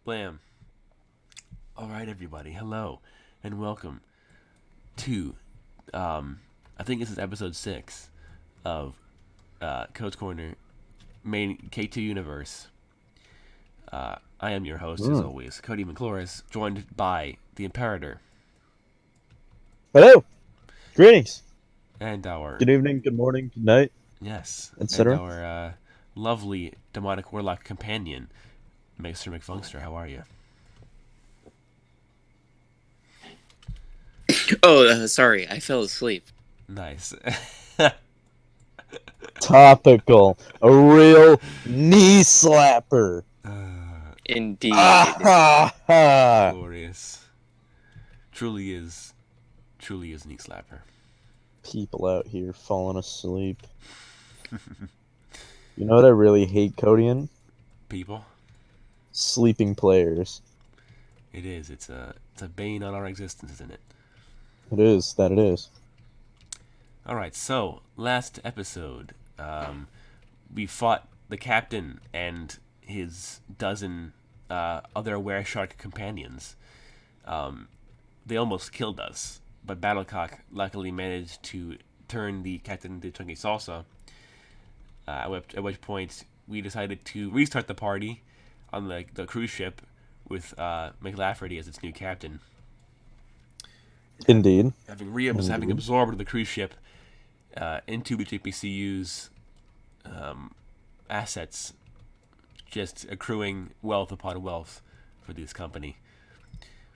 Blam. All right, everybody. Hello, and welcome to. I think this is episode 6 of Code's Corner, main K2 universe. I am your host, as always, Cody McCloris, joined by the Imperator Hello, greetings, and our good evening, good morning, good night, yes, and etc. our lovely demonic warlock companion, Mr. McFungster. How are you? Oh, sorry, I fell asleep. Nice. Topical, a real knee slapper. Indeed. Ha ha! Glorious. Truly is knee slapper. People out here falling asleep. You know what I really hate, Codian? People. Sleeping players. It is. It's a bane on our existence, isn't it? It is, that it is. All right. So last episode, we fought the captain and his dozen other were shark companions. They almost killed us, but Battlecock luckily managed to turn the captain into chunky salsa. At which point we decided to restart the party on the cruise ship with McLafferty as its new captain. Indeed. Having absorbed the cruise ship into HPCU's assets, just accruing wealth upon wealth for this company.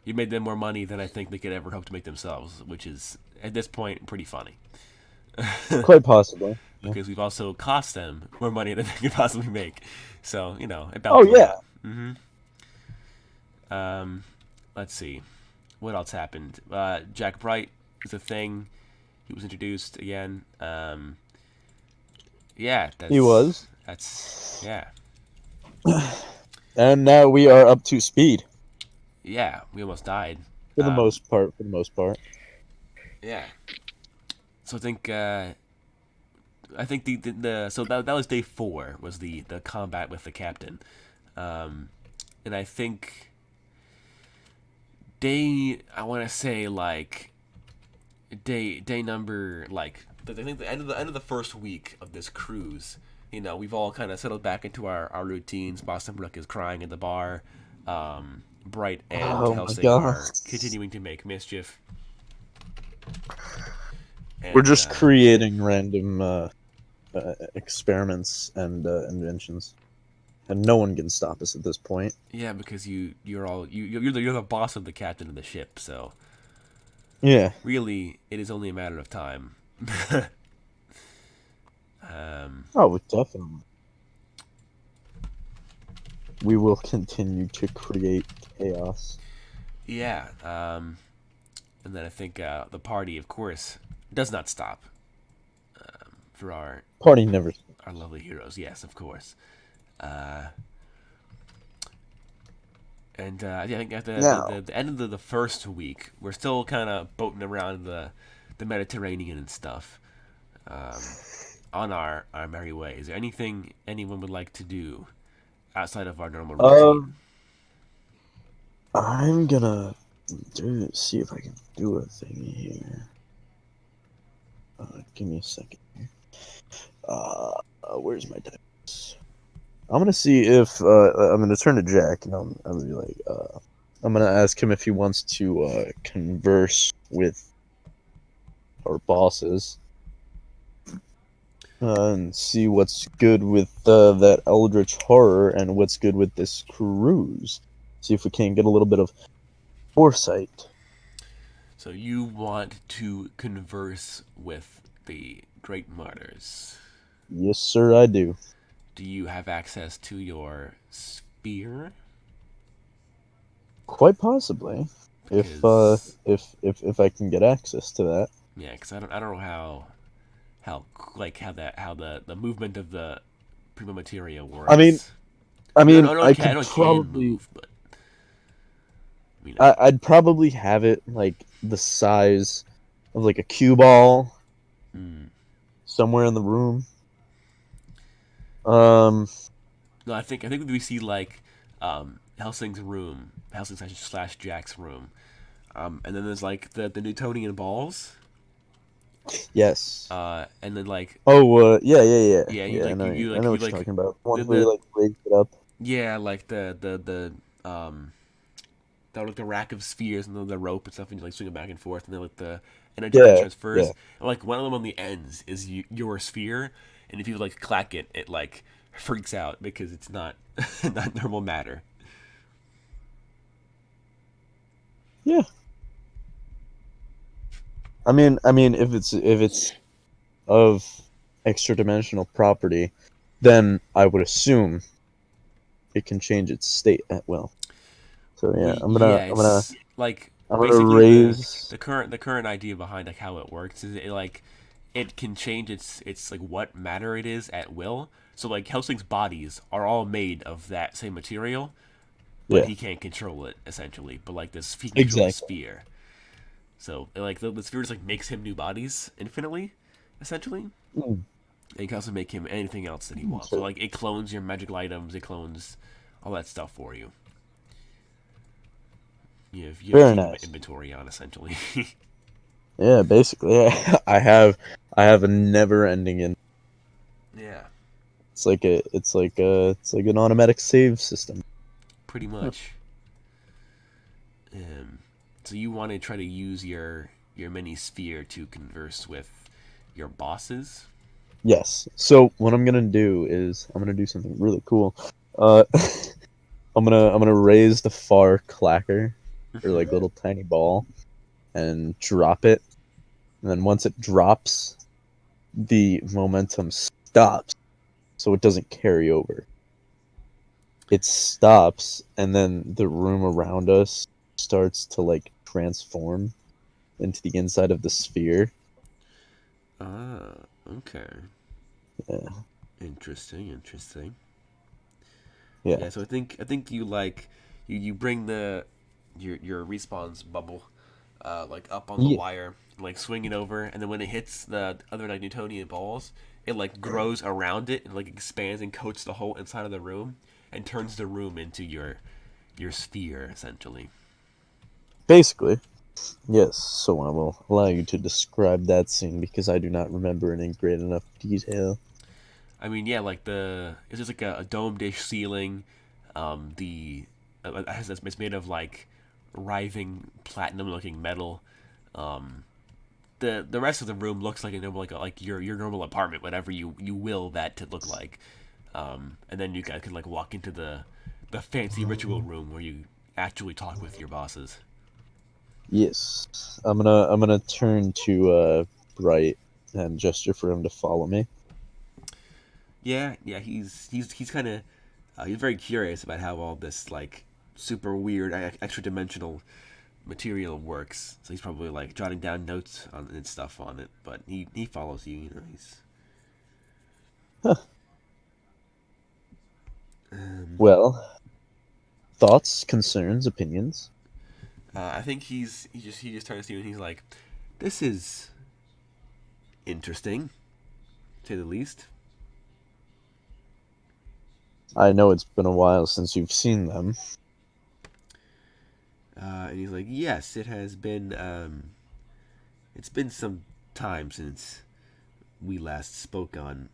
You made them more money than I think they could ever hope to make themselves, which is, at this point, pretty funny. Quite possibly. Because we've also cost them more money than they could possibly make. So, it Oh, balances yeah. out. Let's see. What else happened? Jack Bright is a thing. He was introduced again. Yeah, He was. Yeah. And now we are up to speed. Yeah, we almost died. For the most part. Yeah. So I think the so that was day 4 was the combat with the captain, and I think I want to say like day number like I think the end of the first week of this cruise. We've all kind of settled back into our routines. Boston Brook is crying at the bar. Bright and Helsing are continuing to make mischief. And, we're just creating random experiments and inventions, and no one can stop us at this point. Yeah, because you're the boss of the captain of the ship, so yeah. Really, it is only a matter of time. Oh, definitely. We will continue to create chaos. Yeah, and then I think the party, of course, does not stop. For our party never stops. Our lovely heroes, yes, of course. And I think at the end of the first week, we're still kind of boating around the Mediterranean and stuff. On our merry way. Is there anything anyone would like to do outside of our normal routine? I'm gonna see if I can do a thing here. Give me a second here. Where's my dice? I'm gonna see if I'm gonna turn to Jack and I'm gonna be like, I'm gonna ask him if he wants to converse with our bosses and see what's good with that eldritch horror and what's good with this cruise. See if we can get a little bit of foresight. So you want to converse with the Great Martyrs? Yes, sir, I do. Do you have access to your spear? Quite possibly, if I can get access to that. Yeah, because I don't know how the movement of the prima materia works. I mean, I can move, but I'd probably have it like the size of like a cue ball somewhere in the room. No, I think we see like Helsing's room, Helsing / Jack's room, and then there's like the Newtonian balls, Yes. and then like Oh, yeah. yeah, you Yeah, like I know you what you're like talking about. The ones where you the like raise it up. yeah, like the rack of spheres and then the rope and stuff, and you like swing it back and forth, and then like the energetic Yeah. transfers. And, like one of them on the ends is your sphere, and if you like clack it, it like freaks out because it's not not normal matter. Yeah. I mean, if it's of extra dimensional property, then I would assume it can change its state at will. So Well, yeah, yeah, it's like I'm gonna basically raise. the current idea behind like how it works is it like it can change its like what matter it is at will. So like Helsing's bodies are all made of that same material, but Yeah, he can't control it essentially. But like this, he can control the exactly. sphere. So like the sphere just like makes him new bodies infinitely, essentially. Mm, And you can also make him anything else that he wants. So so like it clones your magical items, it clones all that stuff for you. You have to very keep an nice. inventory on essentially. Yeah, basically, yeah. I have a never-ending in. Yeah, It's like an automatic save system. pretty much. Um, so you want to try to use your mini sphere to converse with your bosses. Yes. So what I'm gonna do is I'm gonna do something really cool. Uh, I'm gonna raise the far clacker, or like Hmm. little tiny ball, and drop it. And then once it drops, the momentum stops, so it doesn't carry over. It stops, and then the room around us starts to like transform into the inside of the sphere. Ah, okay. Yeah, Interesting. yeah, Yeah, so I think you like you bring the your respawn's bubble like up on the yeah. wire, like swing it over, and then when it hits the other like Newtonian balls, it like grows around it and like expands and coats the whole inside of the room and turns the room into your sphere essentially. Basically, yes. So I will allow you to describe that scene because I do not remember it in great enough detail. I mean, yeah, like it's just like a dome dish ceiling. The it's made of like writhing platinum looking metal. Um, the rest of the room looks like a normal like your normal apartment, whatever you will that to look like. And then you guys can like walk into the fancy ritual room where you actually talk with your bosses. Yes, I'm gonna turn to Bright and gesture for him to follow me. Yeah, he's kind of he's very curious about how all this like super weird extra dimensional material works. So he's probably like jotting down notes on and stuff on it. But he follows you. You know, he's Huh. um, Well, thoughts, concerns, opinions. I think he just turns to you and he's like, "This is interesting, to say the least." I know it's been a while since you've seen them. And he's like, "Yes, it has been. It's been some time since we last spoke on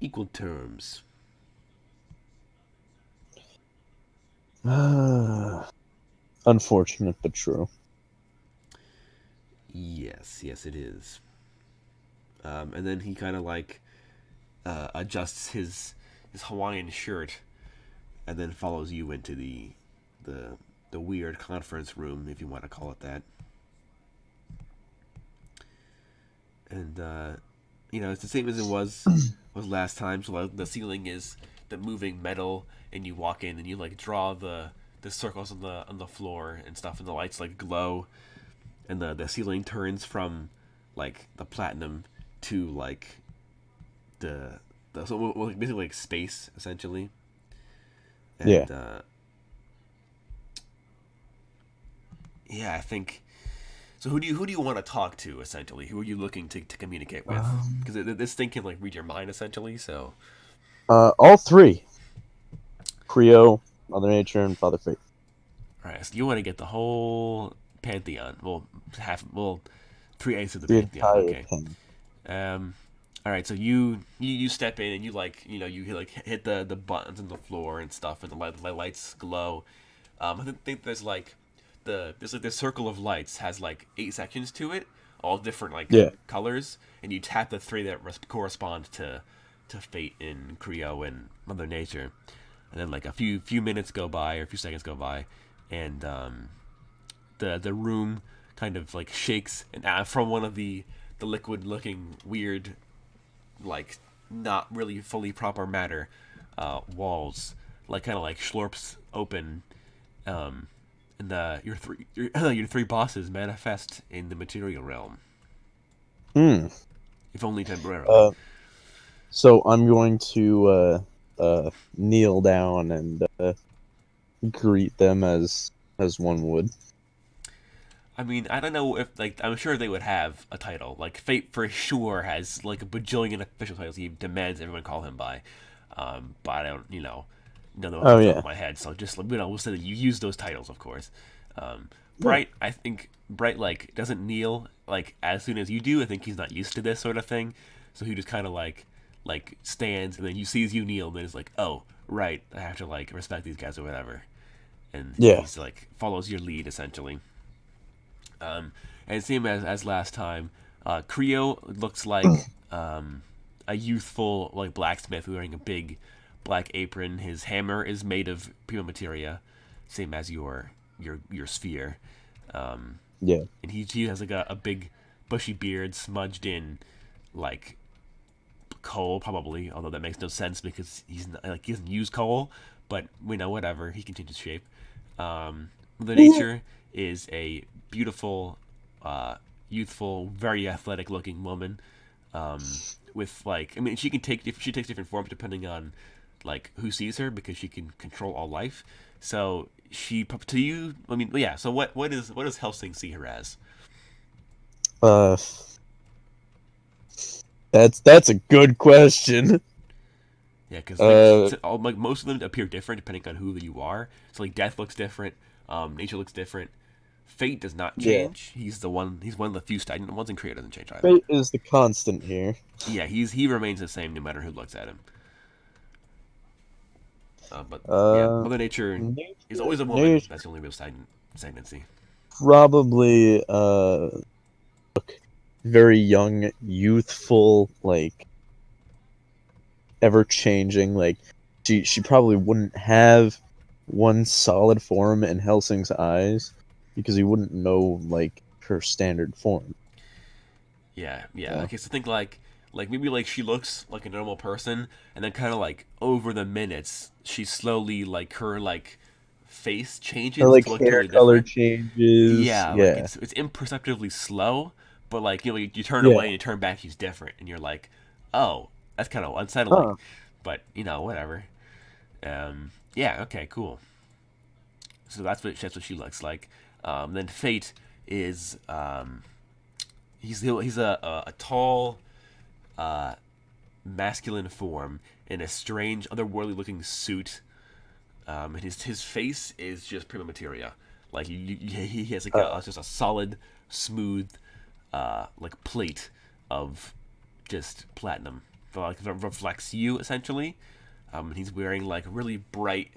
equal terms." Unfortunate but true. Yes, it is. And then he kind of like adjusts his Hawaiian shirt and then follows you into the the weird conference room, if you want to call it that. And it's the same as it was last time. So like, the ceiling is the moving metal, and you walk in and you like draw the circles on the floor and stuff, and the lights like glow, and the ceiling turns from like the platinum to like the so basically like space essentially. Yeah. And yeah, I think so. Who do you want to talk to essentially? Who are you looking to communicate with? Um, Because this thing can like read your mind essentially. So all three. Creo, Mother Nature and Father Fate. All right, so you want to get the whole pantheon. Well, 3/8 of the The pantheon. entire Okay. pen. All right, so you step in and you hit the buttons on the floor and stuff, and the lights glow. I think there's like this circle of lights has like 8 sections to it, all different like Yeah. colors, and you tap the 3 that correspond to Fate and Creo and Mother Nature, and then like a few minutes go by or a few seconds go by, and the room kind of like shakes, and from one of the liquid looking weird, like not really fully proper matter walls, like kind of like slurps open, and your three bosses manifest in the material realm, Hmm. if only temporarily. So I'm going to kneel down and greet them as one would. I mean, I don't know if like I'm sure they would have a title. Like Fate for sure has like a bajillion official titles he demands everyone call him by. But I don't, know off Oh the top yeah. of my head. So just we'll say that you use those titles, of course. Yeah. Bright, I think Bright like doesn't kneel like as soon as you do. I think he's not used to this sort of thing, so he just kind of like stands, and then he sees you kneel, and then he's like, oh right, I have to like respect these guys or whatever, and Yeah. he's like follows your lead essentially. And same as last time, Creo looks like a youthful like blacksmith wearing a big black apron. His hammer is made of prima materia, same as your sphere. Yeah. And he has like a big bushy beard smudged in like coal probably, although that makes no sense because he's not, like he doesn't use coal, but whatever, he can change his shape. The nature is a beautiful, youthful, very athletic looking woman, with like I mean she takes different forms depending on like who sees her because she can control all life. So she to you, I mean, yeah. So what does Helsing see her as? Uh, that's a good question. Yeah, because Uh, like most of them appear different depending on who you are. So like Death looks different, Nature looks different. Fate does not yeah. change. He's one of the few stagnant ones, and Creator doesn't change either. Fate is the constant here. Yeah, he remains the same no matter who looks at him. But yeah, Uh, Mother Nature is always a woman. nature That's the only real stagnancy. probably very young, youthful, like ever changing. Like she probably wouldn't have one solid form in Helsing's eyes because he wouldn't know like her standard form. Yeah. Okay, so think like maybe like she looks like a normal person, and then kind of like over the minutes, she slowly like her like face Her changes like to look hair totally color different. changes. Yeah, like Yeah. it's imperceptibly slow, but like you turn away Yeah. and you turn back, she's different, and you're like, oh, that's kind of unsettling, Huh. but whatever. Yeah, okay, cool. So that's what she looks like. Then Fate is he's a tall, masculine form in a strange, otherworldly looking suit. And his face is just prima materia. Like he has like just a solid, smooth, like plate of just platinum. So, like that reflects you essentially. He's wearing like really bright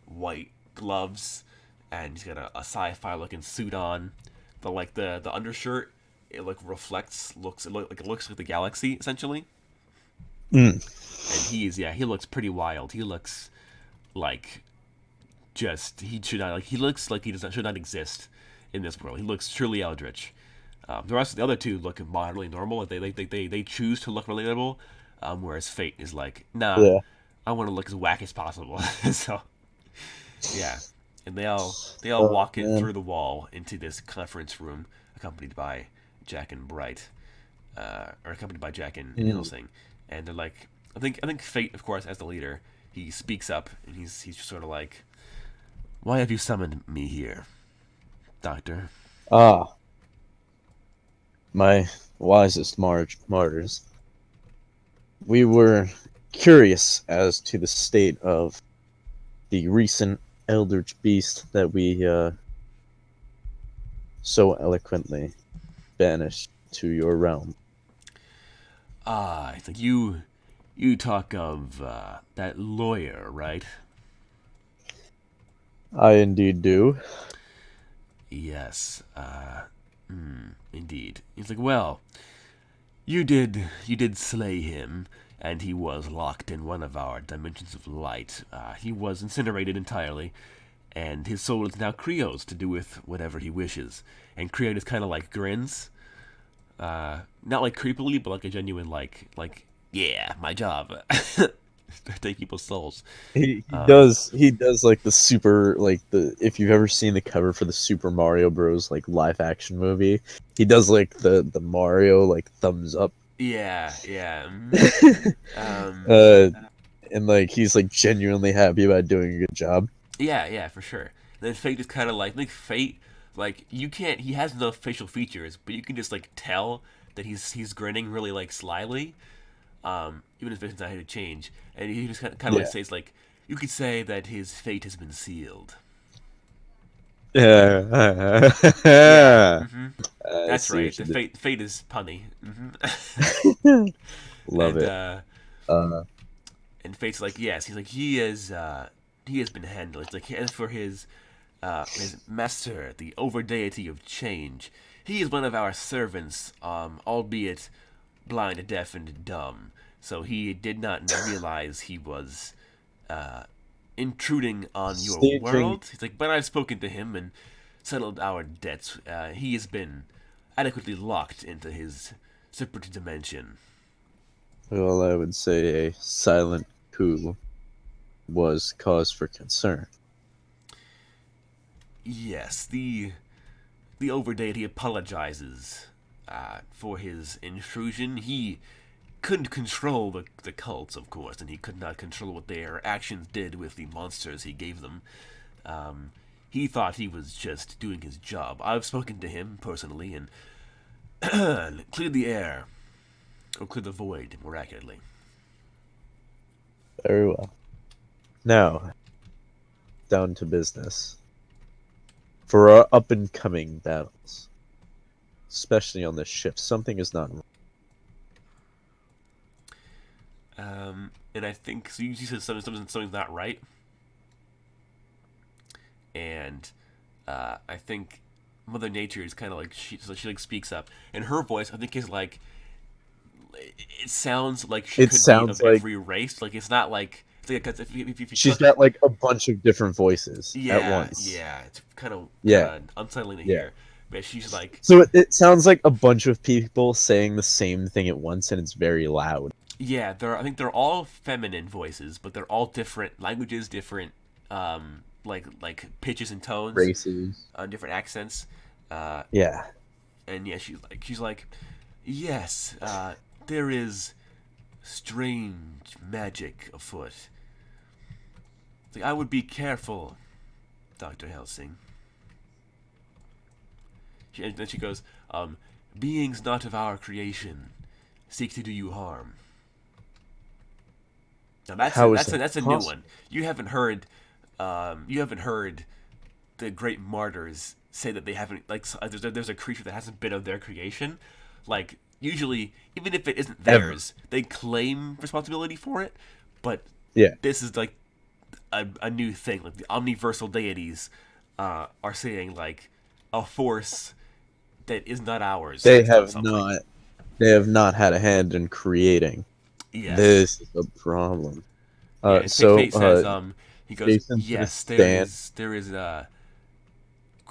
white gloves, and he's got a sci-fi looking suit on. But like the undershirt, it like it looks like the galaxy essentially. Mm. And he looks pretty wild. He looks like he looks like should not exist in this world. He looks truly eldritch. The rest of the other two look moderately normal. They choose to look relatable, whereas Fate is like, nah, Yeah. I want to look as whack as possible. So yeah, and they all Oh walk in man. through the wall into this conference room, accompanied by Jack and Bright, or accompanied by Jack and Hillsing, and they're like, I think Fate, of course, as the leader, he speaks up and he's just sort of like, why have you summoned me here, Doctor? Ah, my wisest martyrs. We were curious as to the state of the recent eldritch beast that we so eloquently banished to your realm. Ah, it's like you talk of that lawyer, right? I indeed do. Yes. Indeed. He's like, well, you did slay him, and he was locked in one of our dimensions of light. He was incinerated entirely, and his soul is now Creo's to do with whatever he wishes. And Creo just kind of like grins, not like creepily, but like a genuine yeah, my job. Take people's souls. He does like the super like the if you've ever seen the cover for the Super Mario Bros. Like live action movie, he does like the Mario like thumbs up. Yeah, yeah. uh, and like he's like genuinely happy about doing a good job. Yeah, for sure. And then Fate is kind of like Fate, like you can't. He has no facial features, but you can just like tell that he's grinning really like slyly. Even if it's not to change, and he just kind of like Yeah. says like, you could say that his fate has been sealed. Yeah. Yeah, I that's see right. what The you fate is punny. did. Love and it. Uh, and Fate's like, yes, he's like he has been handled. It's like as for his master, the over deity of change, he is one of our servants, albeit blind, deaf, and dumb. So he did not realize he was intruding on your staging. world. He's like, but I've spoken to him and settled our debts. He has been adequately locked into his separate dimension. Well, I would say a silent coup was cause for concern. Yes, the overdeity apologizes for his intrusion. He couldn't control the cults, of course, and he could not control what their actions did with the monsters he gave them. He thought he was just doing his job. I've spoken to him personally and cleared the air, or cleared the void, more accurately. Very well. Now, down to business. For our up and coming battles, especially on this ship, something is not right. And I think so. You said something's not right, and I think Mother Nature is kind of like she like speaks up, and her voice I think is like it sounds like she It could be sounds of like every race. Like it's not like it's like if you she's took got like a bunch of different voices at yeah once. yeah it's kind of Yeah, unsettling to yeah. hear. But she's like So it sounds like a bunch of people saying the same thing at once, and it's very loud. yeah I think they're all feminine voices, but they're all different languages, different like pitches and tones, Races. different accents. Uh, Yeah. and yeah, she's like, yes, there is strange magic afoot. Like, I would be careful, Dr. Helsing. And then she goes, beings not of our creation seek to do you harm. Now How is that that's a new possible? one. You haven't heard the Great Martyrs say that they haven't there's a creature that hasn't been of their creation. Like usually, even if it isn't Ever. theirs, they claim responsibility for it. But Yeah. this is like a new thing. Like the omniversal deities are saying like a force that is not ours They has done have something. not. They have not had a hand in creating. Yes. This is a problem. Yeah. And So Fate says he goes, Jason's gonna yes, stand. there is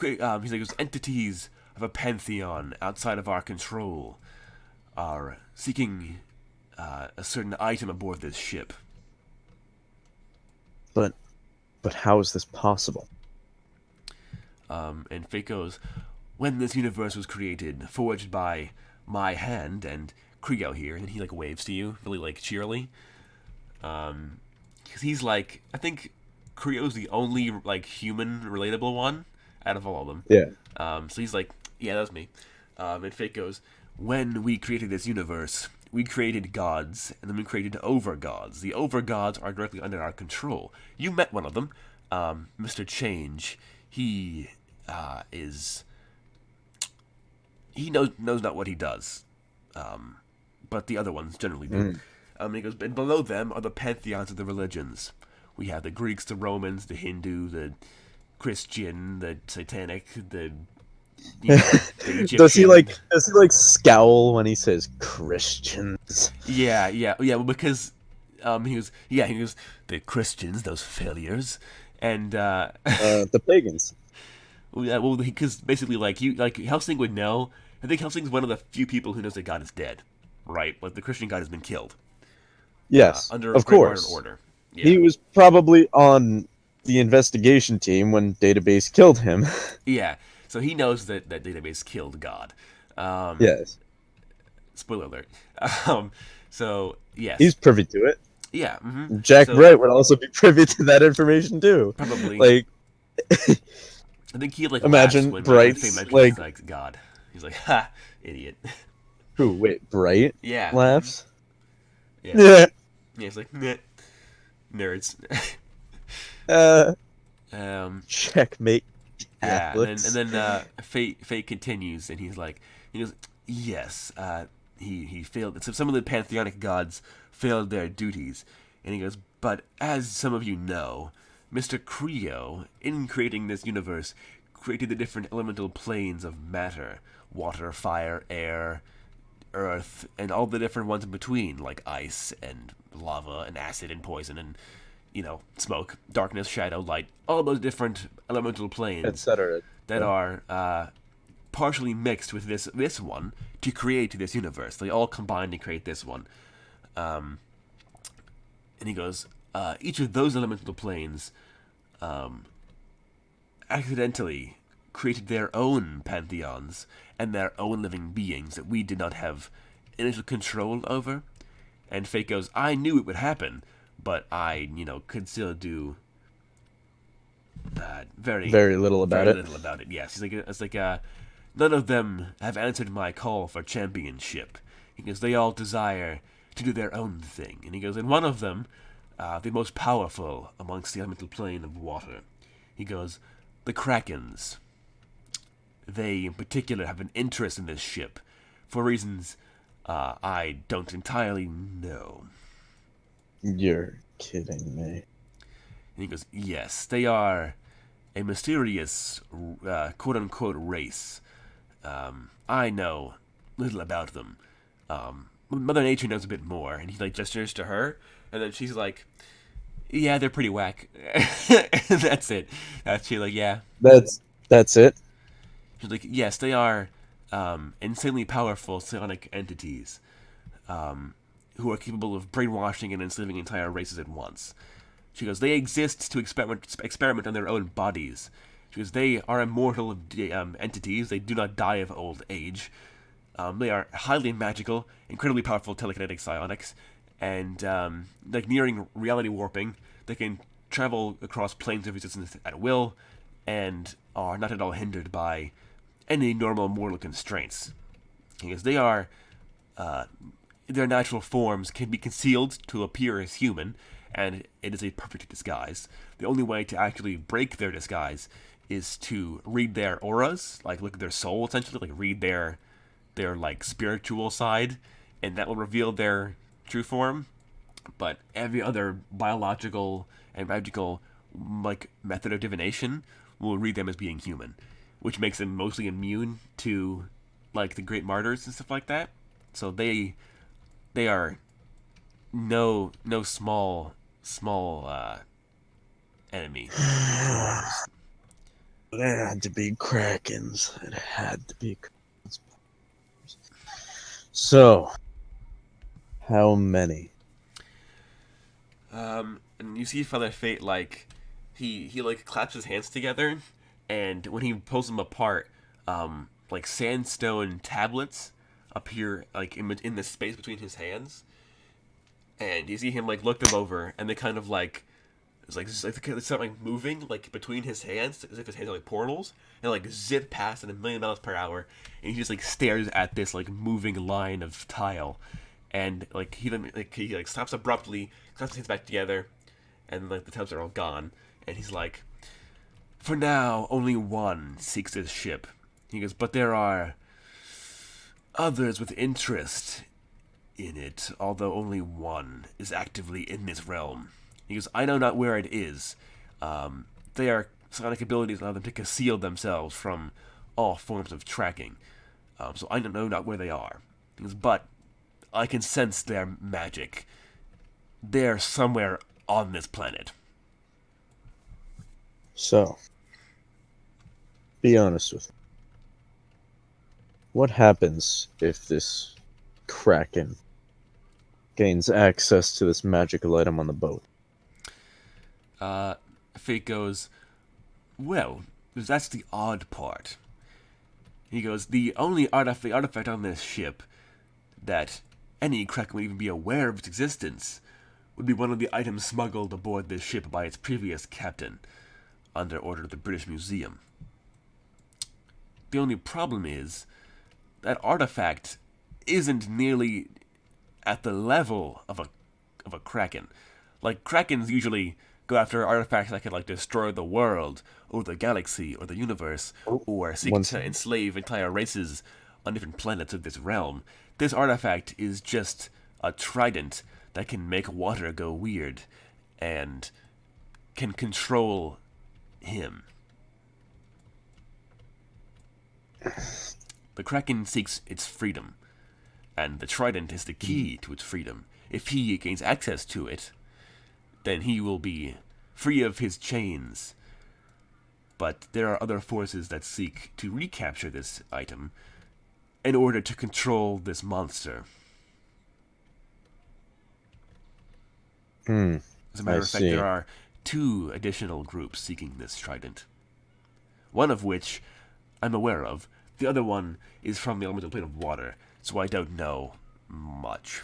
he's like those entities of a pantheon outside of our control are seeking a certain item aboard this ship. But how is this possible? And Fate goes, when this universe was created, forged by my hand and Kriego here, and he like waves to you really like cheerily. Because he's like, I think Kriego's the only like human relatable one out of all of them. Yeah. So he's like, yeah, that was me. And Fate goes, when we created this universe, we created gods, and then we created over gods. The over gods are directly under our control. You met one of them. Mr. Change, he knows not what he does, but the other ones generally do. And he goes, and below them are the pantheons of the religions. We have the Greeks, the Romans, the Hindu, the Christian, the Satanic, the the Egyptian. Does he scowl when he says Christians? Yeah. Well, because he was the Christians, those failures, and The pagans. well, because basically, Helsing would know. I think Helsing's one of the few people who knows that God is dead, right? Like the Christian God has been killed. Yes, Under of Great course. Martyr order. Yeah. He was probably on the investigation team when Database killed him. Yeah, so he knows that Database killed God. Yes. Spoiler alert. So yes, He's privy to it. yeah. Mm-hmm. Jack So, Bright would also be privy to that information too. Probably. I think he imagine laughs when Bright's, Faye mentions God. He's like, ha, idiot. Who? Wait, Bright? Yeah. Laughs. Yeah. Yeah. Yeah. He's like, meh, nerds. Checkmate. Yeah, Catholics. and then Fate continues, and he goes, yes, he failed. So some of the pantheonic gods failed their duties, and he goes, but as some of you know, Mr. Creo, in creating this universe, created the different elemental planes of matter: water, fire, air, earth, and all the different ones in between, like ice and lava and acid and poison and smoke, darkness, shadow, light, all those different elemental planes, etc. that are partially mixed with this one to create this universe. They all combine to create this one. And he goes, each of those elemental planes accidentally created their own pantheons and their own living beings that we did not have initial control over. And Fate goes, I knew it would happen, but I, could still do very little about very it. little about it. Yes, it's like none of them have answered my call for championship. He goes, they all desire to do their own thing. And he goes, and one of them, the most powerful amongst the elemental plane of water, he goes, the Krakens. They in particular have an interest in this ship for reasons I don't entirely know. You're kidding me. And he goes, yes, they are a mysterious, quote-unquote, race. I know little about them. Mother Nature knows a bit more, and he gestures to her, and then she's like, yeah, they're pretty whack. That's it. She's like, yeah. That's it. She's like, yes, they are insanely powerful psionic entities who are capable of brainwashing and enslaving entire races at once. She goes, they exist to experiment on their own bodies. She goes, they are immortal entities. They do not die of old age. They are highly magical, incredibly powerful telekinetic psionics, and nearing reality warping. They can travel across planes of existence at will, and are not at all hindered by any normal mortal constraints. Because they are, their natural forms can be concealed to appear as human, and it is a perfect disguise. The only way to actually break their disguise is to read their auras, look at their soul, essentially, read their spiritual side, and that will reveal their true form. But every other biological and magical method of divination will read them as being human, which makes them mostly immune to the Great Martyrs and stuff like that. So they are no small enemy. It had to be Krakens. It had to be Krakens. So, how many? And you see Father Fate he claps his hands together, and when he pulls them apart, sandstone tablets appear in the space between his hands, and you see him look them over, and they kind of it's something moving between his hands as if his hands are portals, and zip past at 1,000,000 miles per hour, and he just stares at this moving line of tile, and he stops abruptly, claps his hands back together, and the tablets are all gone, And he's like, for now, only one seeks this ship. He goes, but there are others with interest in it, although only one is actively in this realm. He goes, I know not where it is. They are psionic abilities allow them to conceal themselves from all forms of tracking. So I don't know not where they are. He goes, but I can sense their magic. They're somewhere on this planet. So, be honest with me. What happens if this Kraken gains access to this magical item on the boat? Fate goes, well, that's the odd part. He goes, the only artifact on this ship that any Kraken would even be aware of its existence would be one of the items smuggled aboard this ship by its previous captain, under order of the British Museum. The only problem is that artifact isn't nearly at the level of a Kraken. Like, Krakens usually go after artifacts that can, like, destroy the world, or the galaxy, or the universe, or seek to enslave entire races on different planets of this realm. This artifact is just a trident that can make water go weird, and can control him. The Kraken seeks its freedom, and the trident is the key to its freedom. If he gains access to it, then he will be free of his chains. But there are other forces that seek to recapture this item in order to control this monster. As a matter of fact, there are 2 additional groups seeking this trident. One of which I'm aware of. The other one is from the elemental plane of water, so I don't know much.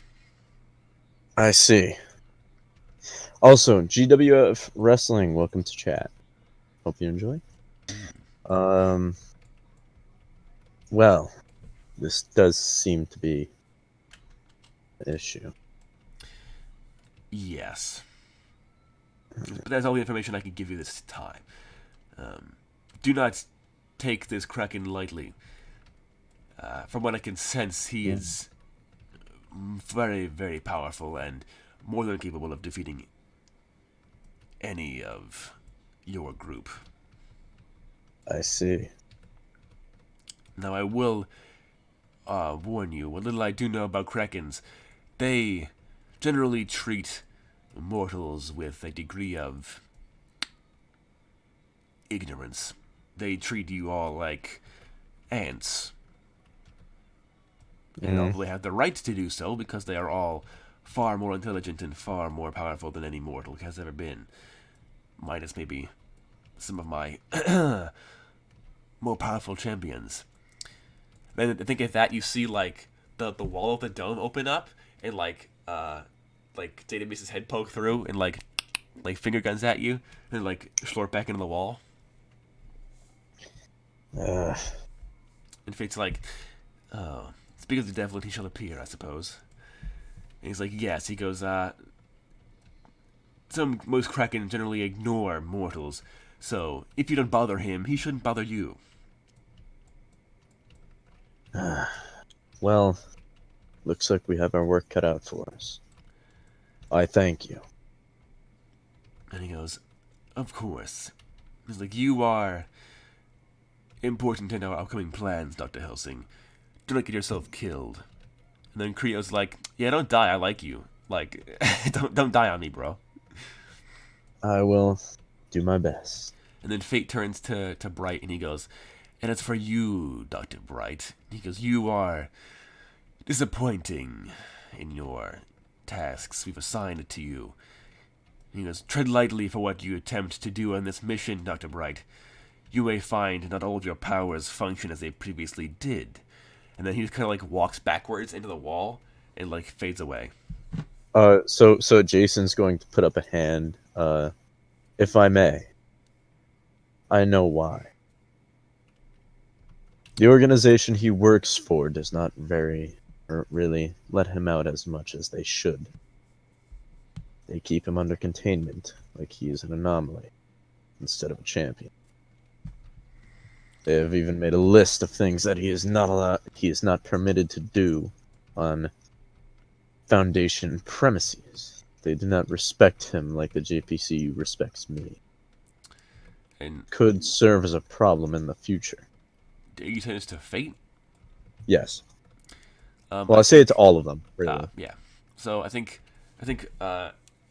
I see. Also, GWF Wrestling, welcome to chat. Hope you enjoy. Well, this does seem to be an issue. Yes. But that's all the information I can give you this time. Do not take this Kraken lightly. From what I can sense, he is very, very powerful and more than capable of defeating any of your group. I see. Now, I will warn you, what little I do know about Krakens, they generally treat mortals with a degree of ignorance. They treat you all like ants. And although they have the right to do so, because they are all far more intelligent and far more powerful than any mortal has ever been. Minus maybe some of my more powerful champions. Then I think at that you see like the wall of the dome open up and like Database's head poke through and like finger guns at you and like slurp back into the wall. And Fate's like, oh, speak of the devil and he shall appear, I suppose. And he's like, yes. He goes, most Kraken generally ignore mortals, so if you don't bother him, he shouldn't bother you. Well, looks like we have our work cut out for us. I thank you. And he goes, of course. He's like, you are important in our upcoming plans, Dr. Helsing. Do not get yourself killed. And then Creo's like, yeah, don't die, I like you. Like, don't die on me, bro. I will do my best. And then Fate turns to Bright and he goes, and it's for you, Dr. Bright. He goes, you are disappointing in your tasks we've assigned to you. He goes, tread lightly for what you attempt to do on this mission, Dr. Bright. You may find not all of your powers function as they previously did. And then he just kind of like walks backwards into the wall and like fades away. So Jason's going to put up a hand. If I may. I know why. The organization he works for does not really let him out as much as they should. They keep him under containment, like he is an anomaly. instead of a champion. They have even made a list of things that he is not permitted to do on Foundation premises. They do not respect him like the JPC respects me. And Could serve as a problem in the future. do you say this to Fate? Yes. Um, Well, I say it to all of them, really. yeah. So I think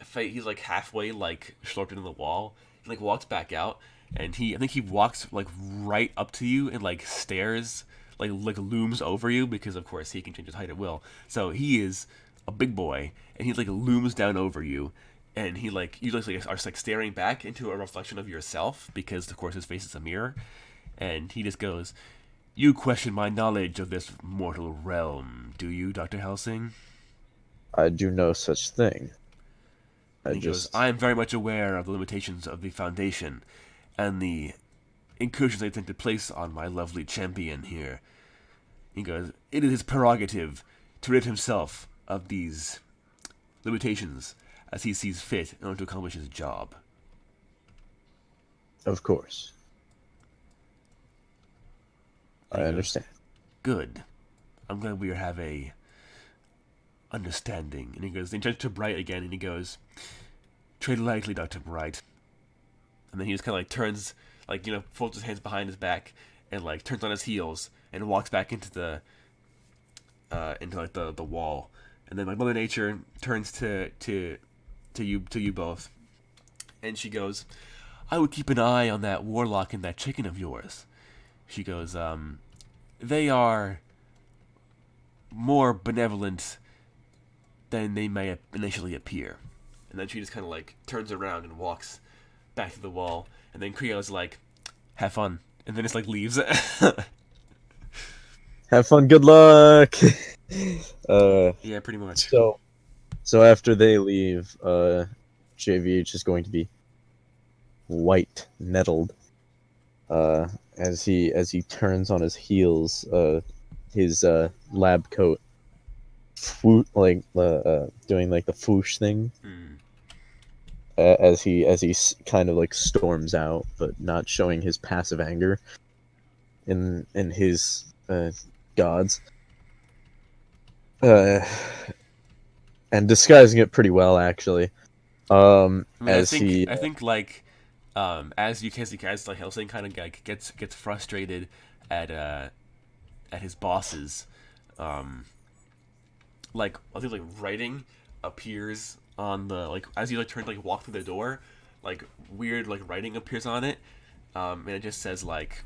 Fate, he's like halfway like slurped into the wall. He like walks back out, and I think he walks like right up to you and like stares, like looms over you, because of course he can change his height at will. So he is a big boy, and he like looms down over you, and he like you like are like staring back into a reflection of yourself, because of course his face is a mirror, and he just goes, "You question my knowledge of this mortal realm, do you, Dr. Helsing?" I do no such thing. And he goes, "I am very much aware of the limitations of the Foundation and the incursions they tend to place on my lovely champion here." He goes, "It is his prerogative to rid himself of these limitations as he sees fit in order to accomplish his job." Of course. And I he goes, understand. "Good. I'm glad we have a understanding." And he goes, then he turns to Bright again, and he goes, "Tread lightly, Dr. Bright." And then he just kind of like turns, like, folds his hands behind his back and like turns on his heels and walks back into like the wall. And then like Mother Nature turns to you both, and she goes, "I would keep an eye on that warlock and that chicken of yours." She goes, "They are more benevolent than they may initially appear." And then she just kind of like turns around and walks back to the wall. And then Creo's like, "Have fun," and then just like leaves. Have fun. Good luck. Yeah, pretty much. So after they leave, JVH is going to be white nettled. As he turns on his heels, his lab coat, doing like the foosh thing. Mm. As he kind of like storms out, but not showing his passive anger in his gods, and disguising it pretty well actually. I mean, As he I think like, as you can see, guys like Helsing kind of like gets frustrated at his bosses, like I think like writing appears on the like as you like turn to like walk through the door, like weird like writing appears on it, and it just says like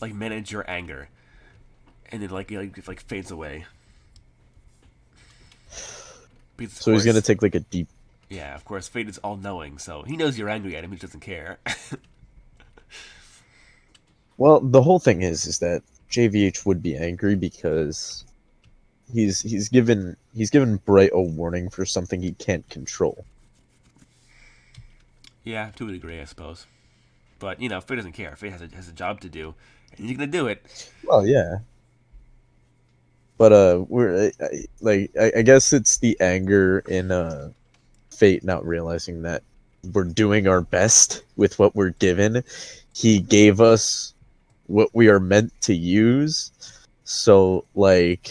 manage your anger, and then it like fades away. Because, so he's gonna take like a deep. Yeah, of course, Fate is all knowing, so he knows you're angry at him. He doesn't care. Well, the whole thing is that JVH would be angry because he's given Bright a warning for something he can't control. Yeah, to a degree, I suppose. But Fate doesn't care. Fate has a job to do, and he's gonna do it. Well, yeah. But I guess it's the anger in Fate not realizing that we're doing our best with what we're given. He gave us what we are meant to use, so like,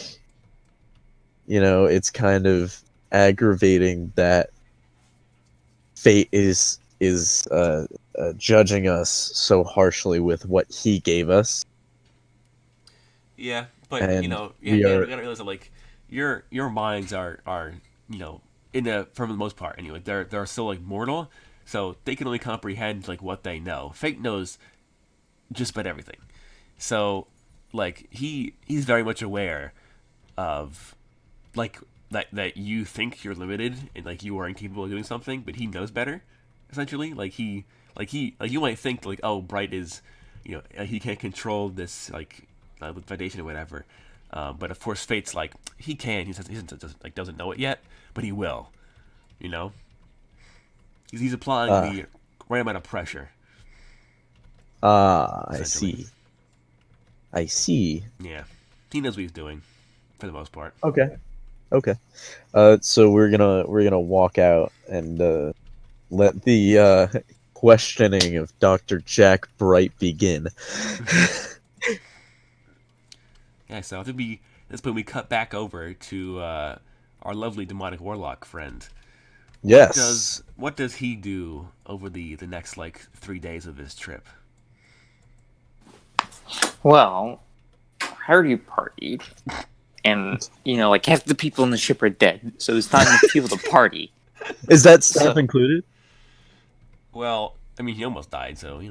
it's kind of aggravating that Fate is judging us so harshly with what he gave us. Yeah, but And we we are gotta realize that like your minds are in the for the most part anyway they're still like mortal, so they can only comprehend like what they know. Fate knows just about everything, so like he's very much aware of like that you think you're limited and like you are incapable of doing something, but he knows better. Essentially, like you might think like, oh, Bright is, he can't control this like with Foundation or whatever, but of course Fate's like he can. He doesn't know it yet, but he will. He's applying the right amount of pressure. I see. Yeah, he knows what he's doing, for the most part. Okay. So we're gonna walk out, and let the questioning of Dr. Jack Bright begin. Yeah, so I think at this point we cut back over to our lovely demonic warlock friend. Yes. What does he do over the next like 3 days of his trip? Well, I heard you partied, and like half the people in the ship are dead, so there's not enough people to party. Is that stuff included? Well, I mean, he almost died, so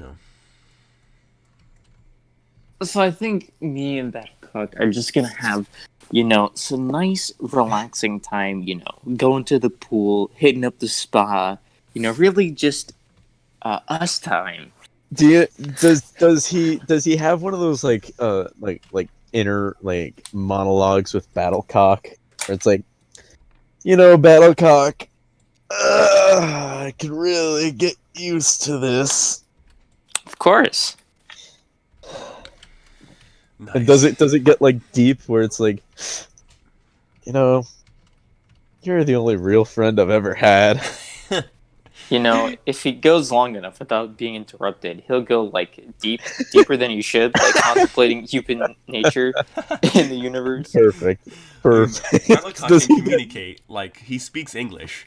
So I think me and Battlecock are just gonna have, some nice relaxing time. Going to the pool, hitting up the spa. Really just us time. Does he have one of those like inner like monologues with Battlecock, where it's like, Battlecock, I can really get used to this. Of course. Nice. And does it get like deep where it's like, you're the only real friend I've ever had. If he goes long enough without being interrupted, he'll go like deeper than he should, like contemplating human nature in the universe. Perfect. Battlecock can communicate. Like, he speaks English.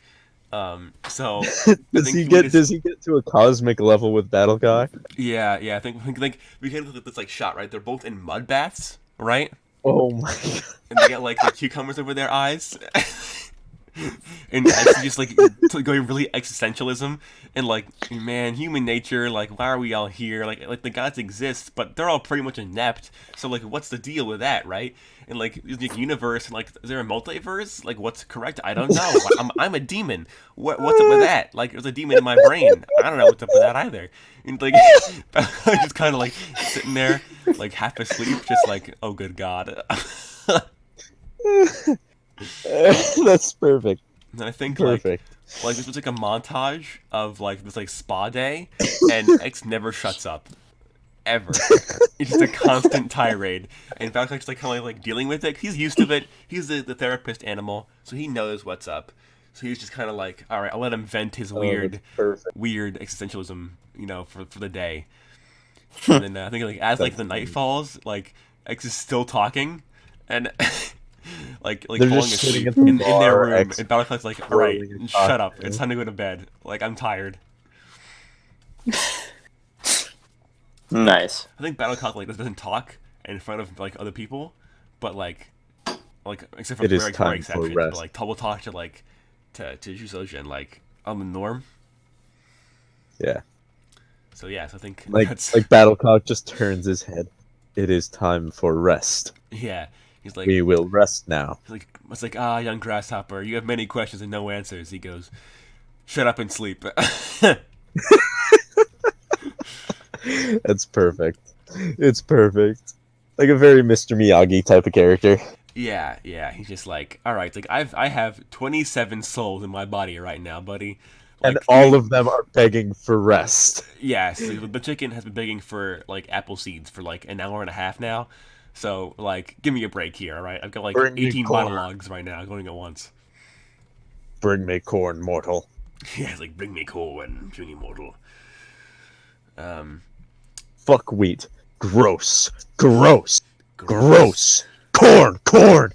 So does he get to a cosmic level with Battlecock? Yeah. I think we can look at this like shot, right? They're both in mud baths, right? Oh my god! And they got like the cucumbers over their eyes. And actually just like going really existentialism and like, man, human nature, like, why are we all here? Like the gods exist, but they're all pretty much inept. So like, what's the deal with that, right? And like, is the universe, and like, is there a multiverse? Like, what's correct? I don't know. I'm a demon. What's up with that? Like, there's a demon in my brain. I don't know what's up with that either. And like, just kind of like sitting there, like half asleep, just like, oh good god. That's perfect. And I think perfect. Like this was like a montage of like this like spa day, and X never shuts up, ever. It's just a constant tirade, and Battlecock's like kind of like dealing with it. He's used to it. He's the therapist animal, so he knows what's up. So he's just kind of like, all right, I'll let him vent his weird existentialism, for the day. And then I think like as like the night falls, like X is still talking, and. like they're falling just asleep in their room, and Battlecock's like, all right, shut up, it's time to go to bed. Like, I'm tired. Nice. I think Battlecock like doesn't talk in front of like other people, but like except for very rare exceptions, but like will talk to like to Jusojin like on the norm. Yeah. So I think like that's... like Battlecock just turns his head. It is time for rest. Yeah. He's like, we will rest now. It's like, young grasshopper, you have many questions and no answers. He goes, shut up and sleep. That's perfect. It's perfect. Like a very Mr. Miyagi type of character. Yeah. He's just like, all right, like I have 27 souls in my body right now, buddy. Like, and all of them are begging for rest. Yes, the chicken has been begging for like apple seeds for like an hour and a half now. So, like, give me a break here, all right? I've got, like, 18 monologues right now going at once. Bring me corn, mortal. Yeah, it's like, bring me corn, puny mortal. Fuck wheat. Gross. Corn. Corn for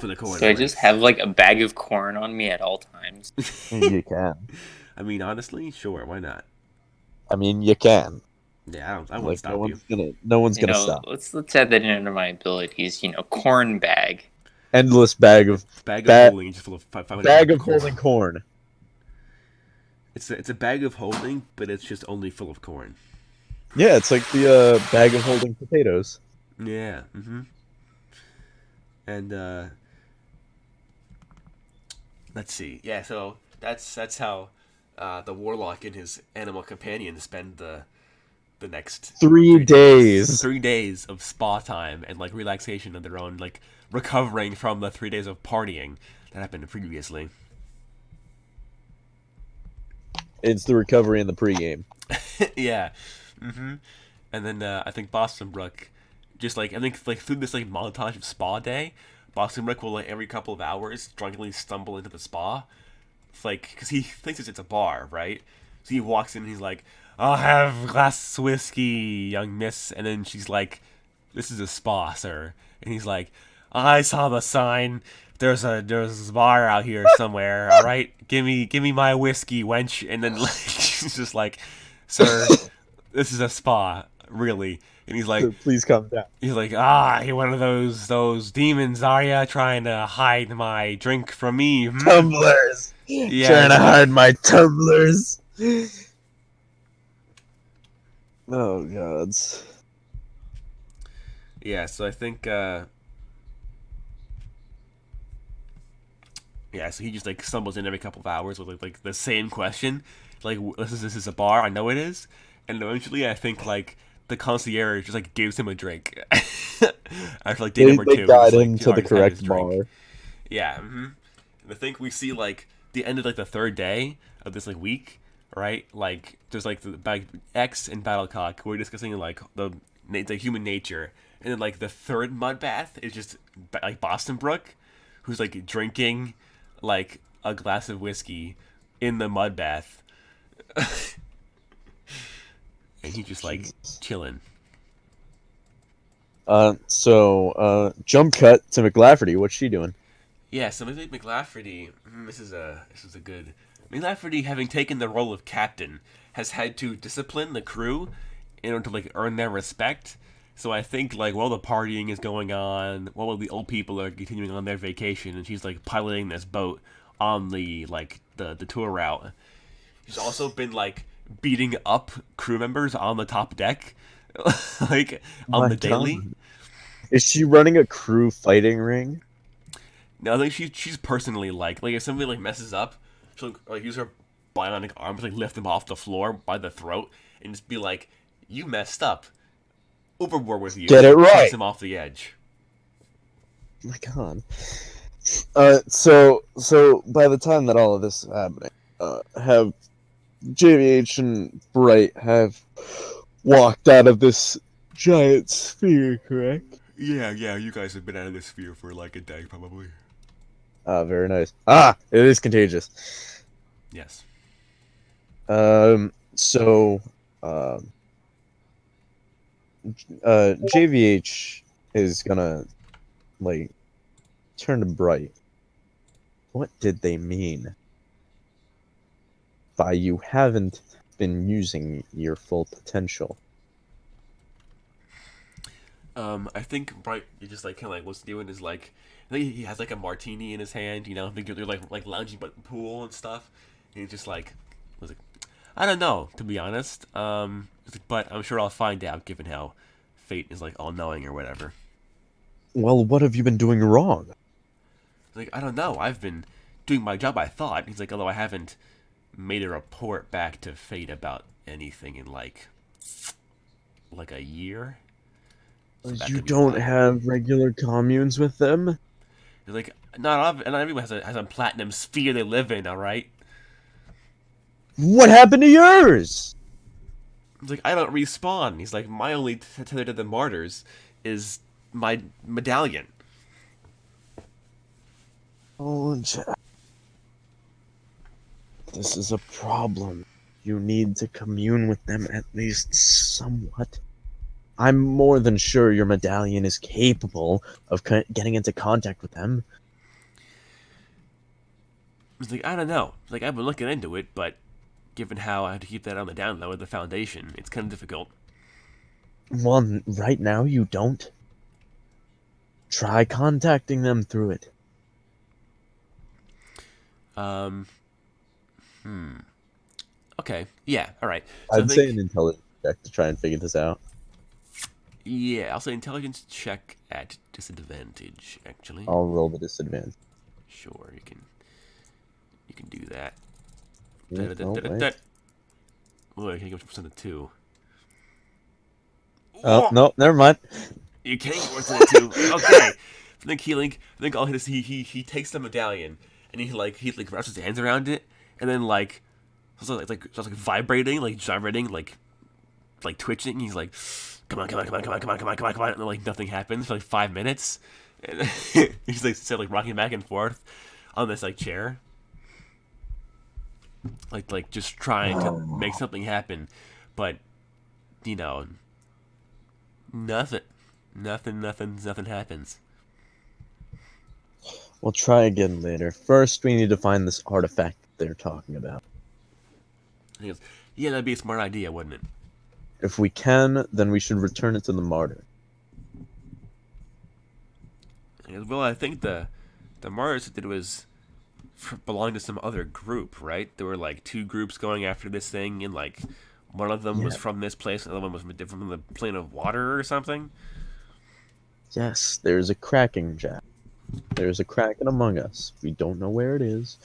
the corn. So I just have, like, a bag of corn on me at all times? You can. I mean, honestly, sure, why not? I mean, you can. Yeah, I won't stop you. No one's gonna stop. Let's add that into my abilities. Corn bag. Endless bag of holding, just full of 500 bag of holding corn. It's a bag of holding, but it's just only full of corn. Yeah, it's like the bag of holding potatoes. Yeah. Mm-hmm. And let's see. Yeah, so that's how the warlock and his animal companion spend the next 3 days. 3 days of spa time and like relaxation of their own, like recovering from the 3 days of partying that happened previously. It's the recovery in the pregame. Yeah. Mm-hmm. And then I think Boston Brook, just like, I think like through this like montage of spa day, Boston Brook will like every couple of hours drunkenly stumble into the spa, like, because he thinks it's a bar, right? So he walks in and he's like, "I'll have a glass of whiskey, young miss," and then she's like, "This is a spa, sir," and he's like, "I saw the sign. There's a bar out here somewhere. All right, give me my whiskey, wench." And then like she's just like, "Sir, this is a spa, really." And he's like, Please calm down. "You're one of those demons, are ya? Trying to hide my drink from me?" Hmm? Tumblers. Yeah, Trying to hide my tumblers. Oh gods. yeah. So I think, yeah. So he just like stumbles in every couple of hours with like the same question, like, "This is a bar. I know it is." And eventually, I think like the concierge just like gives him a drink. After like day number They two, guide he's like, him "He to the already had his correct drink." bar. Yeah. And I think we see like the end of like the third day of this like week, right? Like there's like X and Battlecock. We're discussing like the human nature, and then like the third mud bath is just like Boston Brook, who's like drinking like a glass of whiskey in the mud bath, and he's just like chilling. Jump cut to McLafferty. What's she doing? Yeah, so maybe McLafferty. This is a good. McLafferty, having taken the role of captain, has had to discipline the crew in order to like earn their respect. So I think like while the partying is going on, while the old people are continuing on their vacation, and she's like piloting this boat on the like the tour route, she's also been like beating up crew members on the top deck, like on My the daily. God. Is she running a crew fighting ring? No, I think she's personally like if somebody like messes up, she'll like use her bionic arm to like lift them off the floor by the throat and just be like, "You messed up. Overboard with you." Get it right. Takes him off the edge. Oh my God. So by the time that all of this is happening, have JVH and Bright have walked out of this giant sphere, correct? Yeah, you guys have been out of this sphere for like a day, probably. Very nice. Ah, it is contagious. Yes. So, JVH is gonna like turn to Bright. What did they mean by "you haven't been using your full potential"? I think Bright just like kind of like what's doing is like I think he has like a martini in his hand. I think they're like lounging by the pool and stuff. And he's just like, was like, I don't know, to be honest. But I'm sure I'll find out, given how fate is like all knowing or whatever. Well, what have you been doing wrong? Like, I don't know. I've been doing my job, I thought. He's like, although I haven't made a report back to Fate about anything in like a year. So that You could be don't why. have regular communes with them? He's like, not everyone has a platinum sphere they live in, all right? What happened to yours? He's like, I don't respawn. He's like, my only tether to the martyrs is my medallion. Oh, Jack. This is a problem. You need to commune with them at least somewhat. I'm more than sure your medallion is capable of getting into contact with them. He's like, I don't know. He's like, I've been looking into it, but given how I have to keep that on the down low with the foundation, it's kind of difficult. Well, right now you don't. Try contacting them through it. Okay. Yeah. All right. So I'd say an intelligence check to try and figure this out. Yeah, I'll say intelligence check at disadvantage. Actually, I'll roll the disadvantage. sure, you can do that. Yeah, wait. Oh, I can't give percent of 2. Oh, no, never mind. You can't get worse than a 2. Okay. I think all he takes the medallion and he wraps his hands around it and then it's like vibrating, like gyrating, like twitching. He's like, come on, and then like nothing happens for like 5 minutes. And he's like still like rocking back and forth on this like chair. like just trying to make something happen, but you know, nothing, nothing happens. We'll try again later. First, we need to find this artifact they're talking about. He goes, yeah, that'd be a smart idea, wouldn't it? If we can, then we should return it to the martyr. He goes, well, I think the Martyrs said that it was belonged to some other group, right? There were like two groups going after this thing, and like one of them was from this place, another one was from the plane of water or something. Yes, there's a Kraken, Jack. There's a Kraken among us. We don't know where it is.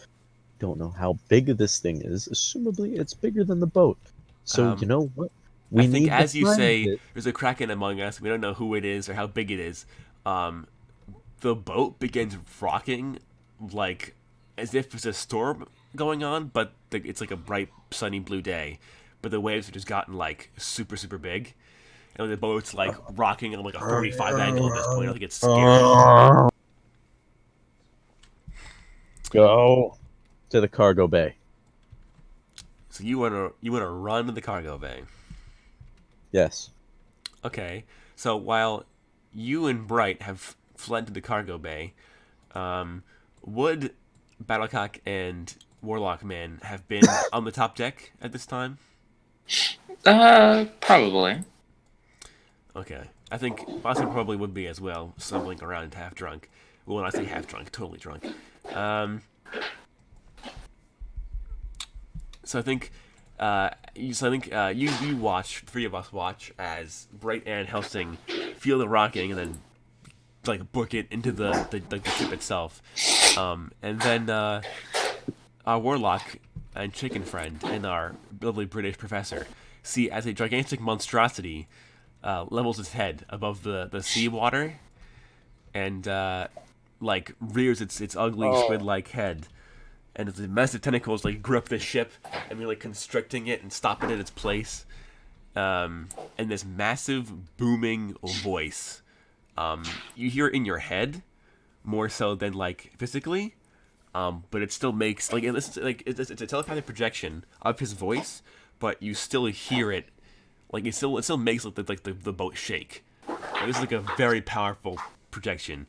Don't know how big this thing is. Assumably, it's bigger than the boat. So you know what? I think, as you say, there's a Kraken among us. We don't know who it is or how big it is. The boat begins rocking, like as if there's a storm going on, but it's like a bright, sunny blue day. But the waves have just gotten like super big, and the boat's like rocking on like a 45 angle at this point. I think it's scary. Go to the cargo bay. So you wanna run to the cargo bay? Yes. Okay. So while you and Bright have fled to the cargo bay, would Battlecock and Warlock Man have been on the top deck at this time? Probably. Okay. I think Boston probably would be as well, stumbling around half drunk. Well, when I say half drunk, totally drunk. So I think, you watch, three of us watch as Bright and Helsing feel the rocking and then like book it into the ship itself, and then our Warlock and Chicken Friend and our lovely British professor see as a gigantic monstrosity levels its head above the seawater and like rears its ugly squid-like head, and the massive tentacles like grip the ship and be like constricting it and stop it in its place, and this massive booming voice, you hear it in your head more so than like physically, but it still makes like it's a telepathic projection of his voice, but you still hear it, like it still makes like the boat shake. Like, this is like a very powerful projection.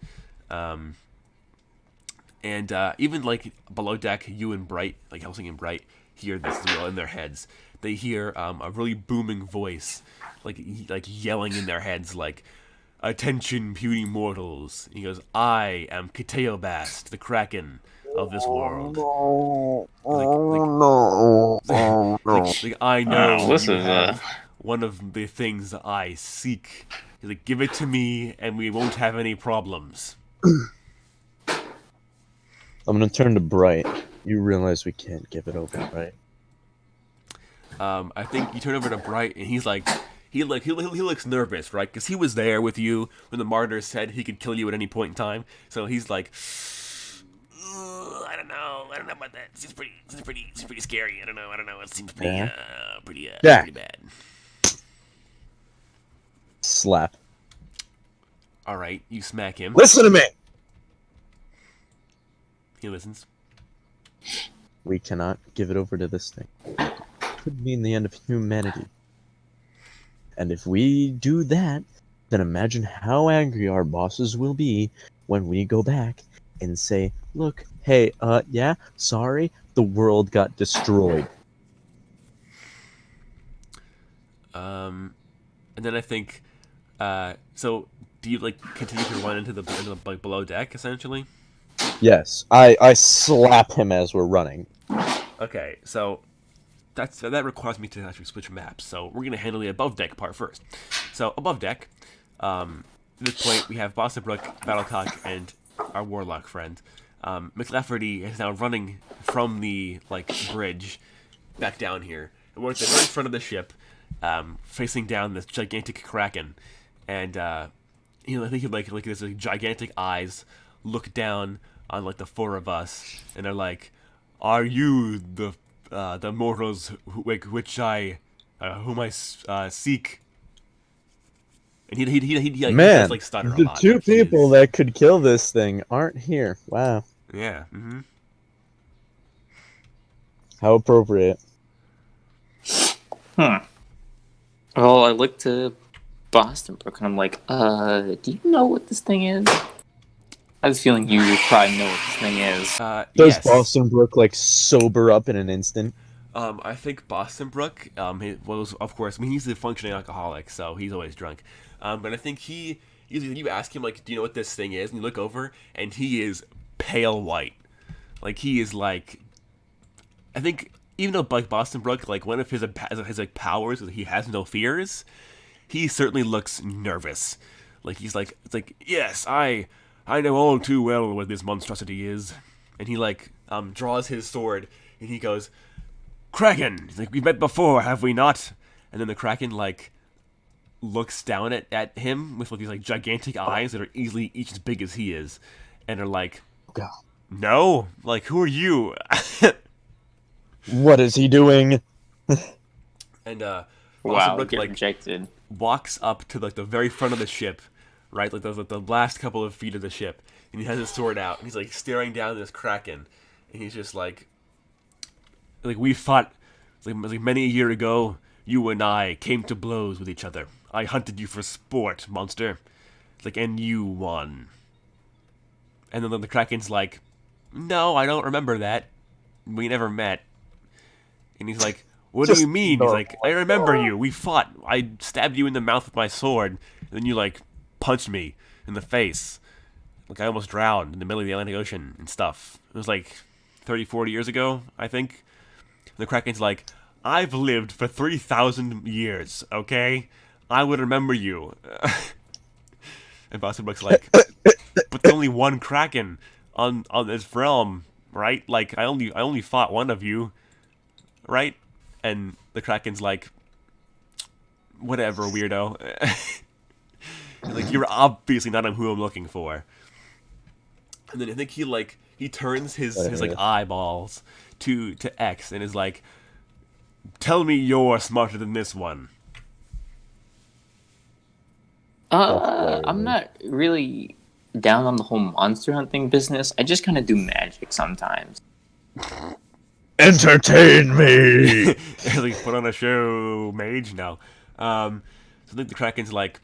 And even like below deck, you and Bright, like Helsing and Bright, hear this as well in their heads. They hear a really booming voice, like yelling in their heads, like, "Attention, puny mortals!" He goes, "I am Kiteobast, the Kraken of this world." Like, I know this you is have one of the things that I seek. He's like, "Give it to me, and we won't have any problems." I'm gonna turn to Bright. You realize we can't give it over, right? I think you turn over to Bright, and he's like, he looks nervous, right? Because he was there with you when the Martyrs said he could kill you at any point in time. So he's like, I don't know about that. Seems pretty scary. I don't know. It seems pretty bad. Slap. All right, you smack him. Listen to me. He listens. We cannot give it over to this thing. It could mean the end of humanity. And if we do that, then imagine how angry our bosses will be when we go back and say, "Look, hey, yeah, sorry, the world got destroyed." And then I think, so do you like continue to run into the like below deck essentially? Yes, I slap him as we're running. Okay, so that requires me to actually switch maps. So we're gonna handle the above deck part first. So above deck, at this point we have Brook, Battlecock, and our Warlock friend. McLafferty is now running from the like bridge back down here, and we're at the very front of the ship, facing down this gigantic Kraken, and I think he like there's like gigantic eyes look down on like the four of us, and they're like, "Are you the mortals whom I seek?" And he like, Man, does, like, stutter a the lot. two Like, people that could kill this thing aren't here. Wow. Yeah. Mm-hmm. How appropriate. Well, I look to Boston Brook and I'm like, do you know what this thing is? I have a feeling you probably know what this thing is. Does Yes. Boston Brook like sober up in an instant? I think Boston Brook, he was, of course, I mean, he's a functioning alcoholic, so he's always drunk. But I think you ask him, like, do you know what this thing is? And you look over, and he is pale white. Like, he is, like, I think, even though, like, Boston Brook, like, one of his like, powers is that he has no fears, he certainly looks nervous. Like, he's like, it's like, yes, I know all too well what this monstrosity is. And he, like, draws his sword, and he goes, Kraken! He's like, we've met before, have we not? And then the Kraken, like, looks down at him with these, like, gigantic eyes that are easily each as big as he is. And are like, God. no? Like, who are you? What is he doing? And, Wow, Brook, get like, rejected. walks up to, like, the very front of the ship, right? Like, the last couple of feet of the ship. And he has his sword out, and he's, like, staring down at this Kraken. And he's just like, we fought, like many a year ago, you and I came to blows with each other. I hunted you for sport, monster. Like, and you won. And then the Kraken's like, no, I don't remember that. We never met. And he's like, what do Just you mean? He's normal. like, I remember you. We fought. I stabbed you in the mouth with my sword. And then you, like, punched me in the face. Like, I almost drowned in the middle of the Atlantic Ocean and stuff. It was like 30, 40 years ago, I think. The Kraken's like, I've lived for 3,000 years, okay? I would remember you. And Boston Brook's like, but there's only one Kraken on this realm, right? Like, I only fought one of you, right? And the Kraken's like, whatever, weirdo. Like, you're obviously not who I'm looking for. And then I think he turns his like eyeballs to X and is like, tell me you're smarter than this one. I'm not really down on the whole monster hunting business. I just kind of do magic sometimes. Entertain me. Like, put on a show, mage. No. So I think the Kraken's like,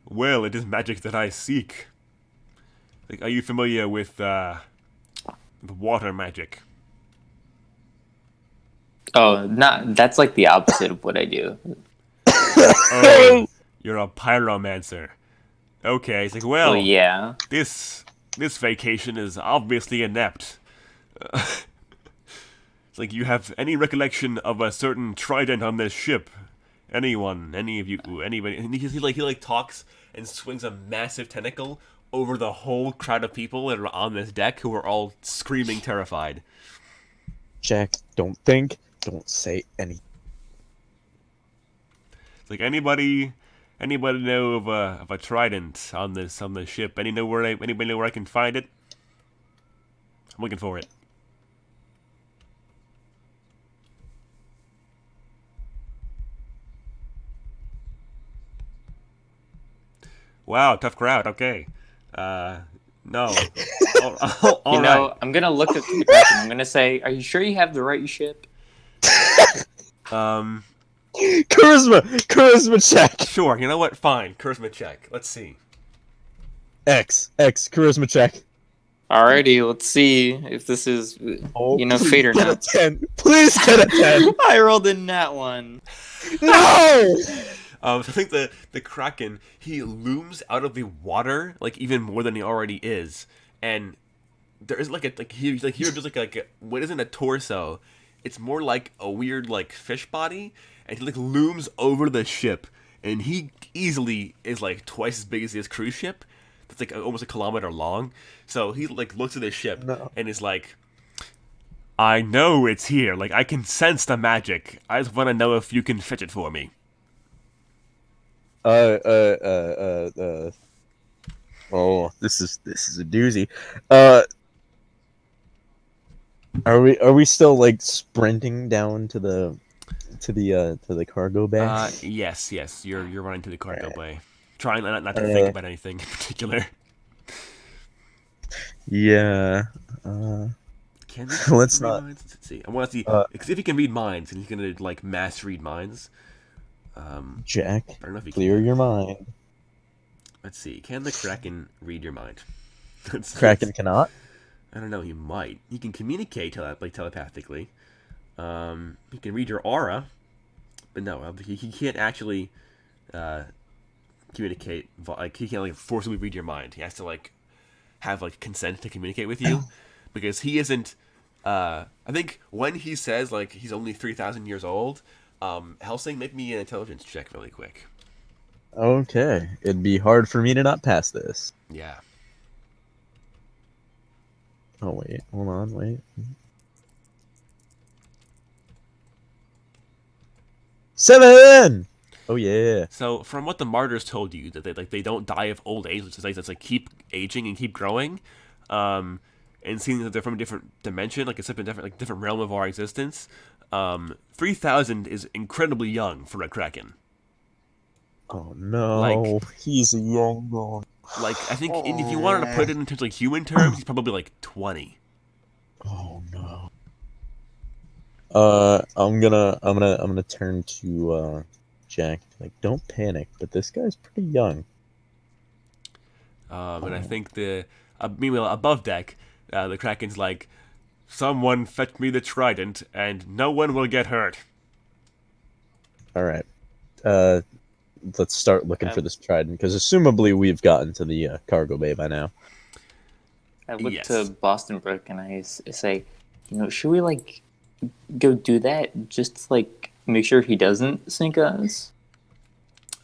well, it is magic that I seek. Like, are you familiar with water magic? Oh, that's like the opposite of what I do. Oh, you're a pyromancer. Okay, it's like, well, Well, yeah. this vacation is obviously inept. It's like, you have any recollection of a certain trident on this ship? Anyone, any of you, anybody? And he talks and swings a massive tentacle over the whole crowd of people that are on this deck, who are all screaming, terrified. Jack, don't think, don't say anything. It's like, anybody know of a trident on the ship? Anybody know where I can find it? I'm looking for it. Wow, tough crowd. Okay. No. All You know, right. I'm gonna look at the Kraken. I'm gonna say, "Are you sure you have the right ship?" Charisma check. Sure. You know what? Fine. Charisma check. Let's see. X charisma check. Alrighty, let's see if this is, please fate or get not. a 10. Please get a 10. I rolled in that one. No. So I think the Kraken, he looms out of the water like even more than he already is, and there is here just like a what isn't a torso, it's more like a weird like fish body, and he like looms over the ship, and he easily is like twice as big as his cruise ship. That's like almost a kilometer long. So he like looks at the ship and is like, I know it's here. Like, I can sense the magic. I just want to know if you can fetch it for me. Oh, this is a doozy. Are we still like sprinting down to the cargo bay? Yes. You're running to the cargo bay, trying not to think about anything in particular. Yeah. Can this Let's read not. minds? Let's see. I want to see because if he can read minds, and he's gonna like mass read minds. Jack, I don't know if he clear can. your mind. Let's see. Can the Kraken read your mind? Kraken cannot. I don't know. He might. He can communicate telepathically. He can read your aura, but no, he can't actually communicate. Like he can't like forcibly read your mind. He has to like have like consent to communicate with you, because he isn't. I think when he says like he's only 3,000 years old, Helsing, make me an intelligence check really quick. Okay, it'd be hard for me to not pass this. Yeah. Oh wait, hold on, wait. 7. Oh yeah. So from what the martyrs told you, that they don't die of old age, which is like that's like keep aging and keep growing, and seeing that they're from a different dimension, like it's a different realm of our existence. 3,000 is incredibly young for a Kraken. Oh no, Like- he's a young one. Like I think if you wanted to put it in terms of like human terms, he's probably like 20. Oh no. I'm gonna turn to Jack. Like, don't panic, but this guy's pretty young. And I think meanwhile above deck, the Kraken's like, someone fetch me the trident, and no one will get hurt. All right. Let's start looking for this trident, because assumably we've gotten to the cargo bay by now. I look Yes. to Boston Brook and I say, should we like go do that just to, like make sure he doesn't sink us?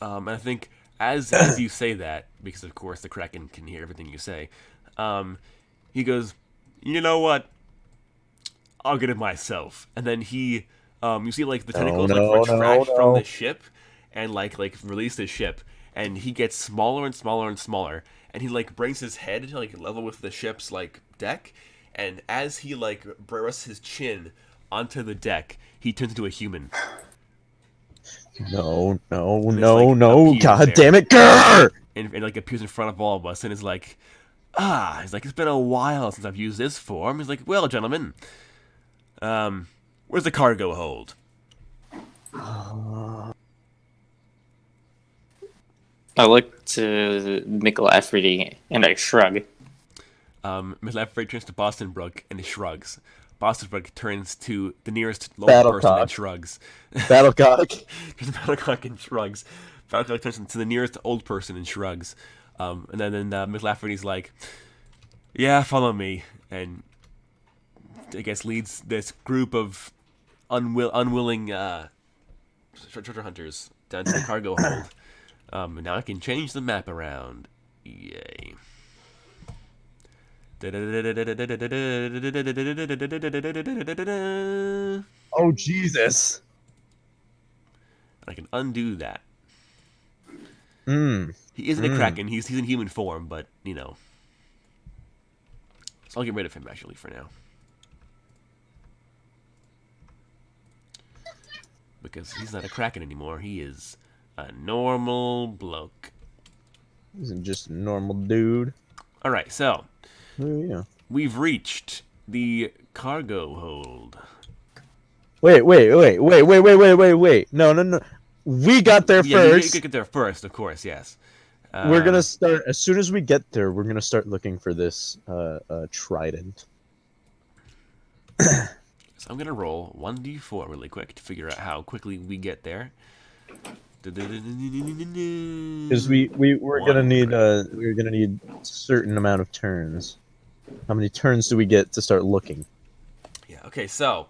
And I think as you say that, because of course the Kraken can hear everything you say, he goes, you know what? I'll get it myself. And then he, you see like the tentacles retract from the ship, and like release the ship, and he gets smaller and smaller and smaller, and he like brings his head to like level with the ship's like deck, and as he like rests his chin onto the deck, he turns into a human. No, appears God there. damn it, grrr! And like appears in front of all of us and is like, he's like, it's been a while since I've used this form. He's like, well, gentlemen, where's the cargo hold? I look to McLafferty and I shrug. Miss Lafferty turns to Boston Brook and he shrugs. Boston Brook turns to the nearest local Battlecock. person and shrugs. Battlecock. Turns to Battlecock and shrugs. Battlecock turns to the nearest old person and shrugs. And then Miss Lafferty's like, yeah, follow me. And I guess leads this group of unwilling treasure hunters down to the cargo hold. And now I can change the map around. Yay. Oh Jesus. I can undo that. Hmm. He isn't a Kraken. He's in human form, but So I'll get rid of him actually for now. Because he's not a Kraken anymore. He is a normal bloke. He's just a normal dude. All right, so Oh, yeah. we've reached the cargo hold. Wait. No. We got there Yeah, first. you get there first, of course. Yes. We're gonna start as soon as we get there. We're gonna start looking for this trident. So I'm gonna roll 1d4 really quick to figure out how quickly we get there. Because we're gonna need a certain amount of turns. How many turns do we get to start looking? Yeah. Okay. So,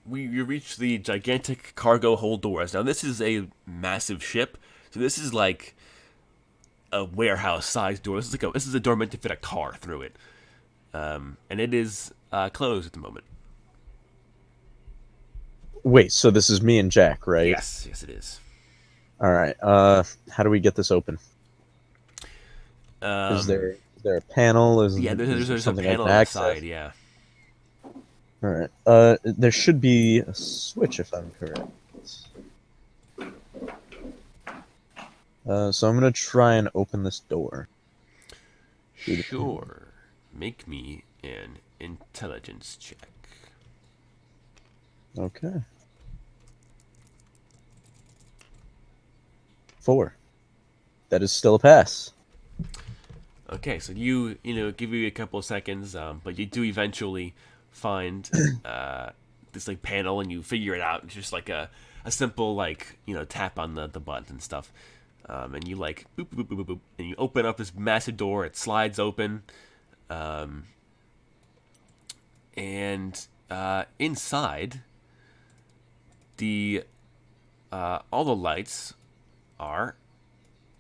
we reach the gigantic cargo hold doors. Now this is a massive ship, so this is like a warehouse-sized door. This is a door meant to fit a car through it, and it is closed at the moment. Wait, so this is me and Jack, right? Yes, it is. All right. How do we get this open? Is there a panel? Is there's a something panel I can on the access? side. Yeah. All right. There should be a switch if I'm correct. So I'm gonna try and open this door. Sure. Make me an intelligence check. Okay. 4. That is still a pass. Okay, so you give you a couple of seconds, but you do eventually find this like panel, and you figure it out. It's just like a simple like tap on the button and stuff, and you like boop boop boop boop boop, and you open up this massive door. It slides open, and inside the all the lights are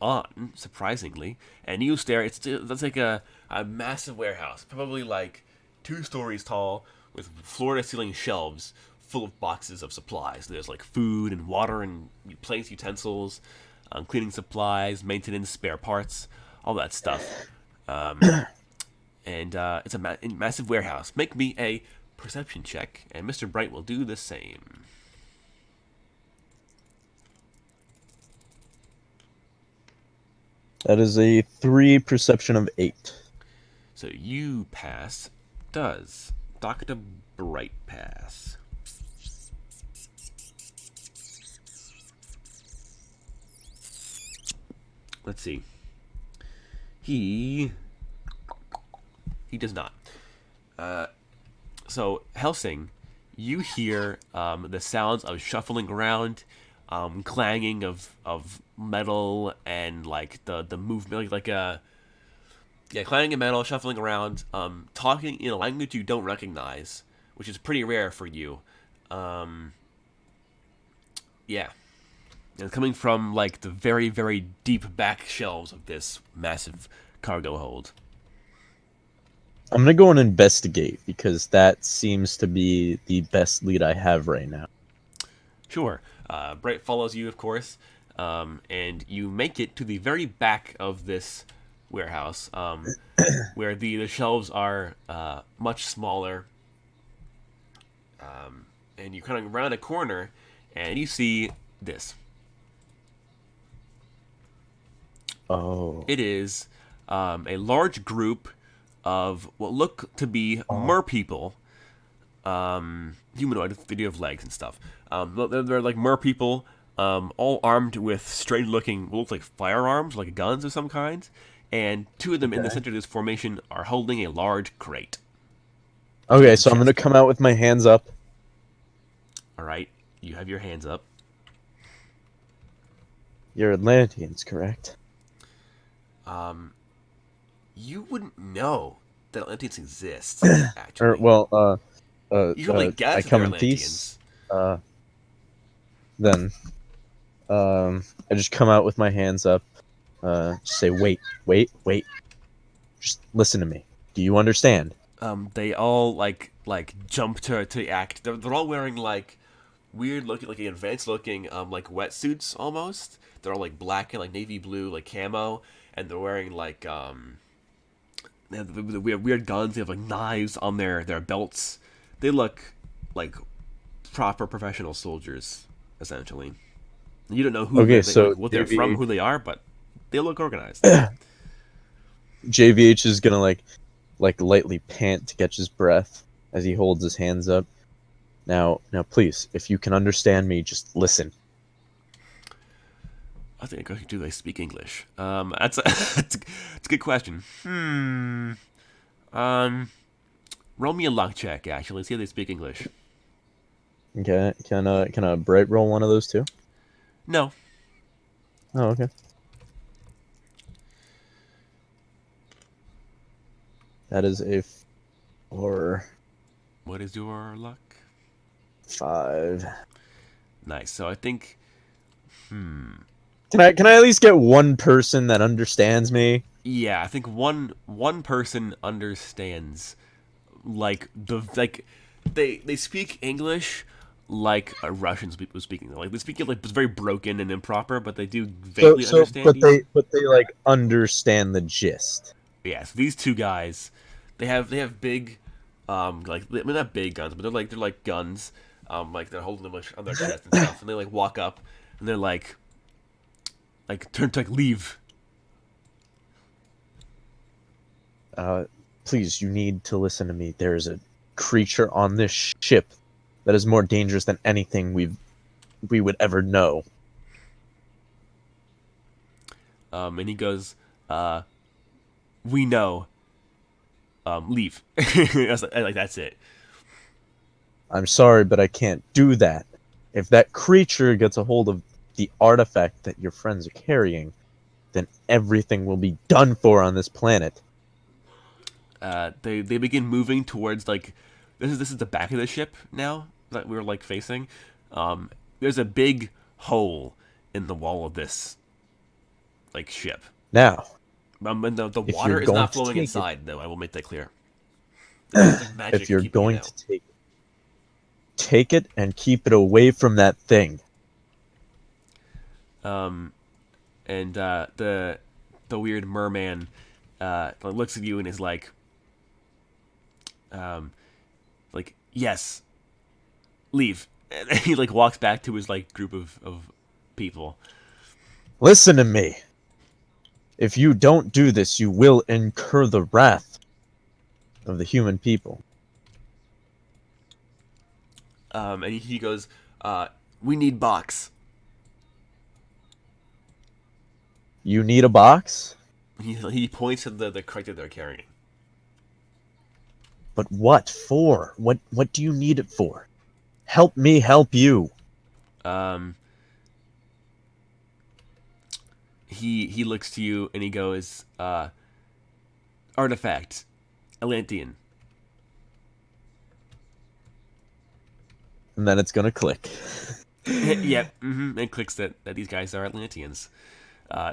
on, surprisingly, and you stare. That's like a massive warehouse, probably like 2 stories tall, with floor-to-ceiling shelves full of boxes of supplies. There's like food and water and plates, utensils, cleaning supplies, maintenance, spare parts, all that stuff. And it's a massive warehouse. Make me a perception check, and Mr. Bright will do the same. That is a 3 perception of 8. So you pass. Does Dr. Bright pass? Let's see. He does not. So Helsing, you hear the sounds of shuffling around, clanging of metal, and like the movement, like a clanging of metal, shuffling around, talking in a language you don't recognize, which is pretty rare for you. Yeah, and coming from like the very very deep back shelves of this massive cargo hold. I'm gonna go and investigate because that seems to be the best lead I have right now. Sure. Bright follows you, of course, and you make it to the very back of this warehouse, where the shelves are much smaller, and you kind of round a corner, and you see this. Oh. It is a large group of what look to be mer people, humanoid. They do have legs and stuff. They're like mer people, all armed with strange-looking, look like firearms, like guns of some kind. And 2 of them in the center of this formation are holding a large crate. Okay, so I'm gonna come out with my hands up. All right, you have your hands up. You're Atlanteans, correct? You wouldn't know that Atlanteans exist, Or actually. well, You probably I guess come they're in Atlanteans. peace. Then, I just come out with my hands up. Just say, wait. Just listen to me. Do you understand? They all like jump to act. They're all wearing like weird looking, like advanced looking, like wetsuits almost. They're all like black and like navy blue, like camo, and they're wearing like they have the weird guns. They have like knives on their belts. They look like proper professional soldiers, essentially. You don't know who Okay, so what they're from, who they are, but they look organized. JVH is gonna like lightly pant to catch his breath as he holds his hands up. Now, please, if you can understand me, just listen. I think do they speak English? That's that's a good question. Roll me a luck check. Actually, see if they speak English. Okay, can a Bright roll one of those too? No. Oh, okay. That is a 4. What is your luck? 5. Nice. So I think. Can I at least get one person that understands me? Yeah, I think one person understands, like they speak English like a Russian was speaking. Like they speak it like it's very broken and improper, but they do vaguely understand. But they like understand the gist. Yeah, so these 2 guys, they have big, like I mean not big guns, but they're like guns, like they're holding them like, on their chest and stuff, and they like walk up and they're like turn to like leave. please, you need to listen to me. There is a creature on this ship that is more dangerous than anything we would ever know. And he goes, we know. Leave. Like, that's it. I'm sorry, but I can't do that. If that creature gets a hold of the artifact that your friends are carrying, then everything will be done for on this planet. They begin moving towards, like, this is the back of the ship now that we're, like, facing. There's a big hole in the wall of this, like, ship. Now, And the if water you're is going not to flowing take inside, though. I will make that clear. There's magic if you're keeping it going out. to take it and keep it away from that thing. And the weird merman looks at you and is like, yes, leave. And he like walks back to his like group of people. Listen to me. If you don't do this, you will incur the wrath of the human people. And he goes, we need box. You need a box? He points to the crate that they're carrying. But what for? What do you need it for? Help me help you. He looks to you and he goes, artifact, Atlantean. And then it's gonna click. Yep, and clicks that these guys are Atlanteans.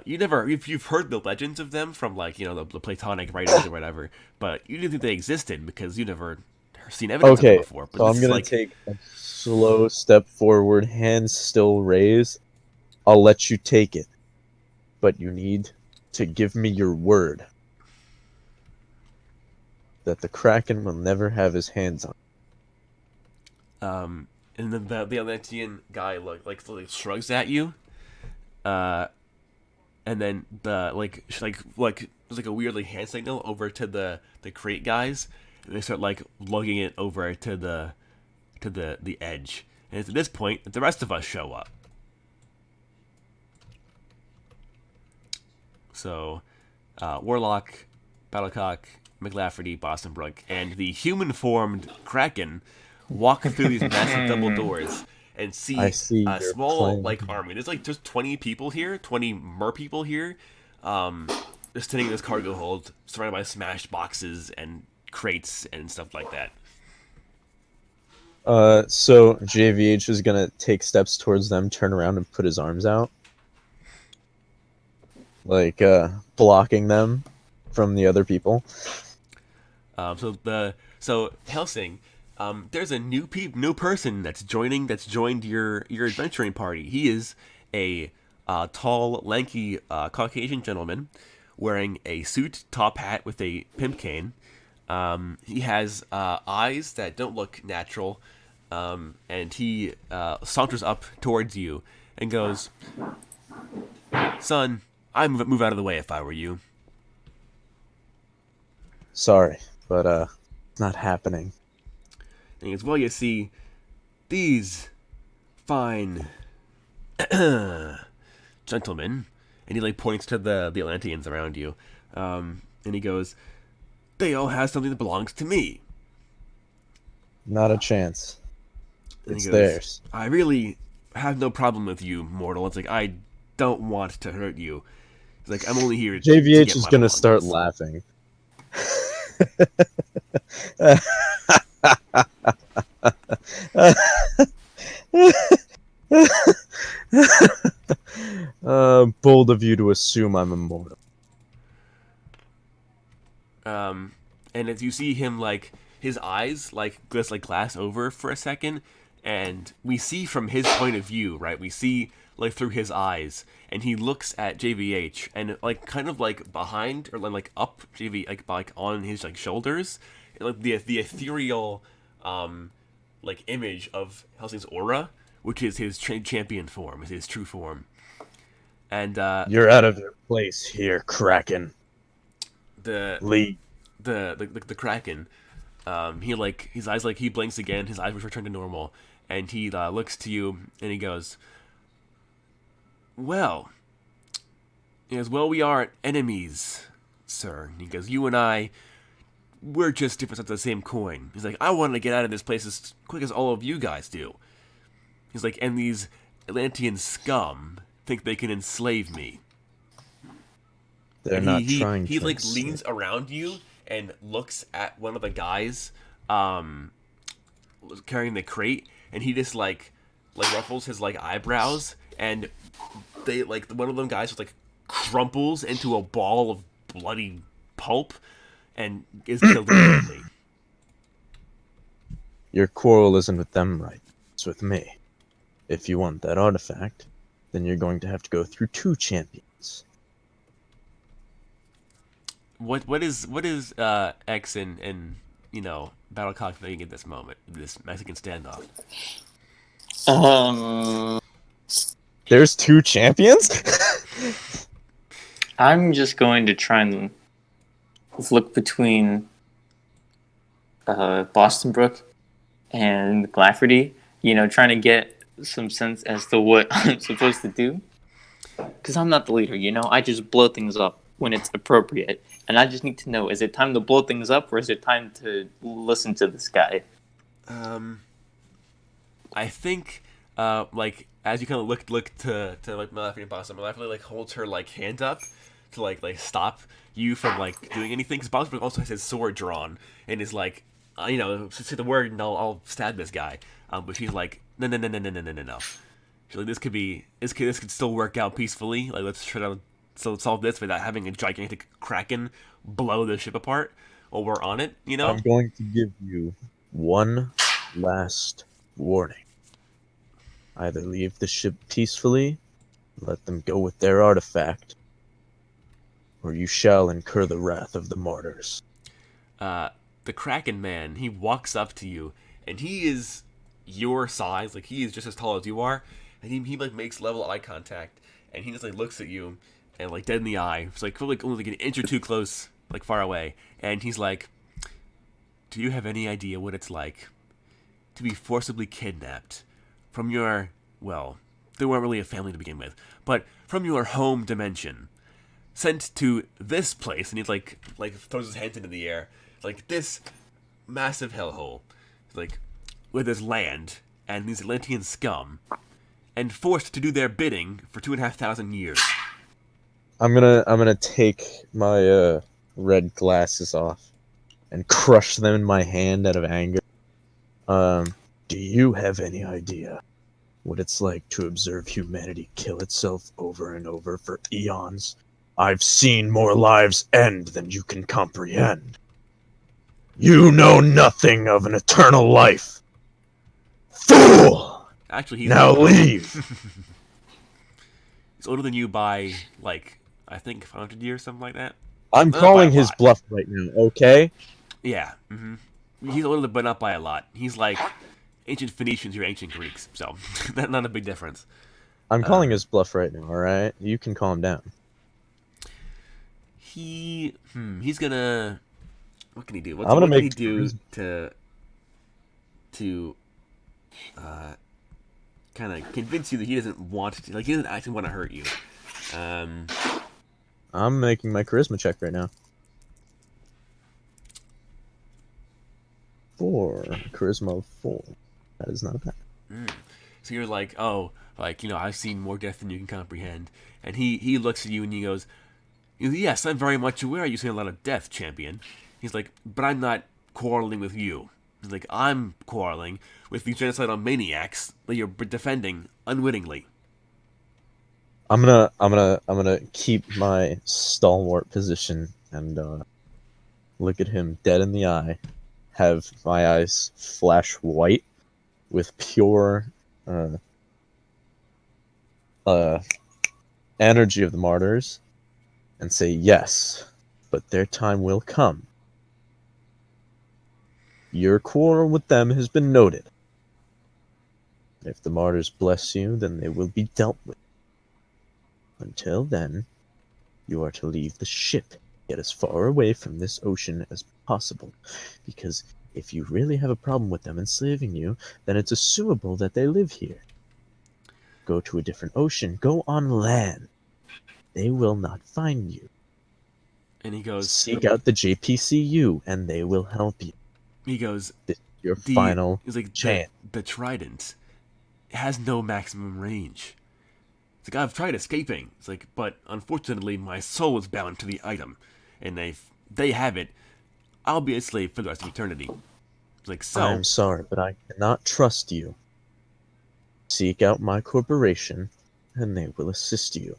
You've heard the legends of them from like the Platonic writings or whatever, but you didn't think they existed because you never seen evidence of them before. But so I'm gonna take a slow step forward, hands still raised. I'll let you take it, but you need to give me your word that the Kraken will never have his hands on. And then the Atlantean guy like shrugs at you, and then there's like a weird like hand signal over to the crate guys, and they start like lugging it over to the edge. And it's at this point that the rest of us show up. So, Warlock, Battlecock, McLafferty, Boston Brook, and the human-formed Kraken walk through these massive double doors and see a small like army. There's like just 20 people here, 20 mer people here, just sitting in this cargo hold, surrounded by smashed boxes and crates and stuff like that. So JVH is gonna take steps towards them, turn around, and put his arms out, like blocking them from the other people. So Helsing. There's a new person that's joined your adventuring party. He is a tall, lanky Caucasian gentleman wearing a suit, top hat with a pimp cane. He has eyes that don't look natural, and he saunters up towards you and goes, "Son, I'd move out of the way if I were you." Sorry, but it's not happening. And he goes, well, you see, these fine gentlemen, and he like points to the Atlanteans around you, and he goes, they all have something that belongs to me. Not a chance. And It's he goes, theirs. I really have no problem with you, mortal. It's like, I don't want to hurt you. It's like, I'm only here JVH to get is my gonna start belongings." laughing. Bold of you to assume I'm immortal. And as you see him, like, his eyes, like, just, like, glass over for a second, and we see from his point of view, right? We see, like, through his eyes, and he looks at JVH, and, like, kind of, like, behind, or, like, up JV, like on his, like, shoulders, like, the ethereal, like, image of Helsing's aura, which is his champion form, is his true form. And, You're out of your place here, Kraken. the Leave. the Kraken, his eyes he blinks again. His eyes return to normal, and he looks to you and he goes, "Well," he goes, "well, we are enemies, sir." And he goes, "You and I, we're just different sides of the same coin." He's like, "I want to get out of this place as quick as all of you guys do." He's like, "And these Atlantean scum think they can enslave me." They're And not trying he to. leans around you and looks at one of the guys carrying the crate, and he just ruffles his eyebrows, and they one of them guys just crumples into a ball of bloody pulp and is killed immediately. Your quarrel isn't with them, right? It's with me. If you want that artifact, then you're going to have to go through 2 champions. What is X and Battlecock thinking at this moment, this Mexican standoff? There's 2 champions? I'm just going to try and look between Boston Brook and Glafferty, trying to get some sense as to what I'm supposed to do. Because I'm not the leader, I just blow things up when it's appropriate. And I just need to know, is it time to blow things up or is it time to listen to this guy? I think, as you kind of look to Malafine and Boston, Malafine holds her hand up to stop you from doing anything. Because Boston also has his sword drawn and is say the word and I'll stab this guy. But she's like, no. She's like, this could still work out peacefully. Let's try to solve this without having a gigantic kraken blow the ship apart while we're on it. I'm going to give you one last warning. Either leave the ship peacefully, let them go with their artifact, or you shall incur the wrath of the martyrs. The Kraken man, he walks up to you, and he is your size, he is just as tall as you are, and he makes level eye contact, and he just looks at you, and dead in the eye, it's only an inch or two close, far away, and he's like, "Do you have any idea what it's like to be forcibly kidnapped from your, well, they weren't really a family to begin with, but from your home dimension, sent to this place," and he throws his hands into the air, this massive hellhole, where there's land and these Atlantean scum, and forced to do their bidding for 2,500 years. I'm gonna take my red glasses off and crush them in my hand out of anger. Do you have any idea what it's like to observe humanity kill itself over and over for eons? I've seen more lives end than you can comprehend. You know nothing of an eternal life. Fool! Actually, he's now leave. He's older than you by I think 500 years, something like that. I'm calling his bluff right now, okay? Yeah. Mm-hmm. He's older, but not by a lot. He's ancient Phoenicians or ancient Greeks, so not a big difference. I'm calling his bluff right now, alright? You can calm down. He's gonna... What can he do? What can he do to kind of convince you that he doesn't want to... he doesn't actually want to hurt you? I'm making my charisma check right now. 4. Charisma of 4. That is not bad. So you're I've seen more death than you can comprehend. And he looks at you and he goes, "Yes, I'm very much aware you've seen a lot of death, champion." He's like, "But I'm not quarreling with you." He's like, "I'm quarreling with these genocidal maniacs that you're defending unwittingly." I'm gonna keep my stalwart position and look at him dead in the eye, have my eyes flash white with pure energy of the martyrs, and say, "Yes, but their time will come. Your quarrel with them has been noted. If the martyrs bless you, then they will be dealt with. Until then, you are to leave the ship Get as far away from this ocean as possible, because if you really have a problem with them enslaving you, then it's assumable that they live here. Go to a different ocean. Go on land. They will not find you. And he goes, Seek out the JPCU, and they will help you. This This is your the final he's like chance. the trident has no maximum range. It's like, I've tried escaping. It's like, but unfortunately my soul is bound to the item, and they have it. I'll be a slave for the rest of eternity. It's like, so I'm sorry, but I cannot trust you. Seek out my corporation, and they will assist you.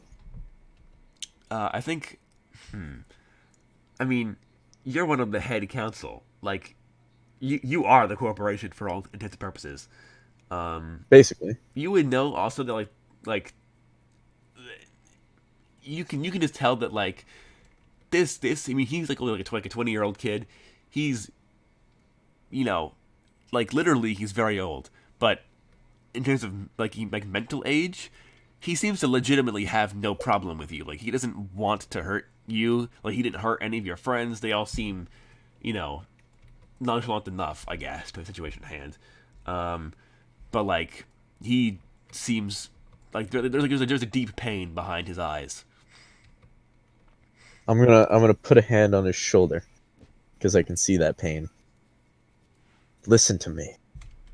I think, I mean, you're one of the head council. Like, you are the corporation for all intents and purposes. Basically. You would know also that like you can just tell that like this I mean, he's like only like a 20-year-old kid. He's, you know, like literally he's very old, but in terms of like mental age, he seems to legitimately have no problem with you. Like, he doesn't want to hurt you. Like, he didn't hurt any of your friends. They all seem, you know, nonchalant enough, I guess, to the situation at hand. But like, he seems like there's a deep pain behind his eyes. I'm gonna put a hand on his shoulder, because I can see that pain. Listen to me.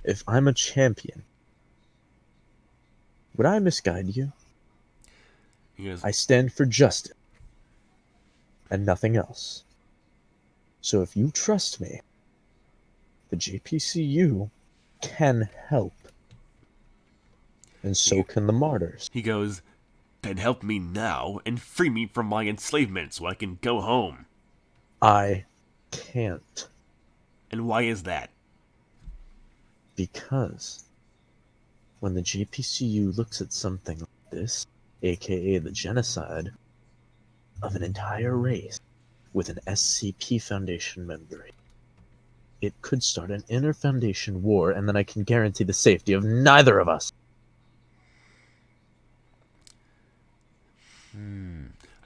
If I'm a champion, would I misguide you? He goes, I stand for justice and nothing else. So if you trust me, the JPCU can help. And so can the martyrs. he goes, then help me now and free me from my enslavement so I can go home. I can't. And why is that? Because when the JPCU looks at something like this, aka the genocide of an entire race with an SCP Foundation member, it could start an inter-Foundation war, and then I can guarantee the safety of neither of us.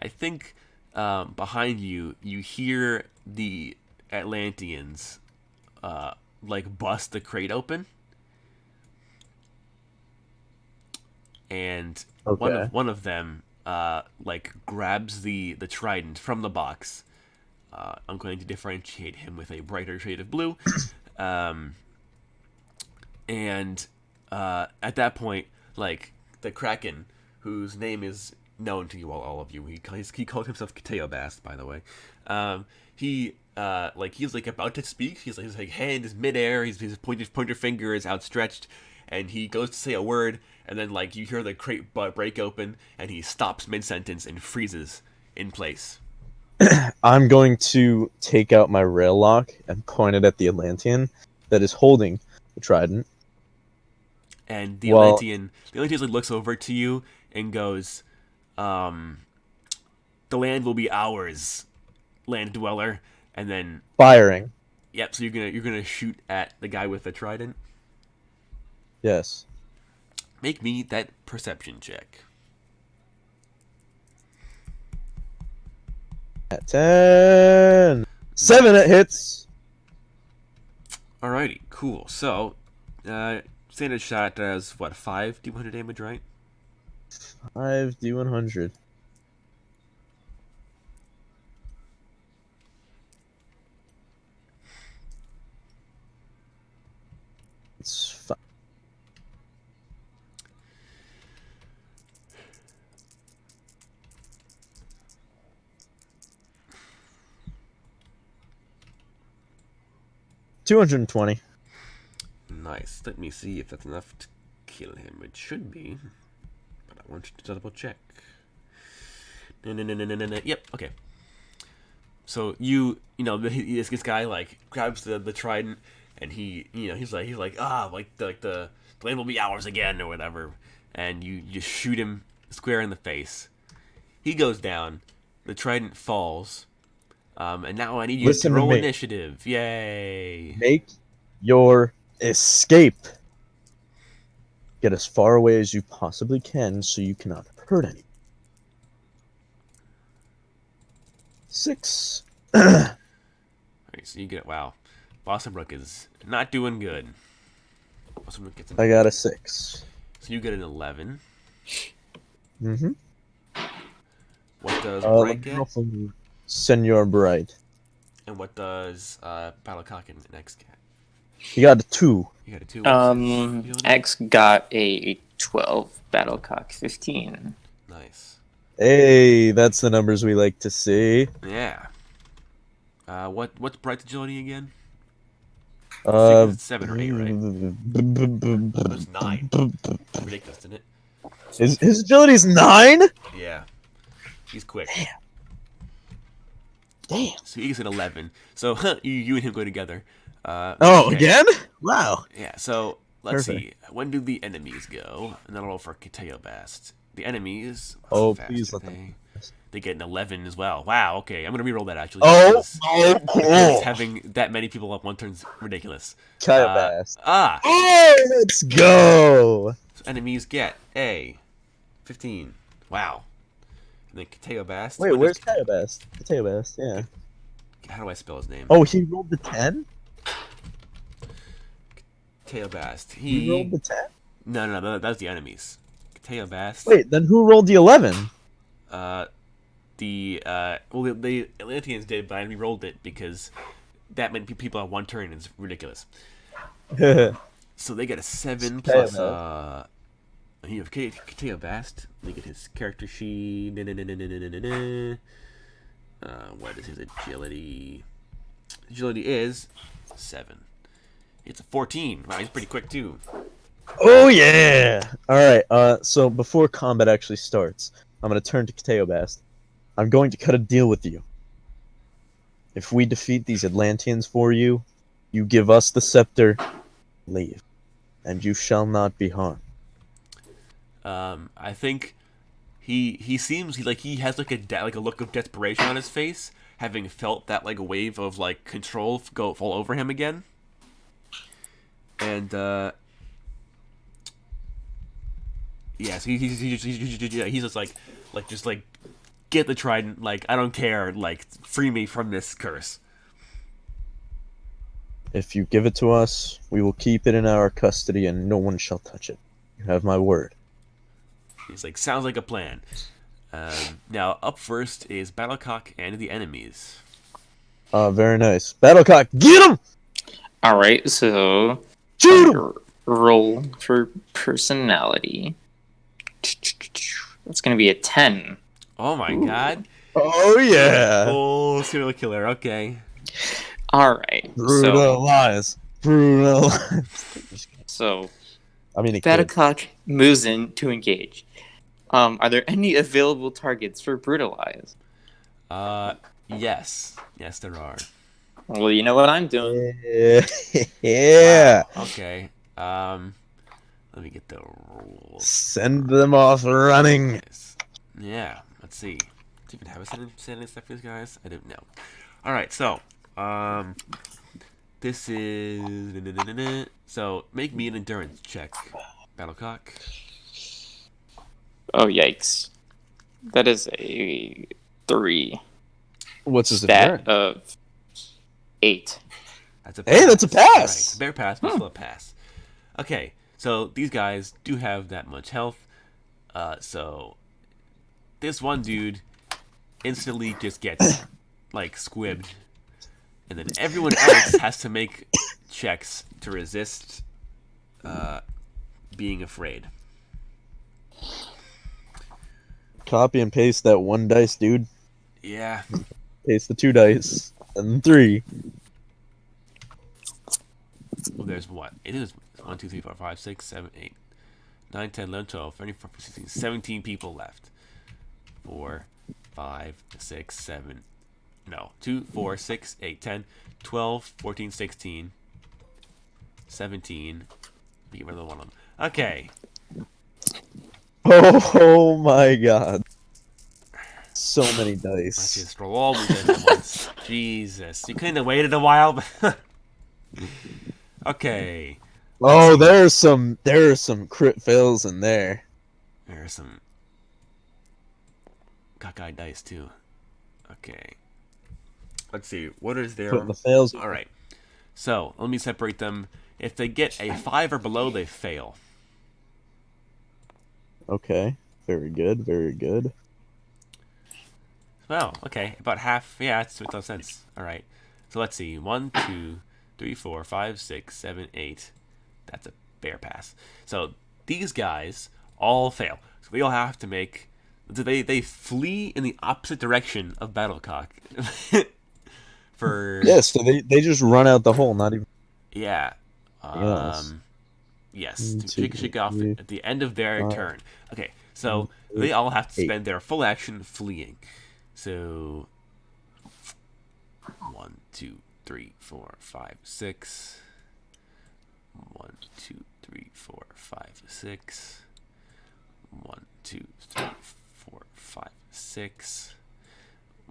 I think behind you, you hear the Atlanteans like bust the crate open, and Okay. one of them like grabs the trident from the box. I'm going to differentiate him with a brighter shade of blue, and at that point, like the Kraken, whose name is known to you all of you, he called himself Kateobast, by the way. He's like about to speak. His like hand is midair. His pointer finger is outstretched, and he goes to say a word, and then like you hear the crate break open, and he stops mid sentence and freezes in place. I'm going to take out my rail lock and point it at the Atlantean that is holding the trident. And the Well- Atlantean like looks over to you and goes, "The land will be ours, land dweller." And then, Firing. yep. So you're gonna shoot at the guy with the trident. Yes. Make me that perception check. At 10. 7, it hits. Alrighty, cool. So, standard shot does what, 5 d100 damage, right? 5 D100. It's 5. $220. Nice. Let me see if that's enough to kill him. It should be, but I want you to double check. No. Yep. Okay. So you know this guy like grabs the trident, and he's like the land will be ours again or whatever, and you just shoot him square in the face. He goes down. The trident falls. And now I need you Listen to to roll me. initiative. Yay! Make your escape. Get as far away as you possibly can so you cannot hurt anyone. 6. Alright, so you get wow. Bostonbrook is not doing good. Bostonbrook gets an I got a 6. So you get an 11. Mm-hmm. What does Let Bright me get? roll from Senor Bright. And what does Battlecock and X get? You got a 2. You got a 2. What's his ability? X got a 12, Battlecock 15. Nice. Hey, that's the numbers we like to see. Yeah. What's Bright's agility again? I Uh, think it's 7 or 8, right? That's 9. Ridiculous, isn't it? his agility's 9? Yeah. He's quick. Damn. So he gets an 11. So you and him go together. Oh, Okay. again? Wow. Yeah, so let's Perfect. see. When do the enemies go? And then I'll roll for Kateo Bast. The enemies. Oh, fast please are let them. they get an 11 as well. Wow, okay. I'm going to reroll that actually. Oh, Because cool. having that many people up one turn's ridiculous. Kyobast. Ah! Oh, let's go. So enemies get a 15. Wow. And then Kateo Bast. Wait, where's Kyobast? Kyobast, yeah. How do I spell his name? Oh, he rolled the 10? Kateo Bast. He rolled the 10? No, that's the enemies. Kateo Bast. Wait, then who rolled the 11? The Atlanteans did, but I re-rolled it because that many people on one turn is ridiculous. So they get a 7 plus you have Kateo Bast. Look at his character sheet. What is his agility? Agility is 7. It's a 14. Wow, he's pretty quick too. Oh, yeah. All right, so before combat actually starts, I'm going to turn to Kyobast. I'm going to cut a deal with you. If we defeat these Atlanteans for you, you give us the scepter, leave, and you shall not be harmed. I think he seems like he has like a look of desperation on his face, having felt that like a wave of like control fall over him again. And yes, he's just like get the trident, like I don't care, like free me from this curse. If you give it to us, we will keep it in our custody and no one shall touch it. You have my word. He's like, sounds like a plan. Now up first is Battlecock and the enemies. Very nice. Battlecock, get him! Alright, so Shoot him! roll for personality. That's gonna be a 10. Oh my god. Oh yeah! Oh, serial killer. Okay. Alright, Brutalize. so I mean, it could. Battlecock moves in to engage. Are there any available targets for brutalize? Yes. Yes, there are. Well, you know what I'm doing. Yeah. Wow. Okay. Let me get the rules. Send them off running. Yes. Yeah. Let's see. Do you even have a sending stuff for these guys? I don't know. All right. So, this is so make me an endurance check, Battlecock. Oh, yikes. That is a 3. What's his Stat endurance? of 8. That's a pass. Hey, that's a pass. Right. Bare pass, but still a pass. Okay, so these guys do have that much health. So this one dude instantly just gets like squibbed, and then everyone else has to make checks to resist being afraid. Copy and paste that 1 dice, dude. Yeah. Paste the 2 dice. And 3. Well, there's what? It is 1, 2, 3, 4, 5, 6, 7, 8, 9, 10, 11, 12, 13, 14, 16, 17 people left. 4, 5, 6, 7. No. 2, 4, 6, 8, 10, 12, 14, 16, 17. Get rid of one of them. Okay. Oh my god. So many Let's dice. just roll all these dice at once. Jesus. You couldn't have waited a while? Okay. Oh, there are some crit fails in there. There are some cockeyed dice, too. Okay. Let's see. What is their... Putting the fails. All right. So let me separate them. If they get a 5 or below, they fail. Okay. Very good. Very good. Well, okay. About half. Yeah, it makes sense. All right. So let's see. 1, 2, 3, 4, 5, 6, 7, 8. That's a bear pass. So these guys all fail. So we all have to make... They flee in the opposite direction of Battlecock. For... Yeah, so they just run out the hole, not even... Yeah. else. Yes. One, two, Shake off three, at the end of their 5, turn. Okay. So 8, they all have to 8. spend their full action fleeing. So 1, 2, 3, 4, 5, 6. 1, 2, 3, 4, 5, 6. 1, 2, 3, 4, 5, 6.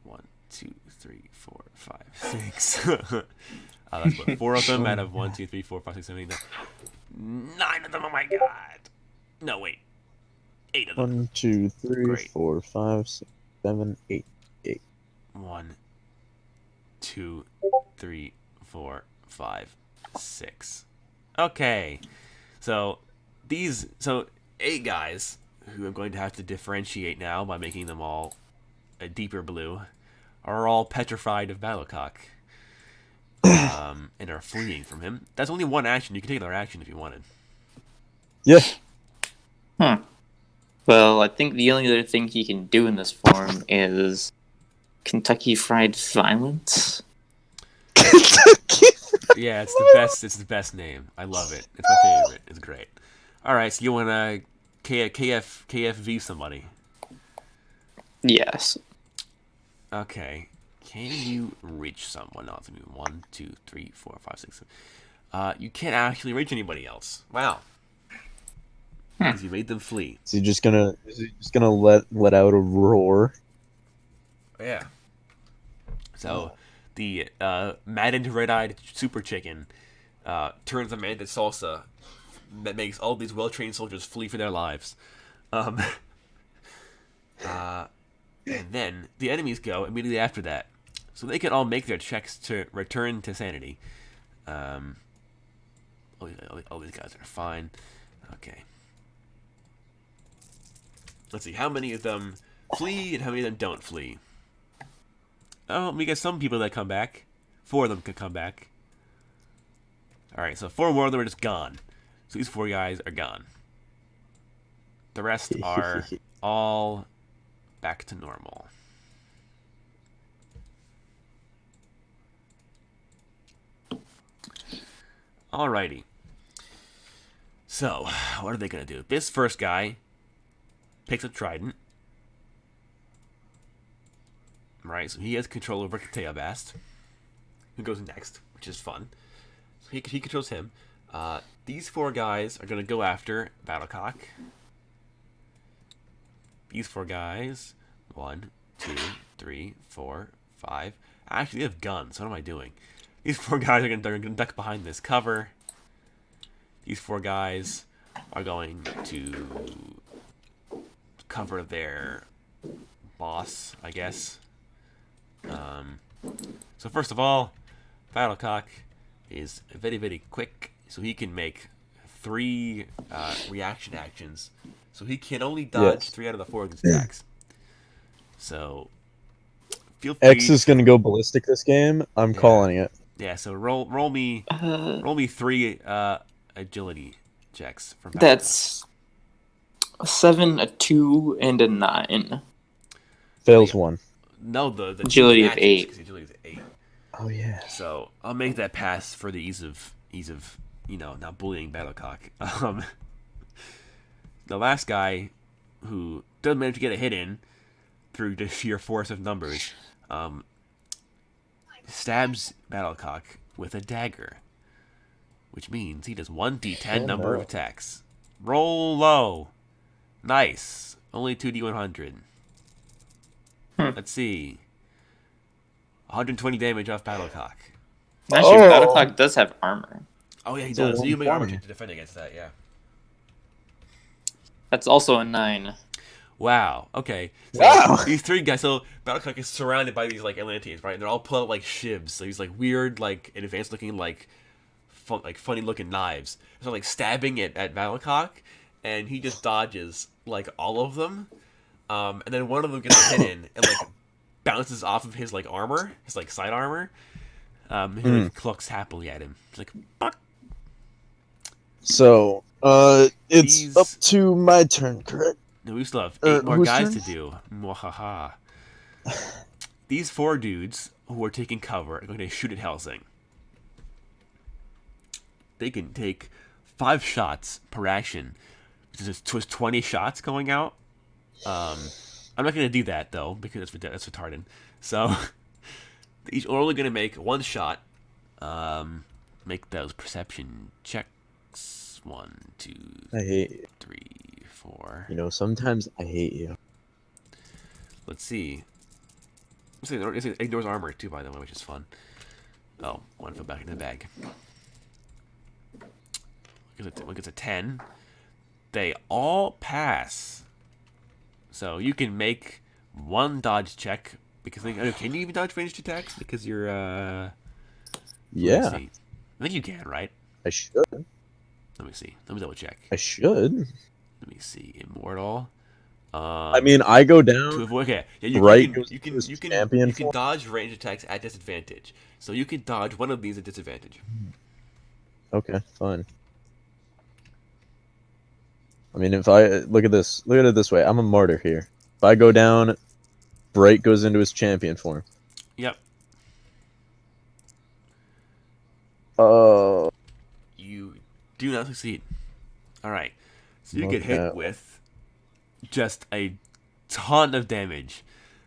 1, 2, 3, 4, 5, 6. That's what, 4 of them out of 1, 2, 3, 4, 5, 6, 7, 8, 9 of them. Oh my god! No, wait, 8 of them. 1, 2, 3, Great. 4, 5, 6, 7, 8. 1, 2, 3, 4, 5, 6. Okay, so 8 guys who I'm going to have to differentiate now by making them all a deeper blue are all petrified of Battlecock. And are fleeing from him. That's only one action. You can take another action if you wanted. Yeah. Well, I think the only other thing he can do in this form is Kentucky Fried Violence. Yeah, it's the best. It's the best name. I love it. It's my favorite. It's great. All right, so you want to KFV somebody? Yes. Okay. Can you reach someone else? 1, 2, 3, 4, 5, 6, 7. You can't actually reach anybody else. Wow. Because you made them flee. Is he just gonna let out a roar? Yeah. So the maddened red-eyed super chicken turns a man to salsa that makes all these well-trained soldiers flee for their lives. And then the enemies go immediately after that. So they can all make their checks to return to sanity. All these guys are fine. Okay. Let's see, how many of them flee and how many of them don't flee? Oh, we get some people that come back. 4 of them could come back. Alright, so 4 more of them are just gone. So these 4 guys are gone. The rest are all back to normal. Alrighty. So, what are they going to do? This first guy picks a trident. Right, so he has control over Kateabast, who goes next, which is fun. So he controls him. These 4 guys are going to go after Battlecock. These 4 guys, 1, 2, 3, 4, 5. Actually, they have guns. What am I doing? These 4 guys are going to duck behind this cover. These 4 guys are going to cover their boss, I guess. So first of all, Battlecock is very, very quick, so he can make 3 reaction actions. So he can only dodge 3 out of the 4 of these attacks. So feel free. X is gonna go ballistic this game. I'm calling it. Yeah. So roll me 3 agility checks from Battlecock. That's a 7, a 2, and a 9. Fails 1. No, the agility of 8. Agility is 8. Oh yeah. So I'll make that pass for the ease of not bullying Battlecock. The last guy who doesn't manage to get a hit in through just sheer force of numbers, stabs Battlecock with a dagger, which means he does 1d10 number of attacks. Roll low. Nice. Only 2d100. Let's see. 120 damage off Battlecock. Actually, Battlecock does have armor. Oh yeah, he does. So you make armor to defend against that, yeah. That's also a 9. Wow. Okay. So Wow. these three guys. So Battlecock is surrounded by these like Atlanteans, right? And they're all pulled out like shivs. So these like weird, like advanced looking, like funny looking knives. So like stabbing it at Battlecock, and he just dodges like all of them. And then one of them gets hit in and like bounces off of his like armor, his like side armor. He like clucks happily at him. He's like, "Fuck." So, it's These- up to my turn, correct? No, we still have 8 more whose guys turn? to do. Mwahaha. These 4 dudes who are taking cover are going to shoot at Helsing. They can take 5 shots per action, which is 20 shots going out. I'm not going to do that though because that's retarded. So each are only going to make 1 shot. Make those perception checks. 1, 2, I hate you. 3, 4. You know, sometimes I hate you. Let's see. It ignores armor too, by the way, which is fun. Oh, 1 fell back in the bag. One gets a 10. They all pass. So you can make 1 dodge check because can you even dodge ranged attacks because you're Yeah, Let me see. I think you can, right? I should. Let me see. Let me double check. I should. Let me see. Immortal. I mean, I go To down. avoid, okay, yeah, Right you goes can to his you can champion you can form. dodge range attacks at disadvantage. So you can dodge one of these at disadvantage. Okay, fine. I mean, if I look at it this way. I'm a martyr here. If I go down, Bright goes into his champion form. Yep. Oh, You do not succeed. All right. So you get Okay. hit with just a ton of damage.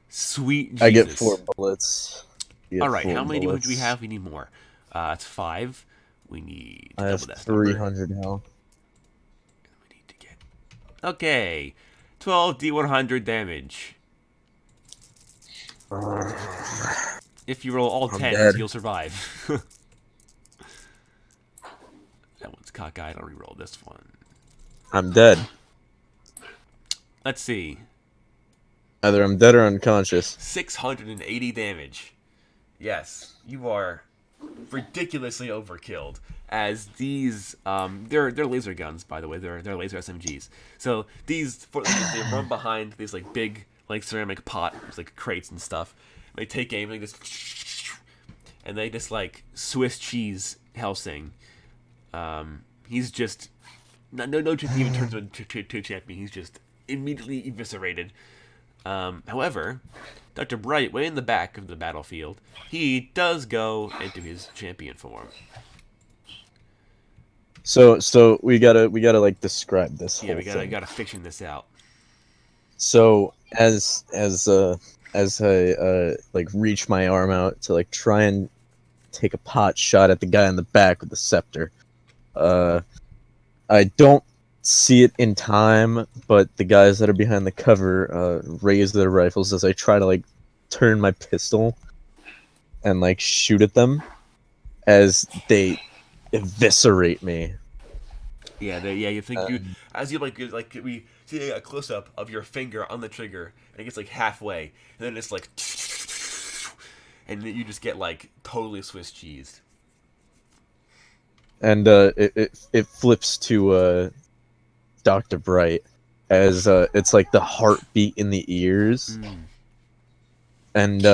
Sweet Jesus. I get 4 bullets. You get All right. 4 How many bullets. do we have? We need more. It's 5. We need to I have double that number. 300 health. We need to get. Okay. 12 D100 damage. If you roll all I'm 10s, dead. you'll survive. That one's cockeyed. I'll reroll this one. I'm dead. Let's see. Either I'm dead or unconscious. 680 damage. Yes, you are ridiculously overkilled. As these, they're laser guns, by the way. They're laser SMGs. So they run behind these like big like ceramic pot, like crates and stuff. They take aim and they just like Swiss cheese Helsing. He's just no champion even turns into a champion. He's just immediately eviscerated. However, Dr. Bright, way in the back of the battlefield, he does go into his champion form. So we gotta like describe this Yeah, whole we thing. gotta fiction this out. So as I like reach my arm out to like try and take a pot shot at the guy in the back with the scepter, I don't see it in time, but the guys that are behind the cover raise their rifles as I try to like turn my pistol and like shoot at them as they eviscerate me. Yeah, you think as you like we see a close up of your finger on the trigger, and it gets like halfway, and then it's like, and then you just get like totally Swiss cheesed. And it flips to Dr. Bright as it's like the heartbeat in the ears, and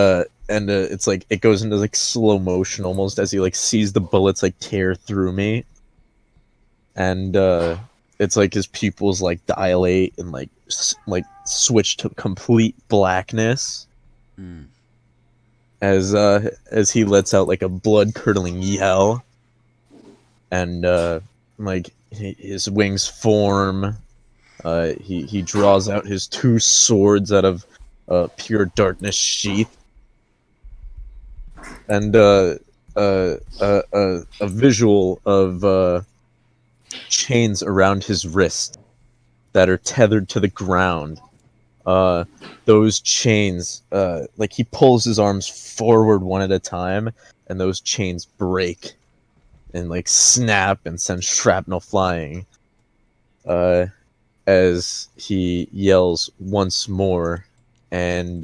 it's like it goes into like slow motion almost as he like sees the bullets like tear through me, and it's like his pupils like dilate and like switch to complete blackness as he lets out like a blood curdling yell. And like his wings form. He draws out his 2 swords out of pure darkness sheath, and a visual of chains around his wrist that are tethered to the ground. Those chains, like he pulls his arms forward one at a time, and those chains break and like snap and send shrapnel flying. as he yells once more and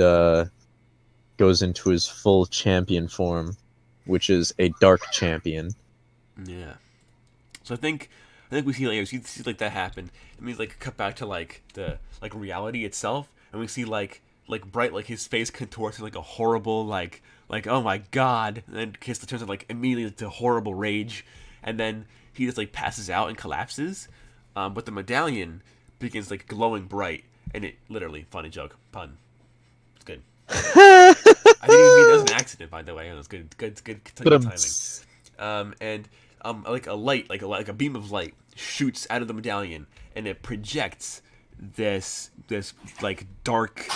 goes into his full champion form, which is a dark champion. Yeah. So I think we see like that happen. It means like cut back to like the like reality itself, and we see like Bright like his face contorts in like a horrible like oh my god, and then Kiss turns like immediately to horrible rage, and then he just like passes out and collapses. But the medallion begins like glowing bright, and it literally funny joke pun. It's good. I didn't mean that was an accident, by the way. It was good timing. And like a light, like a beam of light shoots out of the medallion, and it projects this like dark,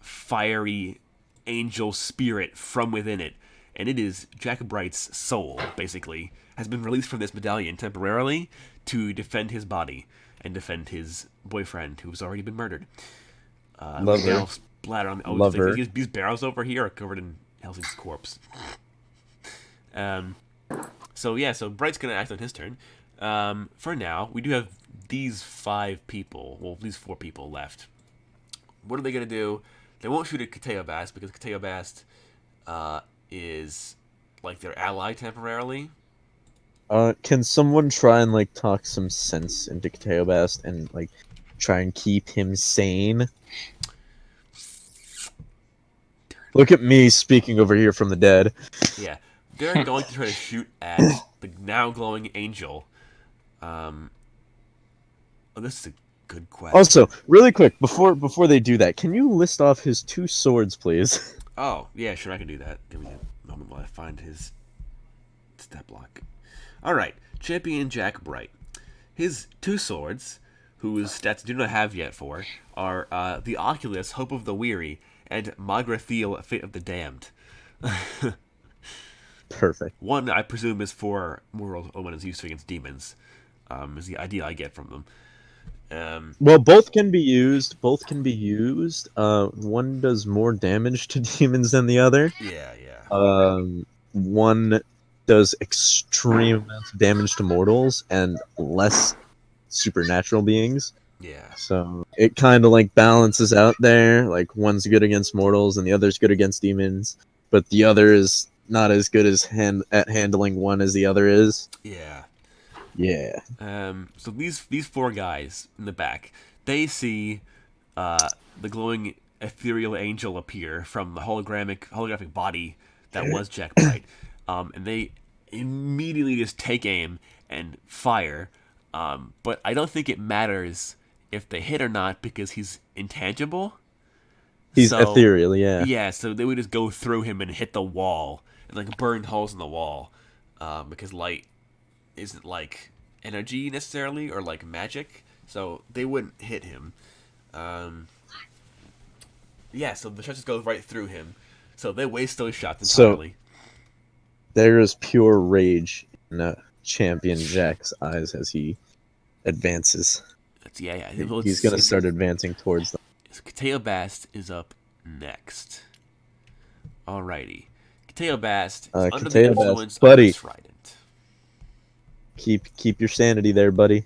fiery angel spirit from within it, and it is Jack Bright's soul. Basically, has been released from this medallion temporarily to defend his body and defend his boyfriend, who's already been murdered. Lover. Splatter on the Lover. like, these barrels over here are covered in Helsing's corpse. So Bright's gonna act on his turn. For now, we do have these 5 people, well, these 4 people left. What are they gonna do? They won't shoot at Kateobast because Kateobast is like their ally temporarily. Can someone try and like talk some sense into Kateobast and like try and keep him sane? Look at me speaking over here from the dead. Yeah, they're going to try to shoot at the now glowing angel. This is a good question. Also, really quick, before they do that, can you list off his 2 swords, please? Oh, yeah, sure, I can do that. Give me a moment while I find his stat block. Alright, Champion Jack Bright. His 2 swords, whose stats I do not have yet for, are the Oculus, Hope of the Weary, and Magrathiel, Fate of the Damned. Perfect. One, I presume, is for Moral Omen is used against demons, is the idea I get from them. Well, both can be used. One does more damage to demons than the other. Yeah. One does extreme amounts of damage to mortals and less supernatural beings. Yeah. So it kind of like balances out there. Like one's good against mortals and the other's good against demons, but the other is not as good at handling one as the other is. Yeah. Yeah. So these 4 guys in the back, they see the glowing ethereal angel appear from the holographic body that was Jack Bright, and they immediately just take aim and fire. But I don't think it matters if they hit or not because he's intangible. He's ethereal, yeah. Yeah, so they would just go through him and hit the wall and like burn holes in the wall, because light isn't like energy necessarily or like magic, so they wouldn't hit him. Yeah, so the shots just go right through him, so they waste those shots entirely. So there is pure rage in Champion Jack's eyes as he advances. He's gonna start advancing towards them. Kateobast is up next. Alrighty, Kateobast is under the influence of the trident. Keep your sanity there, buddy.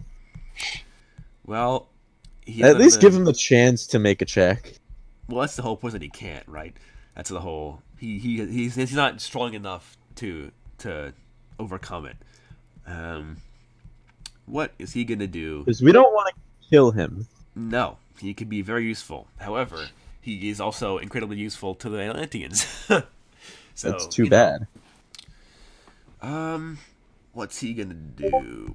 Well, at least give him the chance to make a check. Well, that's the whole point, that he can't, right? That's the whole. He's not strong enough to overcome it. What is he gonna do? Because we don't want to kill him. No, he could be very useful. However, he is also incredibly useful to the Atlanteans. So that's too bad. What's he gonna do?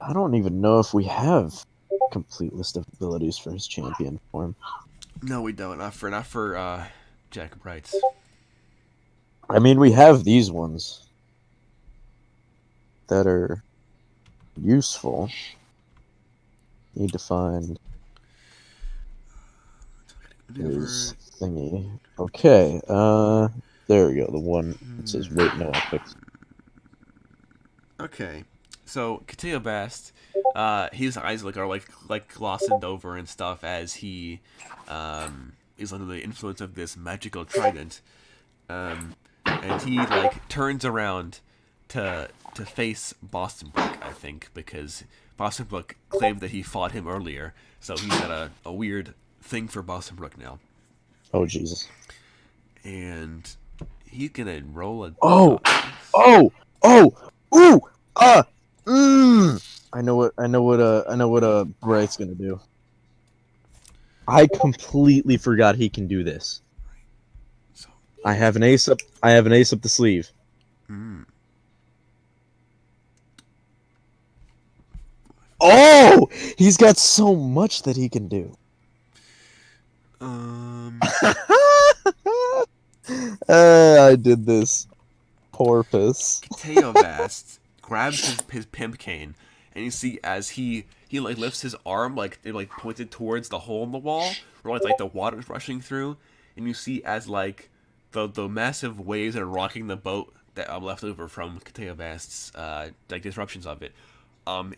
I don't even know if we have a complete list of abilities for his champion form. No, we don't. Not for Jack Bright's. I mean, we have these ones that are useful. Need to find his thingy. Okay, there we go. The one that says wait, no, I'll fix. Okay, so Kateobast, his eyes are like glossened over and stuff as he is under the influence of this magical trident. and he like turns around to face Boston Brook, I think, because Boston Brook claimed that he fought him earlier, so he's got a weird thing for Boston Brook now. Oh Jesus. And he's gonna roll a. Oh, ooh, I know what Bright's gonna do. I completely forgot he can do this. So, I have an ace up the sleeve. Oh, he's got so much that he can do. I did this. Porpoise. Teovast grabs his pimp cane, and you see as he like lifts his arm, like it like pointed towards the hole in the wall where like the water's rushing through, and you see as like the massive waves that are rocking the boat that left over from Teovast's like disruptions of it,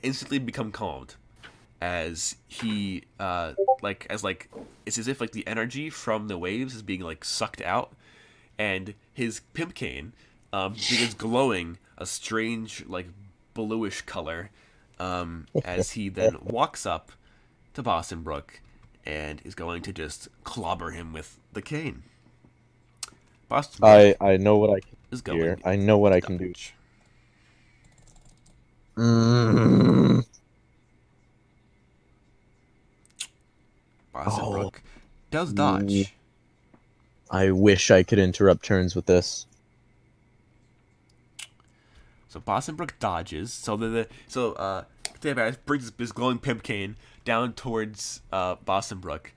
instantly become calmed as he it's as if like the energy from the waves is being like sucked out, and his pimp cane begins glowing a strange like bluish color as he then walks up to Boston Brook and is going to just clobber him with the cane. Boston Brook I know what I can is do going. here. I know what I can do. Dodge. Boston Brook does dodge. I wish I could interrupt turns with this. So Boston Brook dodges. So Teobas brings his glowing pimp cane down towards Boston Brook.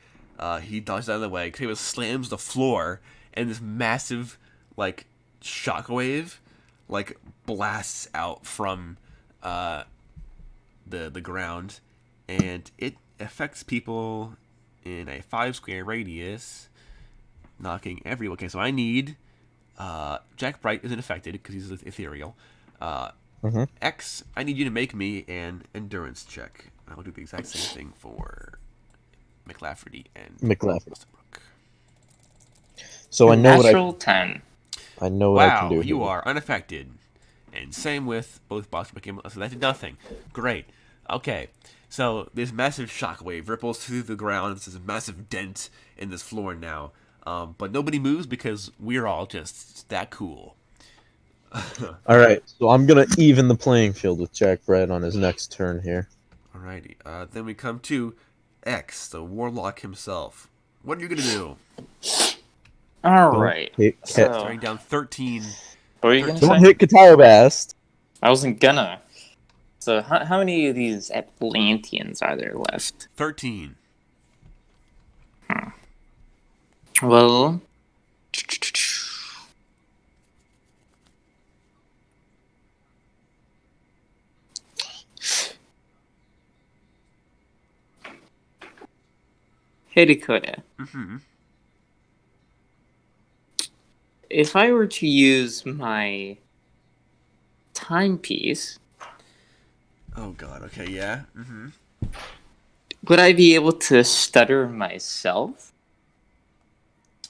He dodges out of the way. Teobas slams the floor, and this massive like shockwave like blasts out from the ground, and it affects people in a 5 square radius, knocking everyone. Okay, so I need Jack Bright isn't affected because he's ethereal. X, I need you to make me an endurance check. I will do the exact same thing for McLafferty and Boston Brook. So I know Natural 10. I know what I can do. Wow, you here. are unaffected. And same with both Boston Brook and so that did nothing. Great. Okay. So this massive shockwave ripples through the ground. There's a massive dent in this floor now. But nobody moves because we're all just that cool. All right, so I'm gonna even the playing field with Jack Bright on his next turn here. Alrighty. Then we come to X, the warlock himself. What are you gonna do? Alright. Starting down 13. What were you gonna Don't say? hit Katayabast. I wasn't gonna. So how many of these Atlanteans are there left? 13. Well... Hey Dakota. If I were to use my timepiece, Oh god, okay, yeah. would I be able to stutter myself?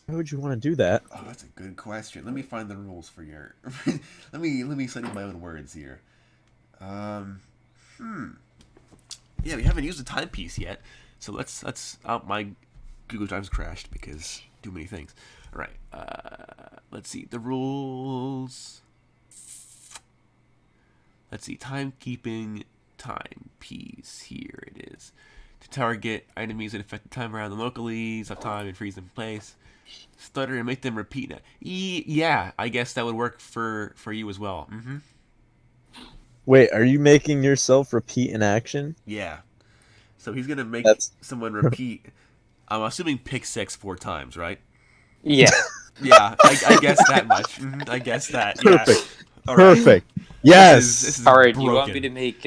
Why would you want to do that? Oh, that's a good question. Let me find the rules for your let me study my own words here. Yeah, we haven't used the timepiece yet. So let's my Google Drive's crashed because too many things. All right. Let's see the rules. Let's see timekeeping timepiece. Here it is. To target enemies that affect the time around them locally, stop time and freeze them in place. Stutter and make them repeat. Yeah, I guess that would work for you as well. Wait, are you making yourself repeat an action? Yeah. So he's gonna make someone repeat. I'm assuming pick 6 4 times, right? Yeah. Yeah, I guess that much. I guess that. Perfect. Yeah. Perfect. Yes. This is Alright, do broken. you want me to make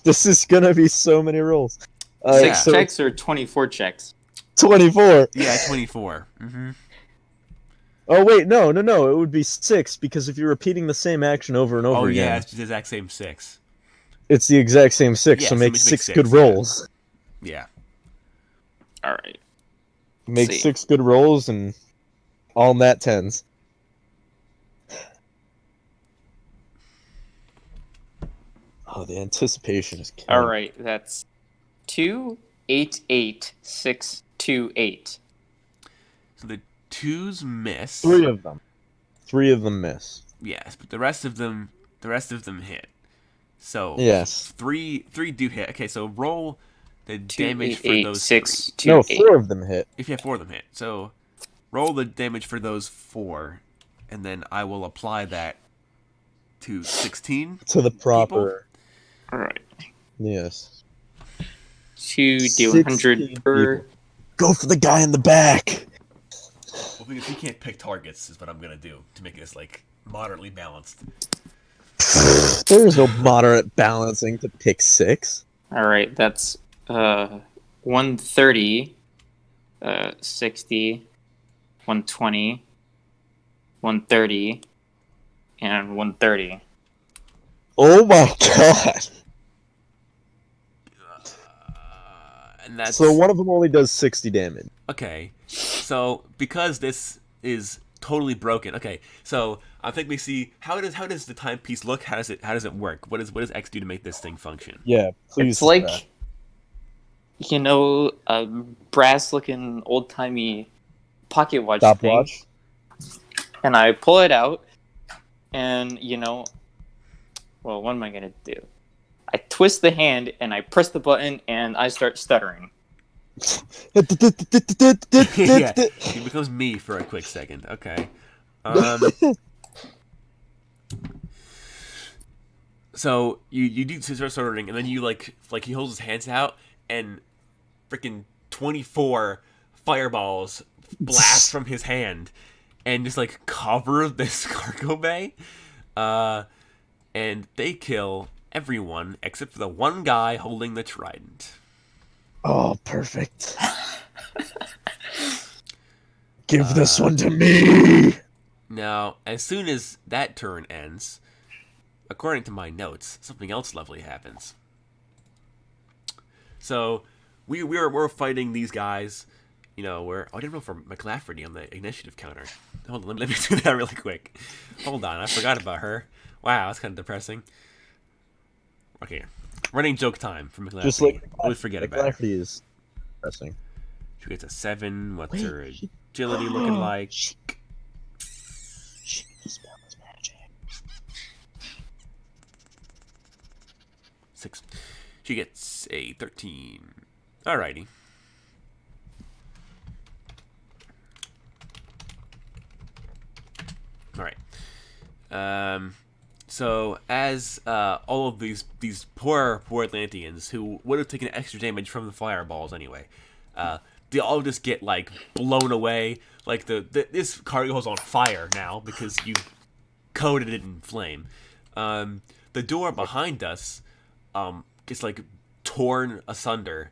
This is gonna be so many rolls. 6 checks or 24 checks? 24. Yeah, 24. Oh wait, no. It would be 6 because if you're repeating the same action over and over again. Yeah, it's the exact same 6. It's the exact same 6, Yeah, so so make make 6 6, good yeah. rolls. Yeah. Alright. Make 6 good rolls and all nat 10s. Oh, the anticipation is killing. All right, that's 288628. So the 2s miss. Three of them miss. Yes, but the rest of them hit. So Yes. three do hit. Okay, so roll the damage for those 288628. No, 4 of them hit. if you have 4 of them hit. So roll the damage for those 4, and then I will apply that to 16 To the proper. All right. Yes. 2d100 16 per. people. Go for the guy in the back. Well, because you can't pick targets is what I'm gonna do to make this like moderately balanced. There's no moderate balancing to pick 6. All right, that's 130, 60, 120, 130, and 130. Oh my god. And that's So one of them only does 60 damage. okay. So because this is totally broken. Okay, so I think we see how does the timepiece look? How does it work? What does X do to make this thing function? Yeah, please. It's like, you know, a brass-looking old-timey pocket watch thing. stopwatch. And I pull it out, and, you know, well, what am I going to do? I twist the hand, and I press the button, and I start stuttering. Yeah, he becomes me for a quick second. Okay. So you do start stuttering, and then you like he holds his hands out, and freaking 24 fireballs blast from his hand, and just like cover this cargo bay, and they kill everyone except for the one guy holding the trident. Oh, perfect. Give this one to me. Now, as soon as that turn ends, according to my notes, something else lovely happens. So, we're fighting these guys. You know, I didn't roll for McLafferty on the initiative counter. Hold on, let me do that really quick. Hold on, I forgot about her. Wow, that's kind of depressing. Okay, running joke time for McLafferty. Just like always forget about her. McLafferty is pressing. She gets a 7. What's Wait, her agility looking like? She spell his magic. 6. She gets a 13. Alrighty. Alright. So as all of these poor Atlanteans who would have taken extra damage from the fireballs anyway, they all just get like blown away. Like this cargo is on fire now because you coated it in flame. The door behind us gets like torn asunder.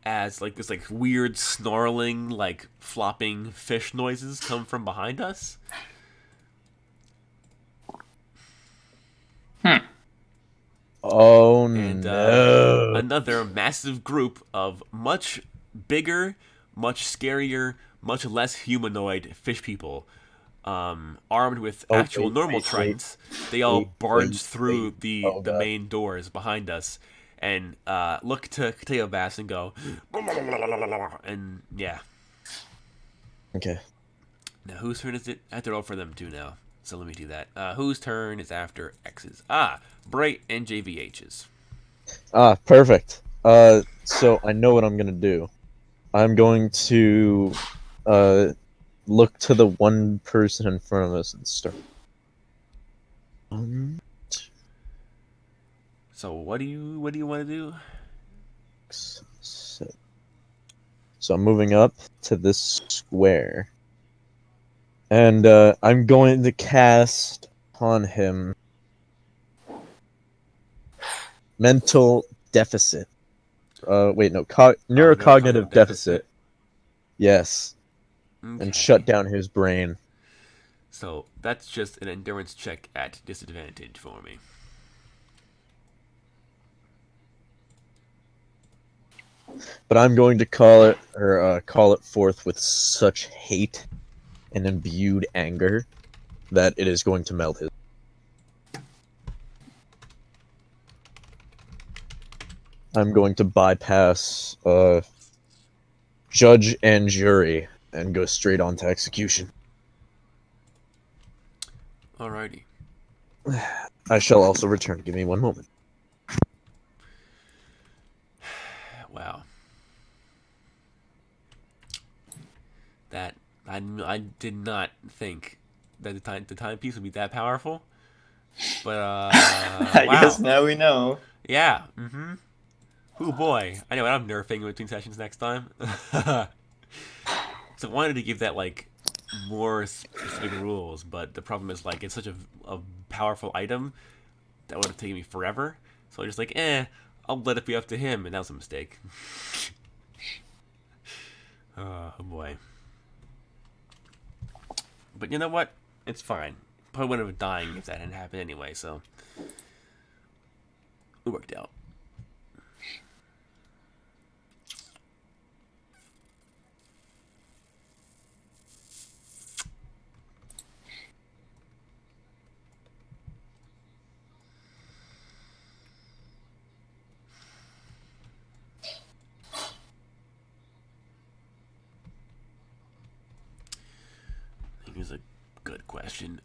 As like this like weird snarling, like flopping fish noises come from behind us. Oh And no! another massive group of much bigger, much scarier, much less humanoid fish people, armed with actual normal tridents. They all barge through the main doors behind us and look to Cteobass and go, and yeah. Okay. Now whose turn is it? I have to roll for them too now. So let me do that. Whose turn is after X's? Bright and JVH's. Perfect. So I know what I'm gonna do. I'm going to look to the one person in front of us and start. So what do you want to do? So I'm moving up to this square. And I'm going to cast on him mental deficit. Wait, no, neurocognitive deficit. Yes. Okay. And shut down his brain. So that's just an endurance check at disadvantage for me. But I'm going to call it forth with such hate and imbued anger that it is going to melt his. I'm going to bypass judge and jury and go straight on to execution. Alrighty. I shall also return. Give me one moment. Wow. That I did not think that the timepiece would be that powerful. But I guess wow. now we know. Yeah. Mm-hmm. Oh boy. I know I'm nerfing in between sessions next time. So I wanted to give that like more specific rules, but the problem is like it's such a powerful item that would have taken me forever. So I just like, I'll let it be up to him, and that was a mistake. Oh boy. But you know what? It's fine. Probably wouldn't have been dying if that hadn't happened anyway, so it worked out. Here's a good question.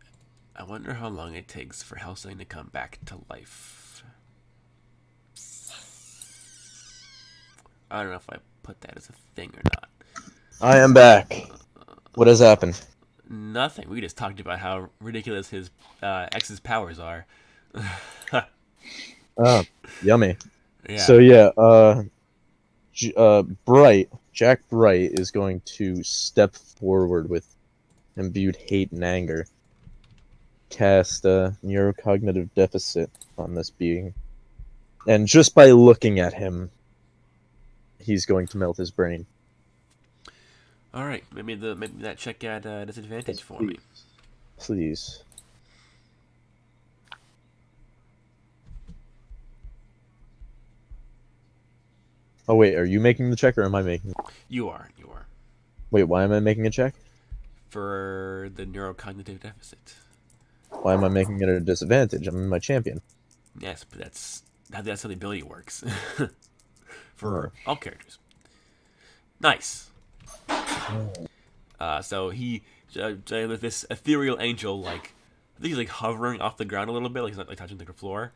I wonder how long it takes for Helsing to come back to life. I don't know if I put that as a thing or not. I am back. What has happened? Nothing. We just talked about how ridiculous his X's powers are. Oh, yummy. Yeah. So yeah, Jack Bright is going to step forward with imbued hate and anger. Cast a neurocognitive deficit on this being. And just by looking at him, he's going to melt his brain. All right. Maybe that check at disadvantage for me. Please. Oh wait, are you making the check or am I making it? You are. Wait, why am I making a check? For the neurocognitive deficit. Why am I making it at a disadvantage? I'm my champion. Yes, but that's how the ability works. For all characters. Nice. So he, with this ethereal angel, like I think he's like hovering off the ground a little bit, like he's not like touching the floor.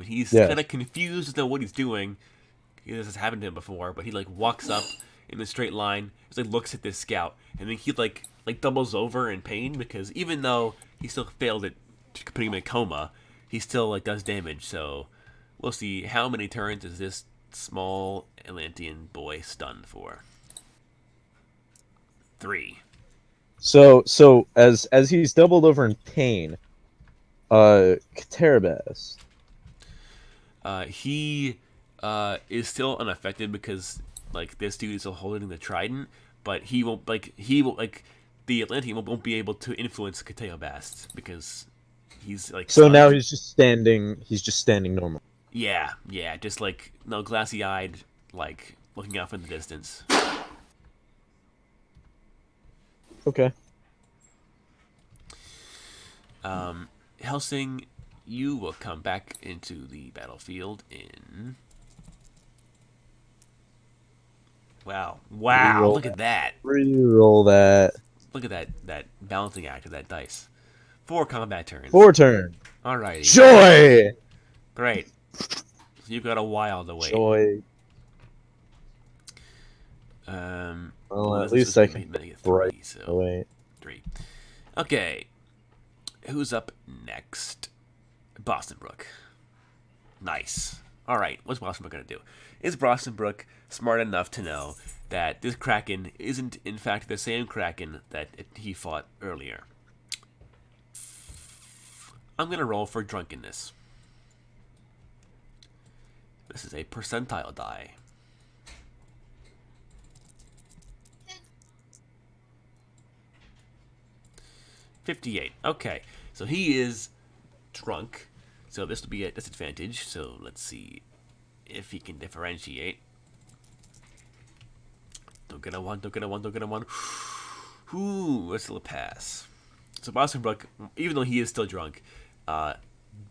He's kind of confused as to what he's doing. This has happened to him before, but he like walks up in a straight line, just like looks at this scout, and then he like doubles over in pain because even though he still failed at putting him in a coma, he still like does damage. So we'll see how many turns is this small Atlantean boy stunned for. 3. So as he's doubled over in pain, Katerabas. He is still unaffected because like this dude is still holding the trident, but he won't the Atlantean won't be able to influence Kateobast because he's like So stunned. now he's just standing normal. Yeah, just like glassy eyed, like looking off in the distance. Okay. Helsing, you will come back into the battlefield in. Wow! Reroll Look at that! Reroll that. Look at that balancing act of that dice. 4 combat turns. 4 turn. Alrighty. Joy. Great. So you've got a while to wait. Joy. Well, at least I can make it bright 3. So away. 3. Okay. Who's up next? Boston Brook. Nice. All right. What's Boston Brook gonna do? Is Boston Brook smart enough to know that this Kraken isn't in fact the same Kraken that he fought earlier? I'm gonna roll for drunkenness. This is a percentile die. $58. Okay, so he is drunk. So this will be a disadvantage. So let's see if he can differentiate. Don't get a 1. Ooh, that's still a pass. So Boston Brook, even though he is still drunk,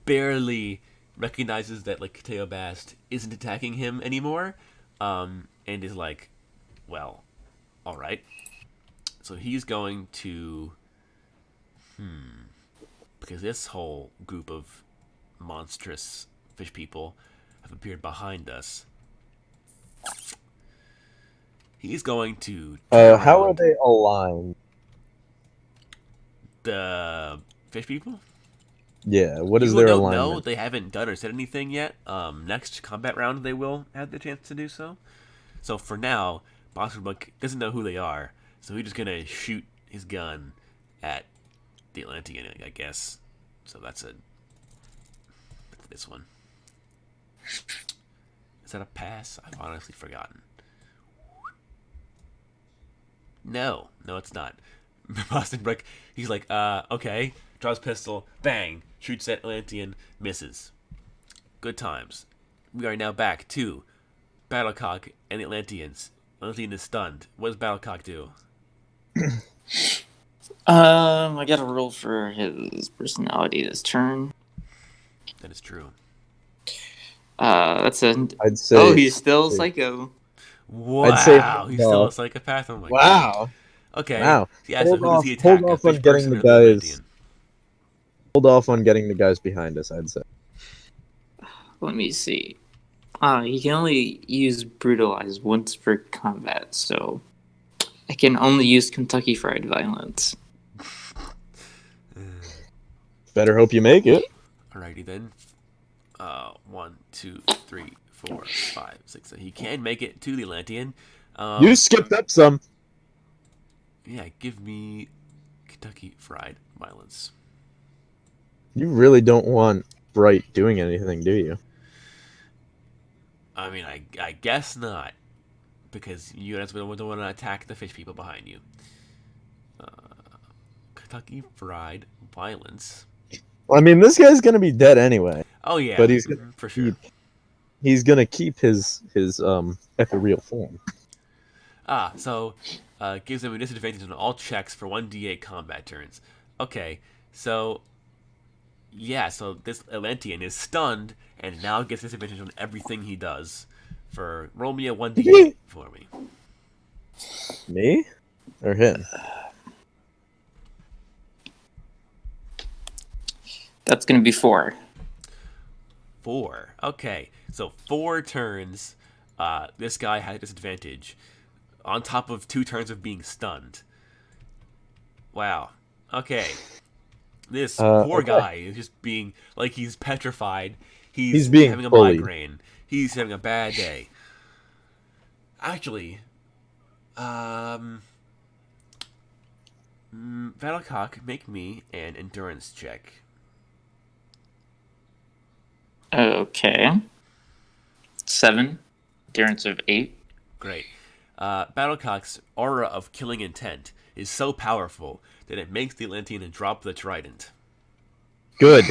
barely recognizes that like Kateo Bast isn't attacking him anymore, and is like, well, all right. So he's going to, because this whole group of monstrous fish people have appeared behind us. He's going to turn How are around. they aligned? The fish people? Yeah, what is You their don't know. alignment? They haven't done or said anything yet. Next combat round, they will have the chance to do so. So for now, Bosswood doesn't know who they are, so he's just gonna shoot his gun at the Atlantean, I guess. So that's this one. Is that a pass? I've honestly forgotten. No, it's not. Boston Brick, he's like, okay. Draws pistol, bang, shoots at Atlantean, misses. Good times. We are now back to Battlecock and the Atlanteans. Atlantean is stunned. What does Battlecock do? I got to roll for his personality this turn. That is true. That's a. I'd say. Oh, he's still psycho. Wow, I'd say he's no. still a psychopath. Oh my god. Wow. Okay. Wow. Yeah. So Hold who does he off- attack? hold A off fish on getting person the or guys- Atlantean? Hold off on getting the guys behind us, I'd say. Let me see. He can only use brutalize once per combat, so I can only use Kentucky Fried Violence. Better hope you make it. Alrighty then. 1, 2, 3, 4, 5, 6. So he can make it to the Atlantean. You skipped up some. Yeah, give me Kentucky Fried Violence. You really don't want Bright doing anything, do you? I mean, I guess not, because you guys don't want to attack the fish people behind you. Kentucky Fried Violence. Well, I mean, this guy's gonna be dead anyway. Oh yeah, But he's gonna for sure. He's gonna keep his ethereal form. So gives him a disadvantage on all checks for 1d8 combat turns. Okay, so yeah, so this Atlantean is stunned and now gets disadvantage on everything he does. For roll me a 1d8 for me. Me or him? That's going to be 4. 4. Okay, so 4 turns. This guy had disadvantage on top of 2 turns of being stunned. Wow. Okay. This poor okay. guy is just being like he's petrified. He's being having a bullied. migraine. He's having a bad day. Actually, Battlecock, make me an endurance check. Okay. 7. Endurance of 8. Great. Battlecock's aura of killing intent is so powerful that it makes the Atlantean drop the trident. Good.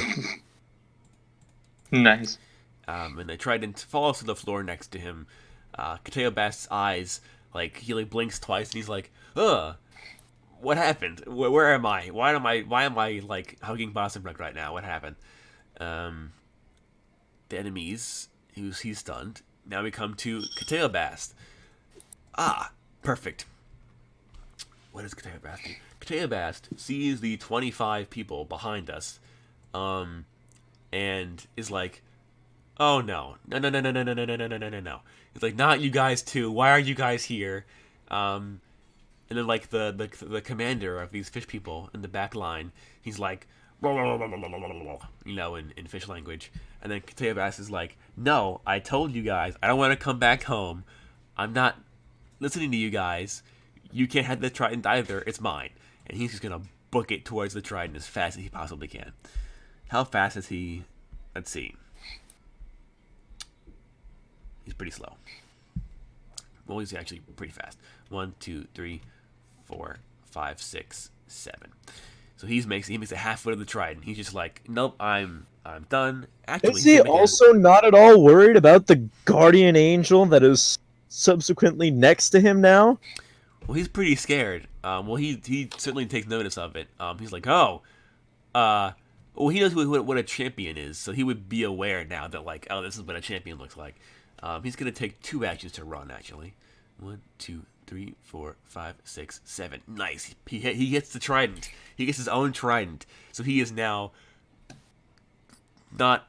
Nice. And the trident falls to the floor next to him. Kateo Bast's eyes, he blinks twice, and he's like, "Ugh, what happened? Where am I? Why am I hugging Bossenbrook right now? What happened?" The enemies, he's stunned. Now we come to Kateo Bast. Perfect. What does Kateo Bast do? Kateo Bast sees the 25 people behind us, and is like, "Oh no. No. It's like, not you guys too. Why are you guys here?" And then the commander of these fish people in the back line, he's like, in fish language. And then Kateo Bast is like, "No, I told you guys, I don't want to come back home. I'm not listening to you guys. You can't have the trident either. It's mine." And he's just gonna book it towards the trident as fast as he possibly can. How fast is he? Let's see. He's pretty slow. Well, he's actually pretty fast. 1, 2, 3, 4, 5, 6, 7. So he makes a half foot of the trident. He's just like, "Nope, I'm done." Actually, Is he also not at all worried about the guardian angel that is subsequently next to him now? Well, he's pretty scared. He certainly takes notice of it. He's like, "Oh, Well, he knows what a champion is, so he would be aware now that, like, oh, this is what a champion looks like. He's going to take 2 actions to run, actually. 1, 2, 3, 4, 5, 6, 7. Nice. He gets the trident. He gets his own trident. So he is now not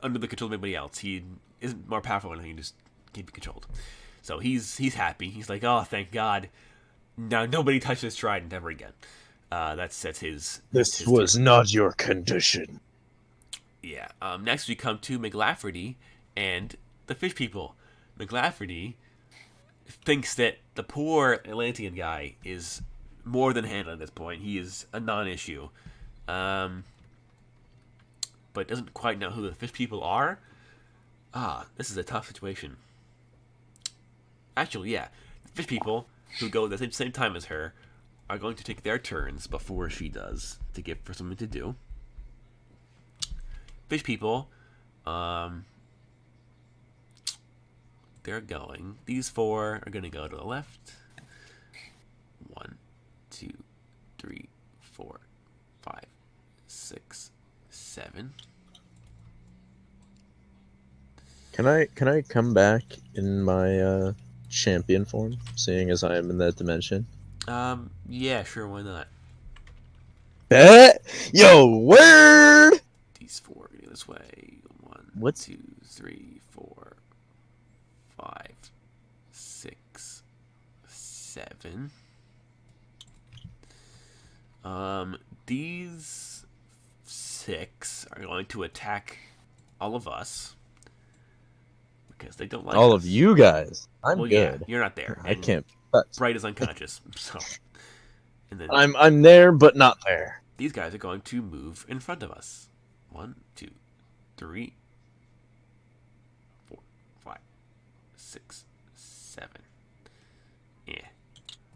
under the control of anybody else. He isn't more powerful and he just can't be controlled. So he's happy. He's like, oh, thank God. Now nobody touches trident ever again. That's his. This his was turn. not your condition. Yeah. Next we come to McLafferty and the fish people. McLafferty thinks that the poor Atlantean guy is more than handled at this point. He is a non-issue. But doesn't quite know who the fish people are. This is a tough situation. Actually, yeah. The fish people, who go at the same time as her, are going to take their turns before she does, to give her something to do. Fish people, they're going. These 4 are going to go to the left. 1, 2, 3, 4, 5, 6, 7. Can I come back in my champion form, seeing as I am in that dimension? Yeah, sure, why not? Bet! Yo, word! These 4 are going to go this way. 1, What's- 2, 3, 4, 5, 6, 7. These 6 are going to attack all of us because they don't like All us. of you guys. I'm Well, good. yeah, you're not there. I and can't. But Bright is unconscious, so. And then I'm there, but not there. these guys are going to move in front of us. 1, 2, 3, 4, 5, 6, 7. Yeah.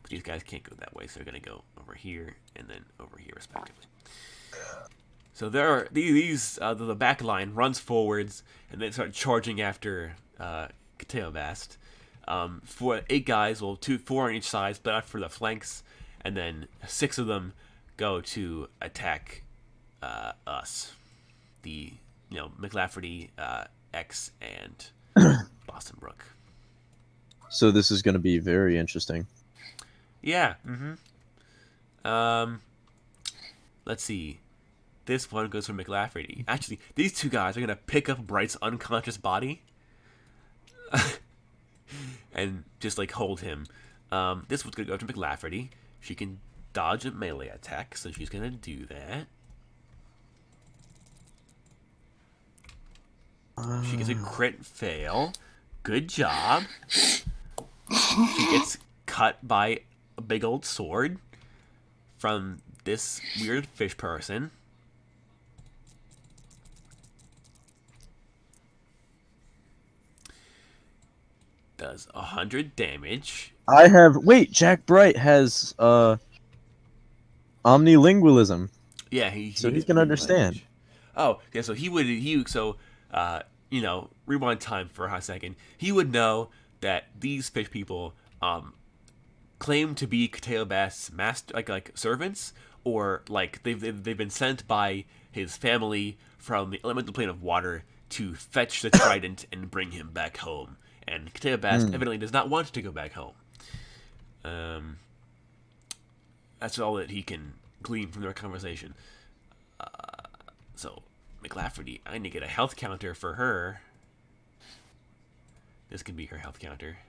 But these guys can't go that way, so they're going to go over here and then over here, respectively. So there are the back line runs forwards and then start charging after Kateobast. 8 guys, well, 4 on each side, split up for the flanks, and then 6 of them go to attack us. The McLafferty, X, and Boston Brook. So this is going to be very interesting. Yeah. Let's see. This one goes for McLafferty. Actually, these 2 guys are gonna pick up Bright's unconscious body and just like hold him. This one's gonna go to McLafferty. She can dodge a melee attack, so she's gonna do that. She gets a crit fail. Good job. She gets cut by a big old sword from this weird fish person. Does 100 damage. I have. Wait, Jack Bright has omnilingualism. Yeah, So he gets can pretty understand. much. Oh, yeah. So rewind time for a hot second. He would know that these fish people claim to be Kateobast's master, like servants, or like they've been sent by his family from the elemental plane of water to fetch the trident and bring him back home. And Kateobast evidently does not want to go back home. That's all that he can glean from their conversation. So, McLafferty, I need to get a health counter for her. This can be her health counter.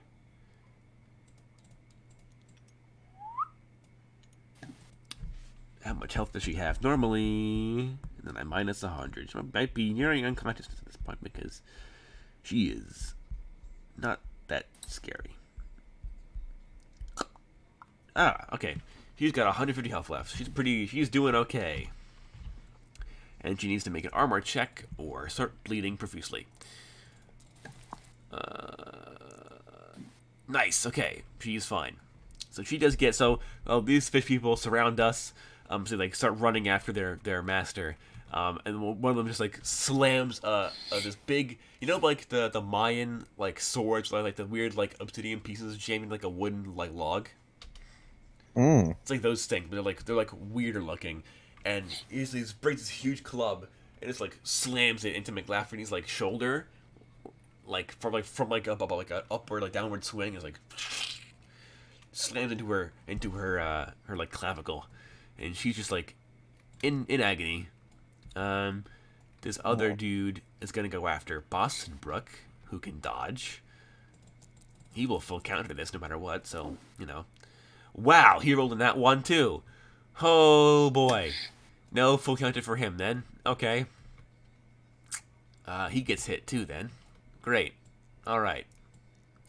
How much health does she have? Normally, and then I minus 100. She might be nearing unconsciousness at this point because she is not that scary. Okay. She's got 150 health left. She's doing okay. And she needs to make an armor check or start bleeding profusely. Nice. Okay. She's fine. So she does get these fish people surround us. So they start running after their master. And one of them just like slams this big, like the Mayan like swords, like the weird like obsidian pieces jammed in like a wooden like log. It's like those things, but they're like weirder looking. and he brings this huge club and just like slams it into McLafferty's like shoulder, like from a upward like downward swing. It's like slams into her like clavicle, and she's just like in agony. This other dude is gonna go after Boston Brook, who can dodge. He will full counter this no matter what. So wow, he rolled in that one too. Oh boy, no full counter for him then. Okay, he gets hit too then. Great. All right,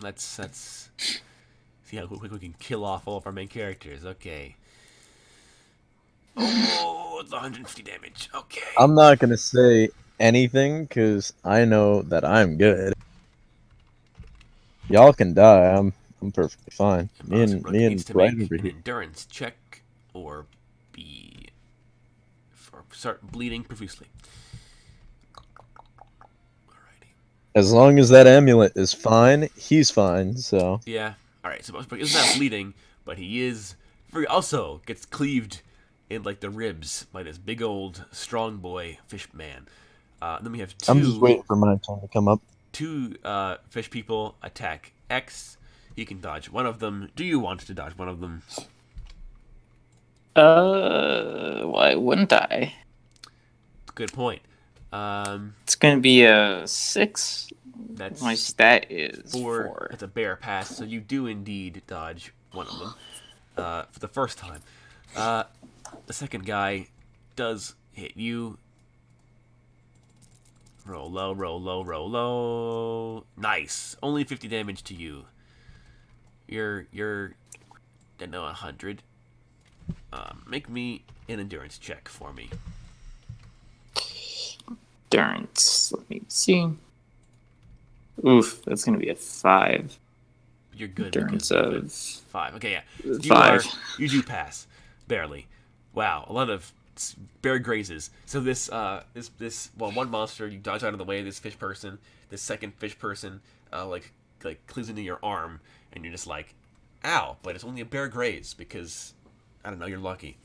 let's see how quick we can kill off all of our main characters. Okay. Oh, it's 150 damage. Okay. I'm not gonna say anything because I know that I'm good. Y'all can die. I'm perfectly fine. Me and needs to Brian make over an here. endurance check or start bleeding profusely. Alrighty. As long as that amulet is fine, he's fine. So Yeah. All right. So Boston isn't that bleeding, but he also gets cleaved in like the ribs by this big old strong boy fish man. Then we have I'm just waiting for my turn to come up. two fish people attack X. He can dodge one of them. Do you want to dodge one of them? Why wouldn't I? Good point. It's gonna be a 6. That's My stat is 4. 4. That's a bear pass, so you do indeed dodge one of them for the first time. The second guy does hit you. Roll low, roll low, roll low. Nice. Only 50 damage to you. You're I know 100. Make me an endurance check for me. Endurance. Let me see. Oof, that's gonna be a 5. You're good. Endurance because of 5. Okay, yeah. 5. You do pass. Barely. Wow, a lot of bear grazes. So this one monster, you dodge out of the way of this fish person. This second fish person like cleaves into your arm, and you're just like, ow, but it's only a bear graze because I don't know, you're lucky.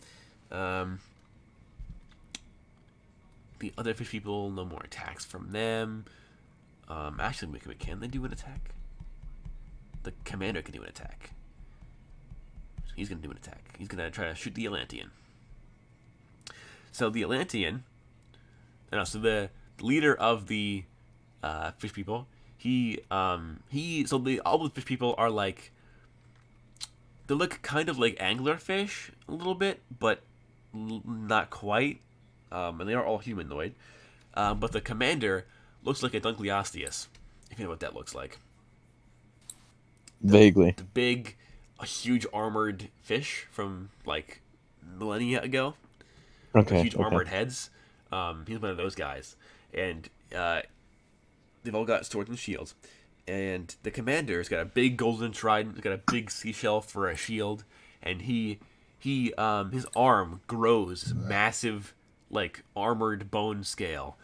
The other fish people, no more attacks from them. Actually, can they do an attack? The commander can do an attack. He's going to do an attack. He's going to try to shoot the Atlantean. So the Atlantean... so the leader of the fish people, all the fish people are like... They look kind of like anglerfish a little bit, but not quite. And they are all humanoid. But the commander looks like a Dunkleosteus, if you know what that looks like. Vaguely. The big, a huge armored fish from like millennia ago. Okay. Huge armored heads. He's one of those guys, and they've all got swords and shields. And the commander's got a big golden trident. He's got a big seashell for a shield, and his arm grows this massive like armored bone scale,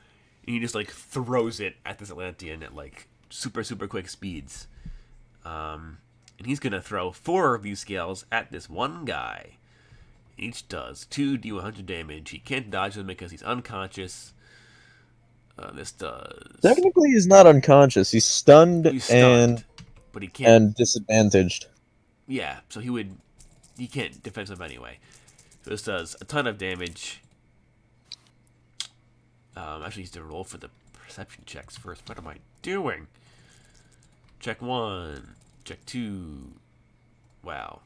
and he just like throws it at this Atlantean at like super quick speeds. And he's gonna throw 4 of these scales at this one guy. Each does 2d100 damage. He can't dodge them because he's unconscious. This does. Technically, he's not unconscious. He's stunned, but he can't. And disadvantaged. Yeah, so he can't defend himself anyway. So this does a ton of damage. Actually, he's to roll for the perception checks first. What am I doing? Check 1. Check 2. Wow.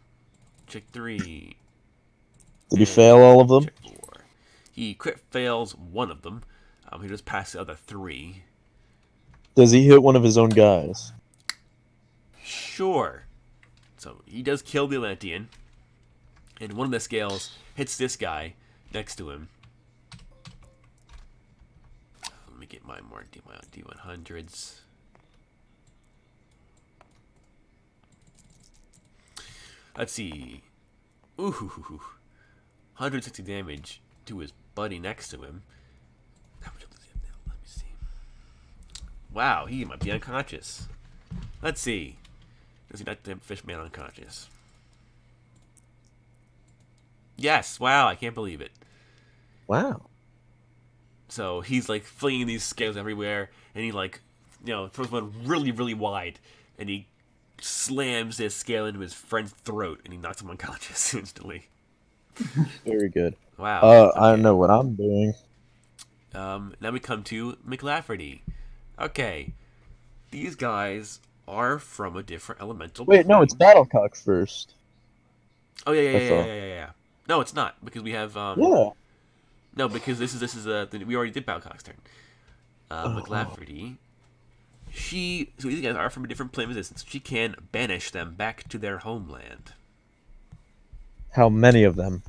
Check 3. Did he fail all of them? Check 4. He crit fails one of them. He just passed the other 3. Does he hit one of his own guys? Sure. So he does kill the Atlantean, and one of the scales hits this guy next to him. Let me get my more D100s. Let's see. Ooh, 160 damage to his buddy next to him. How much does he have now? Let me see. Wow, he might be unconscious. Let's see. Does he knock the fish man unconscious? Yes. Wow, I can't believe it. Wow. So he's like flinging these scales everywhere, and he like, throws one really, really wide, and he slams this scale into his friend's throat, and he knocks him unconscious instantly. Very good. Wow. I don't Okay. know what I'm doing. Now we come to McLafferty. Okay, these guys are from a different elemental Wait, no, it's plane. Battlecock first. Oh yeah, yeah, I yeah, yeah, thought. yeah, yeah, yeah. No, it's not because we have Yeah. no, because this is we already did Battlecock's turn. Oh. McLafferty. So these guys are from a different plane of existence. She can banish them back to their homeland. How many of them?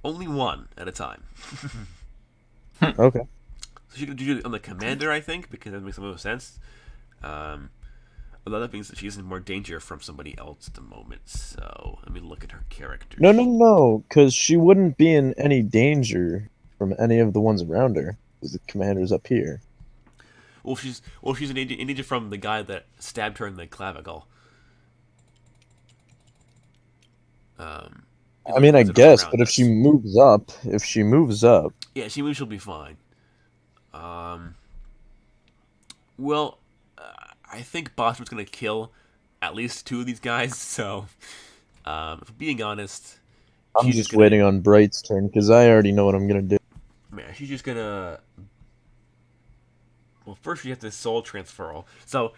Only one at a time. Okay. So she can do it on the commander, I think, because that makes the most sense. Another thing is that she is in more danger from somebody else at the moment. So let me look at her character. No, because she wouldn't be in any danger from any of the ones around her. Because the commander's up here. She's in danger from the guy that stabbed her in the clavicle. I mean, I Is it guess, around but if us? she moves up, Yeah, she moves, she'll be fine. Well, I think Boston's gonna kill at least two of these guys. So, if I'm being honest, I'm she's just just gonna, waiting on Bright's turn because I already know what I'm gonna do. man, she's just gonna. Well, first you have the soul transferal. So,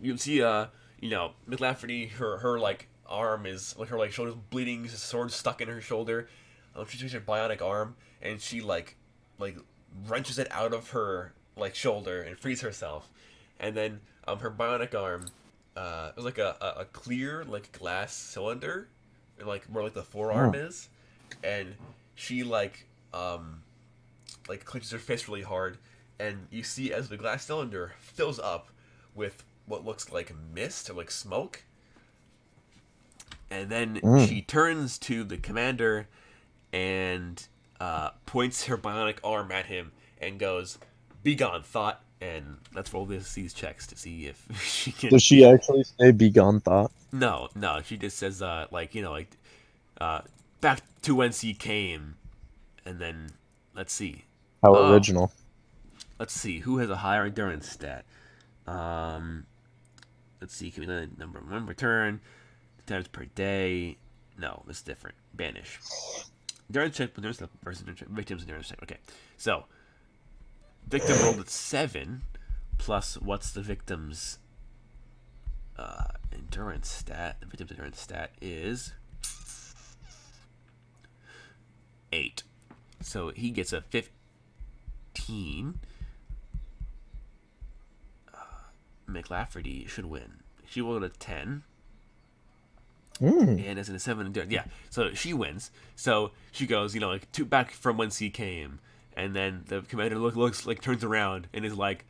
you'll see, McLafferty, her like arm is like her like shoulder's bleeding, a sword stuck in her shoulder. She takes her bionic arm and she like wrenches it out of her like shoulder and frees herself, and then her bionic arm is like a clear like glass cylinder, like where like the forearm Oh. is, and she like clenches her fist really hard, and you see as the glass cylinder fills up with what looks like mist or like smoke, and then Mm. she turns to the commander and points her bionic arm at him and goes, "Be gone, thought." And let's roll these checks to see if she can. Does she actually say "Be gone, thought"? No, no, she just says uh, back to whence he came, and then let's see. How Oh, original. let's see who has a higher endurance stat. Um, let's see. Can we let number one return times per day? No, it's different. Banish. Endurance check versus victim's endurance check. Okay, so victim rolled at 7, plus what's the victim's endurance stat? The victim's endurance stat is 8. So he gets a 15. McLafferty should win. She rolled a 10. Mm. And as in a 7 endurance. Yeah, so she wins. So she goes, like back from whence he came. And then the commander looks like turns around and is like,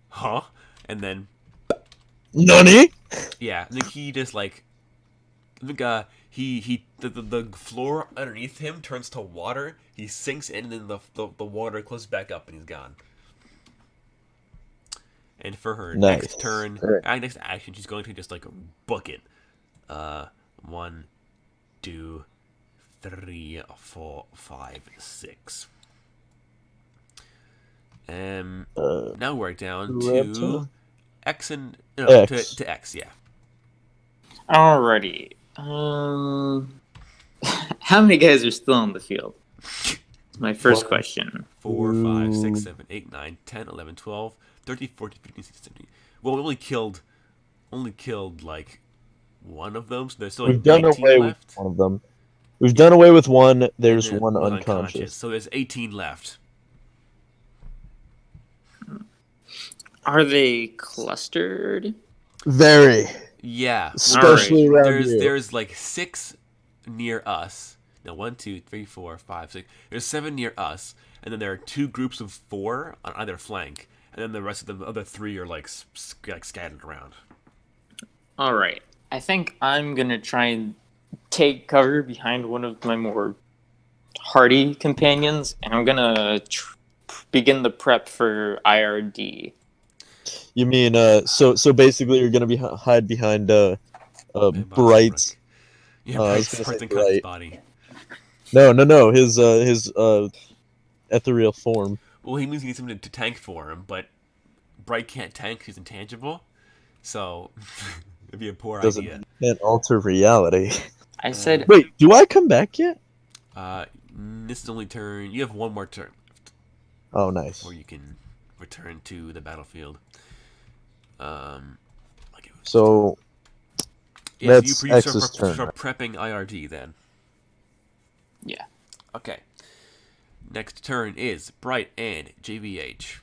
huh? And then Nani? yeah, I think he just like I think the floor underneath him turns to water. He sinks in, and then the water closes back up, and he's gone. And for her Nice. next turn, Great. next action, she's going to just like book it. 1, 2, 3, 4, 5, 6. Now we're down to X and no, X. to X, yeah. Alrighty. How many guys are still on the field? My first question. 4, 5, 6, 7, 8, 9, 10, 11, 12, 13, 14, 15, 16, 17. Well, we only killed like one of them, so there's still like We've done 19 away left. with one of them. We've done away with one. There's And then one unconscious. So there's 18 left. Are they clustered? Very. Yeah, Especially around there's you. there's like 6 near us. No, 1, 2, 3, 4, 5, 6. There's 7 near us, and then there are 2 groups of 4 on either flank, and then the rest of the other 3 are like scattered around. Alright. I think I'm gonna try and take cover behind one of my more hardy companions, and I'm gonna begin the prep for IRD. You mean so basically you're gonna hide behind Bright's. Yeah, I was Bright's gonna say unconscious Bright. body. No. His ethereal form. Well, he means he needs someone to tank for him, but Bright can't tank. He's intangible, so it'd be a poor idea. Can't alter reality. I said, Wait, do I come back yet? This is only turn. You have one more turn Oh, nice. before you can return to the battlefield. So Yeah, that's so you X's turn. start prepping IRD then. yeah. Okay. Next turn is Bright and JVH.